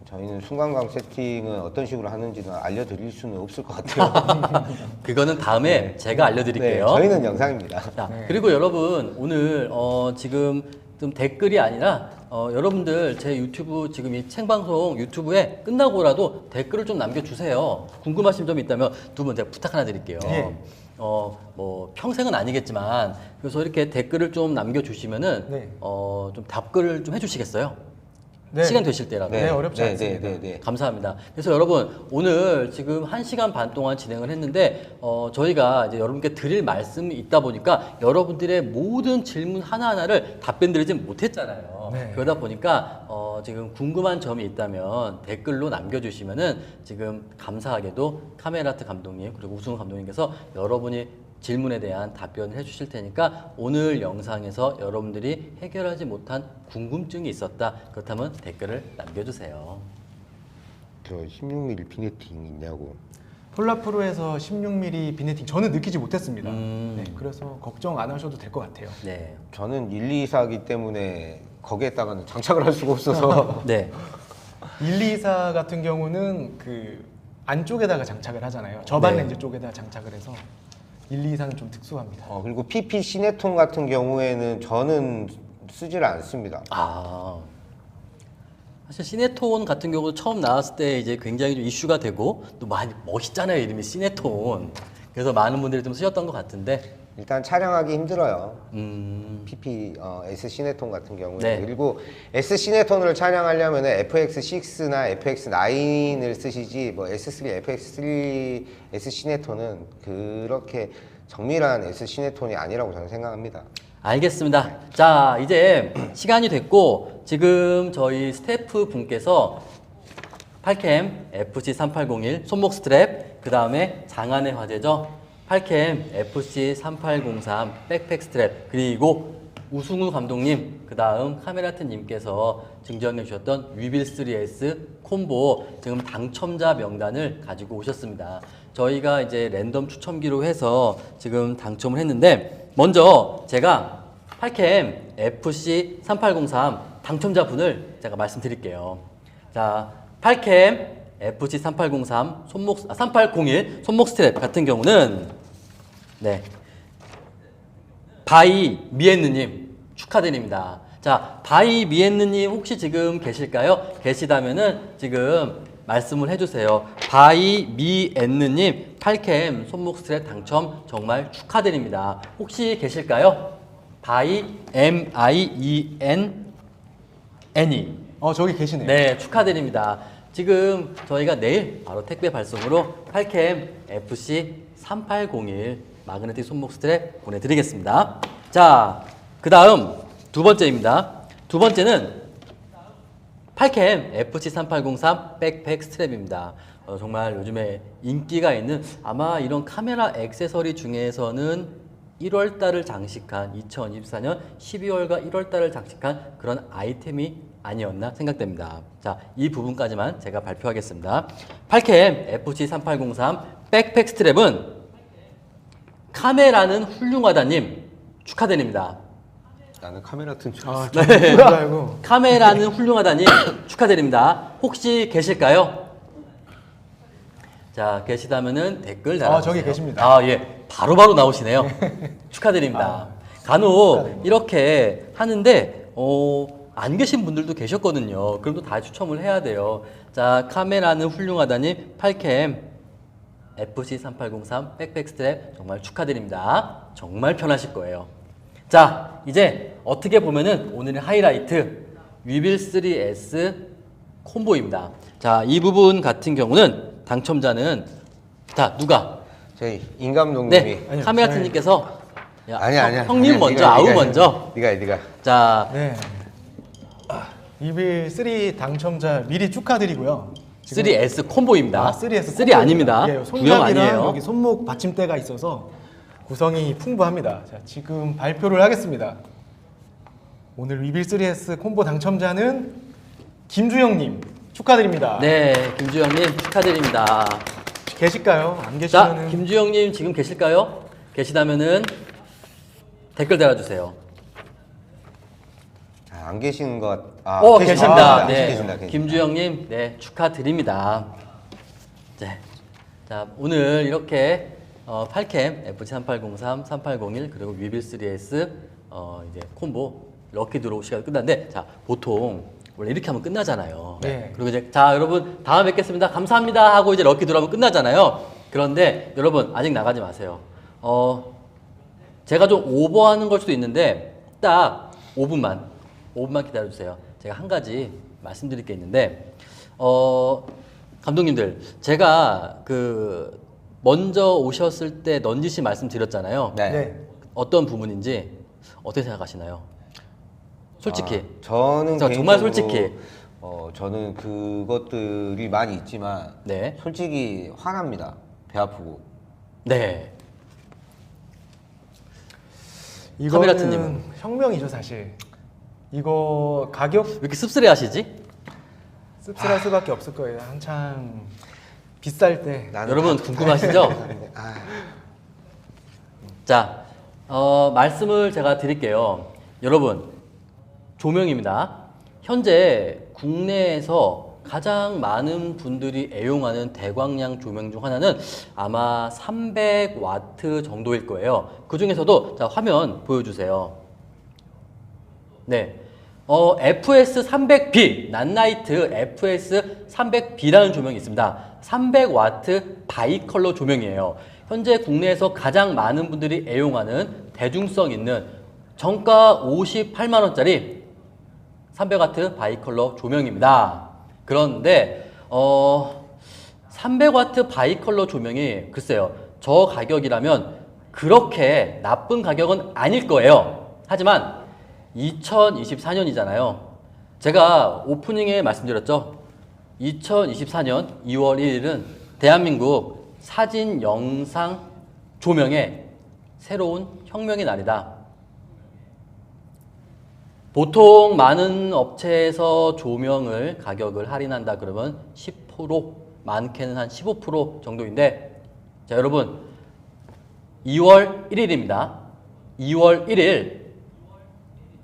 저희는 순간광 세팅은 어떤 식으로 하는지는 알려드릴 수는 없을 것 같아요. 그거는 다음에 제가 알려드릴게요. 네, 저희는 영상입니다. 자, 그리고 여러분 오늘 지금 좀 댓글이 아니라 여러분들 제 유튜브 지금 이 생방송 유튜브에 끝나고라도 댓글을 좀 남겨주세요. 궁금하신 점이 있다면 두 분 제가 부탁 하나 드릴게요. 네. 뭐 평생은 아니겠지만 그래서 이렇게 댓글을 좀 남겨주시면은 네. 좀 답글을 좀 해주시겠어요? 네. 시간 되실 때라도. 네, 어렵지 않습니다. 감사합니다. 그래서 여러분 오늘 지금 1시간 반 동안 진행을 했는데 저희가 이제 여러분께 드릴 말씀이 있다 보니까 여러분들의 모든 질문 하나하나를 답변 드리지 못했잖아요. 네. 그러다 보니까 지금 궁금한 점이 있다면 댓글로 남겨주시면은 지금 감사하게도 카메라트 감독님 그리고 우승우 감독님께서 여러분이 질문에 대한 답변을 해주실 테니까 오늘 영상에서 여러분들이 해결하지 못한 궁금증이 있었다. 그렇다면 댓글을 남겨주세요. 저 16mm 비네팅 있냐고. 폴라 프로에서 16mm 비네팅 저는 느끼지 못했습니다. 네, 그래서 걱정 안 하셔도 될 것 같아요. 네. 저는 124기 때문에 거기에다가는 장착을 할 수가 없어서 네. 124 같은 경우는 그 안쪽에다가 장착을 하잖아요. 저반 네. 렌즈 쪽에다 장착을 해서 124는 좀 특수합니다. 그리고 PP 시네톤 같은 경우에는 저는 쓰지를 않습니다. 사실 시네톤 같은 경우도 처음 나왔을 때 이제 굉장히 좀 이슈가 되고 또 많이 멋있잖아요. 이름이 시네톤. 그래서 많은 분들이 좀 쓰셨던 것 같은데 일단 촬영하기 힘들어요. PP S 시네톤 같은 경우에 네. 그리고 S 시네톤을 촬영하려면 FX6나 FX9을 쓰시지 뭐 S3, FX3 S 시네톤은 그렇게 정밀한 S 시네톤이 아니라고 저는 생각합니다. 알겠습니다. 자, 이제 시간이 됐고 지금 저희 스태프 분께서 팔캠 FC3801 손목 스트랩 그 다음에 장안의 화제죠. 팔캠 FC3803 백팩 스트랩 그리고 우승우 감독님 그 다음 카메라트님께서 증정해 주셨던 위빌 3S 콤보 지금 당첨자 명단을 가지고 오셨습니다. 저희가 이제 랜덤 추첨기로 해서 지금 당첨을 했는데 먼저 제가 팔캠 FC3803 당첨자분을 제가 말씀드릴게요. 자, 팔캠 FC3803 3801 손목 스트랩 같은 경우는 네. 바이 미엔느님 축하드립니다. 자, 바이 미엔느님 혹시 지금 계실까요? 계시다면은 지금 말씀을 해주세요. 바이 미엔느님 8캠 손목 스트랩 당첨 정말 축하드립니다. 혹시 계실까요? 바이 MIENN이 저기 계시네요. 네, 축하드립니다. 지금 저희가 내일 바로 택배 발송으로 8캠 FC3801 마그네틱 손목 스트랩 보내드리겠습니다. 자, 그 다음 두 번째입니다. 두 번째는 8캠 FC3803 백팩 스트랩입니다. 정말 요즘에 인기가 있는 아마 이런 카메라 액세서리 중에서는 1월 달을 장식한 2024년 12월과 1월 달을 장식한 그런 아이템이 아니었나 생각됩니다. 자, 이 부분까지만 제가 발표하겠습니다. 8캠 FC3803 백팩 스트랩은 카메라는 훌륭하다님 축하드립니다. 나는 카메라 튼 줄. 네. 그거 알고. 카메라는 훌륭하다니 축하드립니다. 혹시 계실까요? 자, 계시다면은 댓글 달아주세요. 저기 계십니다. 아, 예. 바로바로 나오시네요. 축하드립니다. 간혹 이렇게 하는데 안 계신 분들도 계셨거든요. 그럼 또 다 추첨을 해야 돼요. 자, 카메라는 훌륭하다니 8캠 FC3803 백팩 스트랩 정말 축하드립니다. 정말 편하실 거예요. 자, 이제 어떻게 보면은 오늘의 하이라이트 위빌 3S 콤보입니다. 자, 이 부분 같은 경우는 당첨자는 자, 누가? 저희 임 감독님이. 네, 아니요, 카메라트님께서 아니야. 형님 먼저, 아우 먼저. 네가. 자, 네. 위빌 3 당첨자 미리 축하드리고요. 3S 콤보입니다. 3S 3 아닙니다. 예, 구형 손잡이랑 아니에요. 여기 손목 받침대가 있어서 구성이 풍부합니다. 자, 지금 발표를 하겠습니다. 오늘 위빌 3S 콤보 당첨자는 김주영님 축하드립니다. 네, 김주영님 축하드립니다. 계실까요? 안 자, 계시면은 김주영님 지금 계실까요? 계시다면은 댓글 달아주세요. 안 계시는 것. 계십니다. 네, 계신다. 김주영님, 네, 축하드립니다. 네, 자, 오늘 이렇게 8캠 FC3803, 3801 그리고 위빌 3S 이제 콤보 럭키 드로우 시간이 끝났는데, 자, 보통 원래 이렇게 하면 끝나잖아요. 네. 그리고 이제 자, 여러분 다음에 뵙겠습니다. 감사합니다 하고 이제 럭키 드로우 하면 끝나잖아요. 그런데 여러분 아직 나가지 마세요. 제가 좀 오버하는 걸 수도 있는데 딱 5분만 기다려주세요. 제가 한 가지 말씀드릴 게 있는데 감독님들, 제가 그 먼저 오셨을 때 넌지시 말씀드렸잖아요. 네. 네. 어떤 부분인지 어떻게 생각하시나요? 솔직히. 저는 정말 개인적으로, 솔직히. 저는 그것들이 많이 있지만 네. 솔직히 화납니다. 배 아프고. 네. 이거는 카메라트님은? 혁명이죠, 사실. 이거 가격 왜 이렇게 씁쓸해 하시지? 씁쓸할 수밖에 없을 거예요. 한창 비쌀 때. 여러분 궁금하시죠? 자, 말씀을 제가 드릴게요. 여러분, 조명입니다. 현재 국내에서 가장 많은 분들이 애용하는 대광량 조명 중 하나는 아마 300와트 정도일 거예요. 그 중에서도 자, 화면 보여주세요. 네. FS300B, 낫나이트 FS300B라는 조명이 있습니다. 300와트 바이컬러 조명이에요. 현재 국내에서 가장 많은 분들이 애용하는 대중성 있는 정가 58만원짜리 300와트 바이컬러 조명입니다. 그런데 300와트 바이컬러 조명이 글쎄요, 저 가격이라면 그렇게 나쁜 가격은 아닐 거예요. 하지만 2024년이잖아요. 제가 오프닝에 말씀드렸죠. 2024년 2월 1일은 대한민국 사진 영상 조명의 새로운 혁명의 날이다. 보통 많은 업체에서 조명을 가격을 할인한다 그러면 10%, 많게는 한 15% 정도인데, 자, 여러분 2월 1일입니다. 2월 1일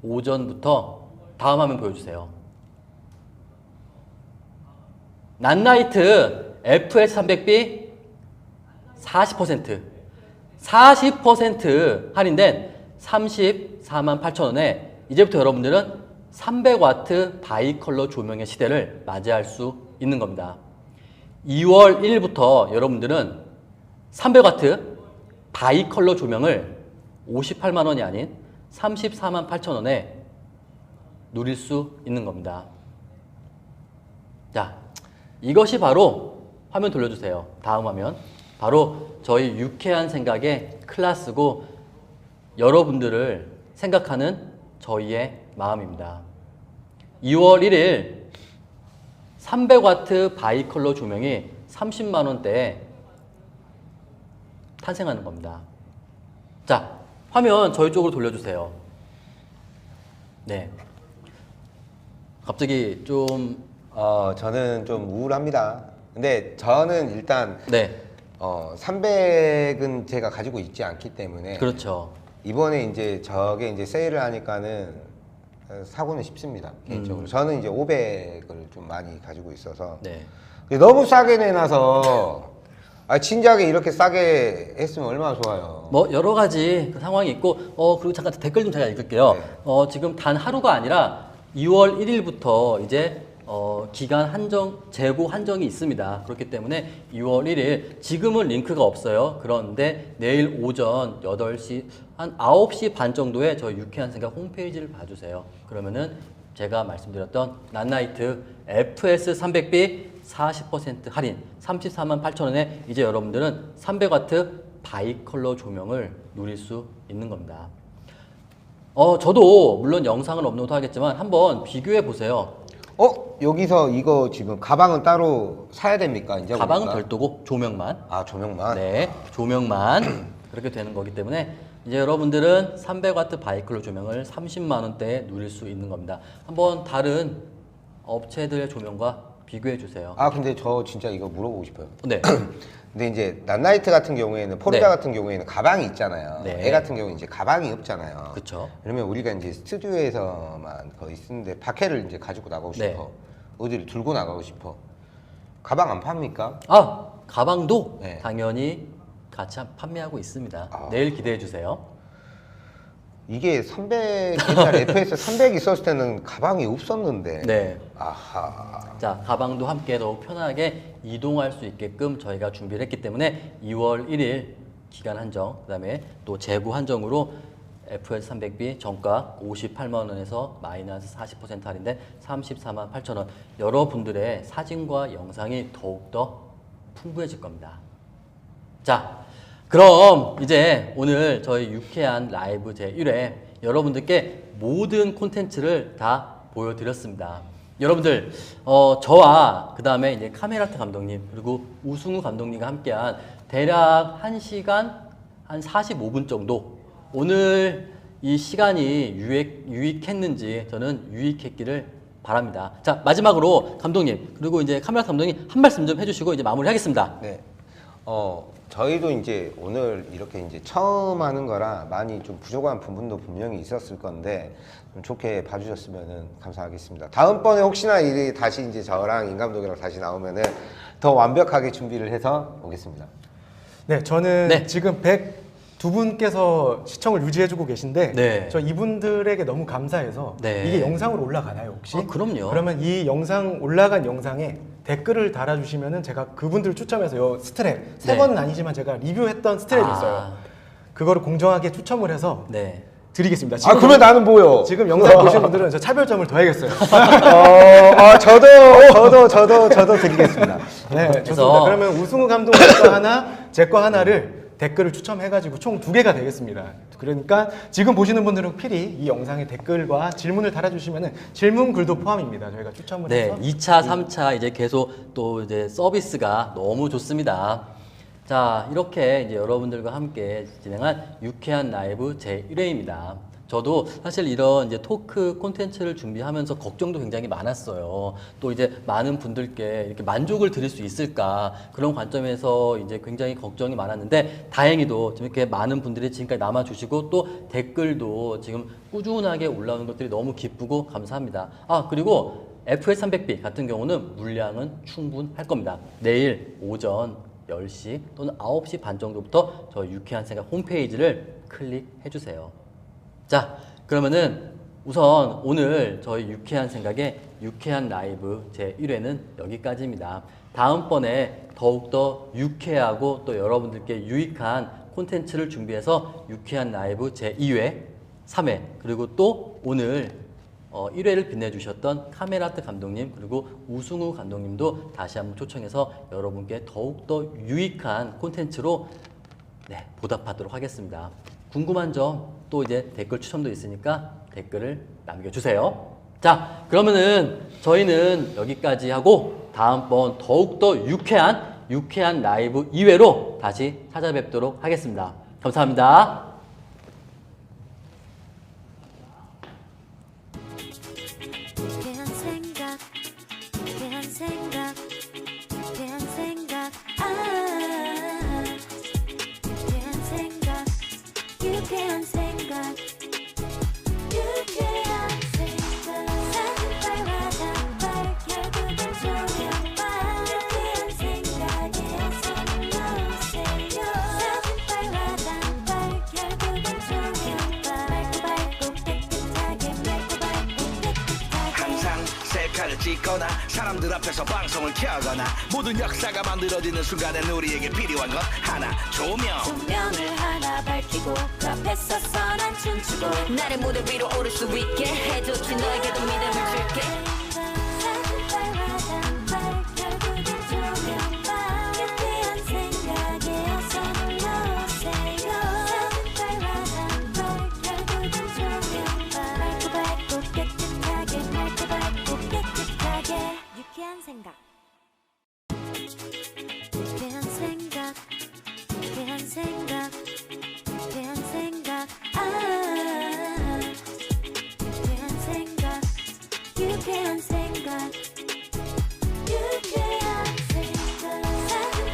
오전부터 다음 화면 보여주세요. 낫나이트 FS300B 40% 할인된 348,000원에 이제부터 여러분들은 300와트 바이컬러 조명의 시대를 맞이할 수 있는 겁니다. 2월 1일부터 여러분들은 300와트 바이컬러 조명을 58만원이 아닌 348,000원에 누릴 수 있는 겁니다. 자, 이것이 바로 화면 돌려주세요. 다음 화면. 바로 저희 유쾌한 생각의 클래스고 여러분들을 생각하는 저희의 마음입니다. 2월 1일 300W 바이컬러 조명이 30만 원대에 탄생하는 겁니다. 자, 화면 저희 쪽으로 돌려주세요. 네. 갑자기 좀 저는 좀 우울합니다. 근데 저는 일단 네, 300은 제가 가지고 있지 않기 때문에 그렇죠. 이번에 이제 저게 이제 세일을 하니까는 사고는 싶습니다. 개인적으로. 저는 이제 500을 좀 많이 가지고 있어서 네. 근데 너무 싸게 내놔서 진작에 이렇게 싸게 했으면 얼마나 좋아요. 뭐 여러 가지 그 상황이 있고 그리고 잠깐 댓글 좀 제가 읽을게요. 네. 지금 단 하루가 아니라 2월 1일부터 이제 기간 한정 재고 한정이 있습니다. 그렇기 때문에 2월 1일 지금은 링크가 없어요. 그런데 내일 오전 8시 한 9시 반 정도에 저희 유쾌한 생각 홈페이지를 봐주세요. 그러면은 제가 말씀드렸던 낫나이트 FS 300B 40% 할인 34만 8천 원에 이제 여러분들은 300W 바이컬러 조명을 누릴 수 있는 겁니다. 저도 물론 영상을 업로드 하겠지만 한번 비교해 보세요. 여기서 이거 지금 가방은 따로 사야 됩니까? 이제 가방은 보니까? 별도고 조명만. 조명만? 네, 조명만 그렇게 되는 거기 때문에 이제 여러분들은 300W 바이컬러 조명을 30만 원대에 누릴 수 있는 겁니다. 한번 다른 업체들의 조명과 비교해 주세요. 근데 저 진짜 이거 물어보고 싶어요. 네. 근데 이제 낫나이트 같은 경우에는 포르자 네. 같은 경우에는 가방이 있잖아요. 네. 애 같은 경우는 이제 가방이 없잖아요. 그쵸. 그러면 우리가 이제 스튜디오에서만 거의 쓰는데 밖에를 이제 가지고 나가고 네. 싶어. 어디를 들고 나가고 싶어. 가방 안 팝니까? 가방도 네. 당연히 같이 판매하고 있습니다. 아. 내일 기대해 주세요. 이게 300 옛날 FS 300 있었을 때는 가방이 없었는데. 네. 아하. 자, 가방도 함께 더욱 편하게 이동할 수 있게끔 저희가 준비를 했기 때문에 2월 1일 기간 한정, 그 다음에 또 재고 한정으로 FS 300B 정가 58만 원에서 마이너스 40% 할인된 34만 8천 원. 여러분들의 사진과 영상이 더욱더 풍부해질 겁니다. 자, 그럼 이제 오늘 저희 유쾌한 라이브 제1회 여러분들께 모든 콘텐츠를 다 보여드렸습니다. 여러분들, 저와 그 다음에 이제 카메라트 감독님 그리고 우승우 감독님과 함께한 대략 1시간 한 45분 정도 오늘 이 시간이 유익했는지 저는 유익했기를 바랍니다. 자, 마지막으로 감독님 그리고 이제 카메라트 감독님 한 말씀 좀 해주시고 이제 마무리하겠습니다. 네. 저희도 이제 오늘 이렇게 이제 처음 하는 거라 많이 좀 부족한 부분도 분명히 있었을 건데 좀 좋게 봐주셨으면 감사하겠습니다. 다음번에 혹시나 일이 다시 이제 저랑 임 감독이랑 다시 나오면은 더 완벽하게 준비를 해서 오겠습니다. 네, 저는 네. 지금 102분께서 시청을 유지해주고 계신데 네. 저 이분들에게 너무 감사해서 네. 이게 영상으로 올라가나요 혹시? 그럼요. 그러면 이 영상 올라간 영상에 댓글을 달아주시면은 제가 그분들을 추첨해서 요 스트랩 세 네. 번은 아니지만 제가 리뷰했던 스트랩이 있어요. 그거를 공정하게 추첨을 해서 네. 드리겠습니다. 그러면 나는 뭐요? 지금 영상 보신 분들은 저 차별점을 더해야겠어요. 저도 드리겠습니다. 네, 그래서- 좋습니다. 그러면 우승우 감독 거 하나, 제 거 하나를 댓글을 추첨해가지고 총 2개가 되겠습니다. 그러니까 지금 보시는 분들은 필히 이 영상에 댓글과 질문을 달아주시면은 질문 글도 포함입니다. 저희가 추첨을 네, 해서 2차, 3차 이제 계속 또 이제 서비스가 너무 좋습니다. 자, 이렇게 이제 여러분들과 함께 진행한 유쾌한 라이브 제1회입니다. 저도 사실 이런 이제 토크 콘텐츠를 준비하면서 걱정도 굉장히 많았어요. 또 이제 많은 분들께 이렇게 만족을 드릴 수 있을까 그런 관점에서 이제 굉장히 걱정이 많았는데 다행히도 지금 이렇게 많은 분들이 지금까지 남아주시고 또 댓글도 지금 꾸준하게 올라오는 것들이 너무 기쁘고 감사합니다. 그리고 FS300B 같은 경우는 물량은 충분할 겁니다. 내일 오전 10시 또는 9시 반 정도부터 저 유쾌한 생각 홈페이지를 클릭해 주세요. 자, 그러면은 우선 오늘 저희 유쾌한 생각의 유쾌한 라이브 제1회는 여기까지입니다. 다음번에 더욱더 유쾌하고 또 여러분들께 유익한 콘텐츠를 준비해서 유쾌한 라이브 제2회, 3회 그리고 또 오늘 1회를 빛내주셨던 카메라트 감독님 그리고 우승우 감독님도 다시 한번 초청해서 여러분께 더욱더 유익한 콘텐츠로 보답하도록 하겠습니다. 궁금한 점 또 이제 댓글 추첨도 있으니까 댓글을 남겨주세요. 자, 그러면은 저희는 여기까지 하고 다음번 더욱더 유쾌한 라이브 2회로 다시 찾아뵙도록 하겠습니다. 감사합니다. 유쾌한 생각, 유쾌한 생각, 유쾌한 생각, 유쾌한 생각, 유쾌한 생각, 유쾌한 생각. 산발과 단발 결국은 조명만 유쾌한 생각에 손 놓으세요. 산발과 단발 결국은 조명만 맑고 깨끗하게 맑고 깨끗하게. 항상 셀카를 찍거나 사람들 앞에서 방송을 켜거나 모든 역사가 만들어지는 순간엔 우리에게 필요한 건 하나 조명. 조명을 하나 밝히고 그 앞에서 선한 춤추고 나를 무대 위로 오를 수 있게 해줬지. 너에게도 믿음을 줄게. 산발과 단발 결국은 조명만 유쾌한 생각에 손을 놓으세요. 산발과 단발 결국은 조명만 맑고 깨끗하게 맑고 깨끗하게. 유쾌한 생각, 유쾌한 생각, 유쾌한 생각, 유쾌한 생각, 유쾌한 생각, 유쾌한 생각, 유쾌한 생각.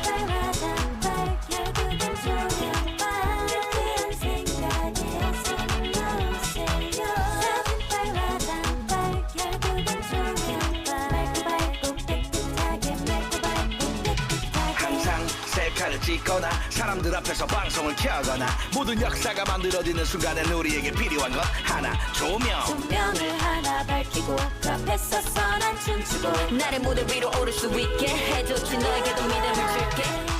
산발과 단발 결국은 조명만 유쾌한 생각에 손을 놓으세요. 산발과 단발 결국은 조명만 맑고 깨끗하게 깨끗하게. 항상 셀카를 찍거나 사람들 앞에서 방송을 켜거나 모든 역사가 만들어지는 순간엔 우리에게 필요한 건 하나 조명. 조명을 하나 밝히고 그 앞에서 선한 춤추고 나를 무대 위로 오를 수 있게 해줬지. 너에게도 믿음을 줄게.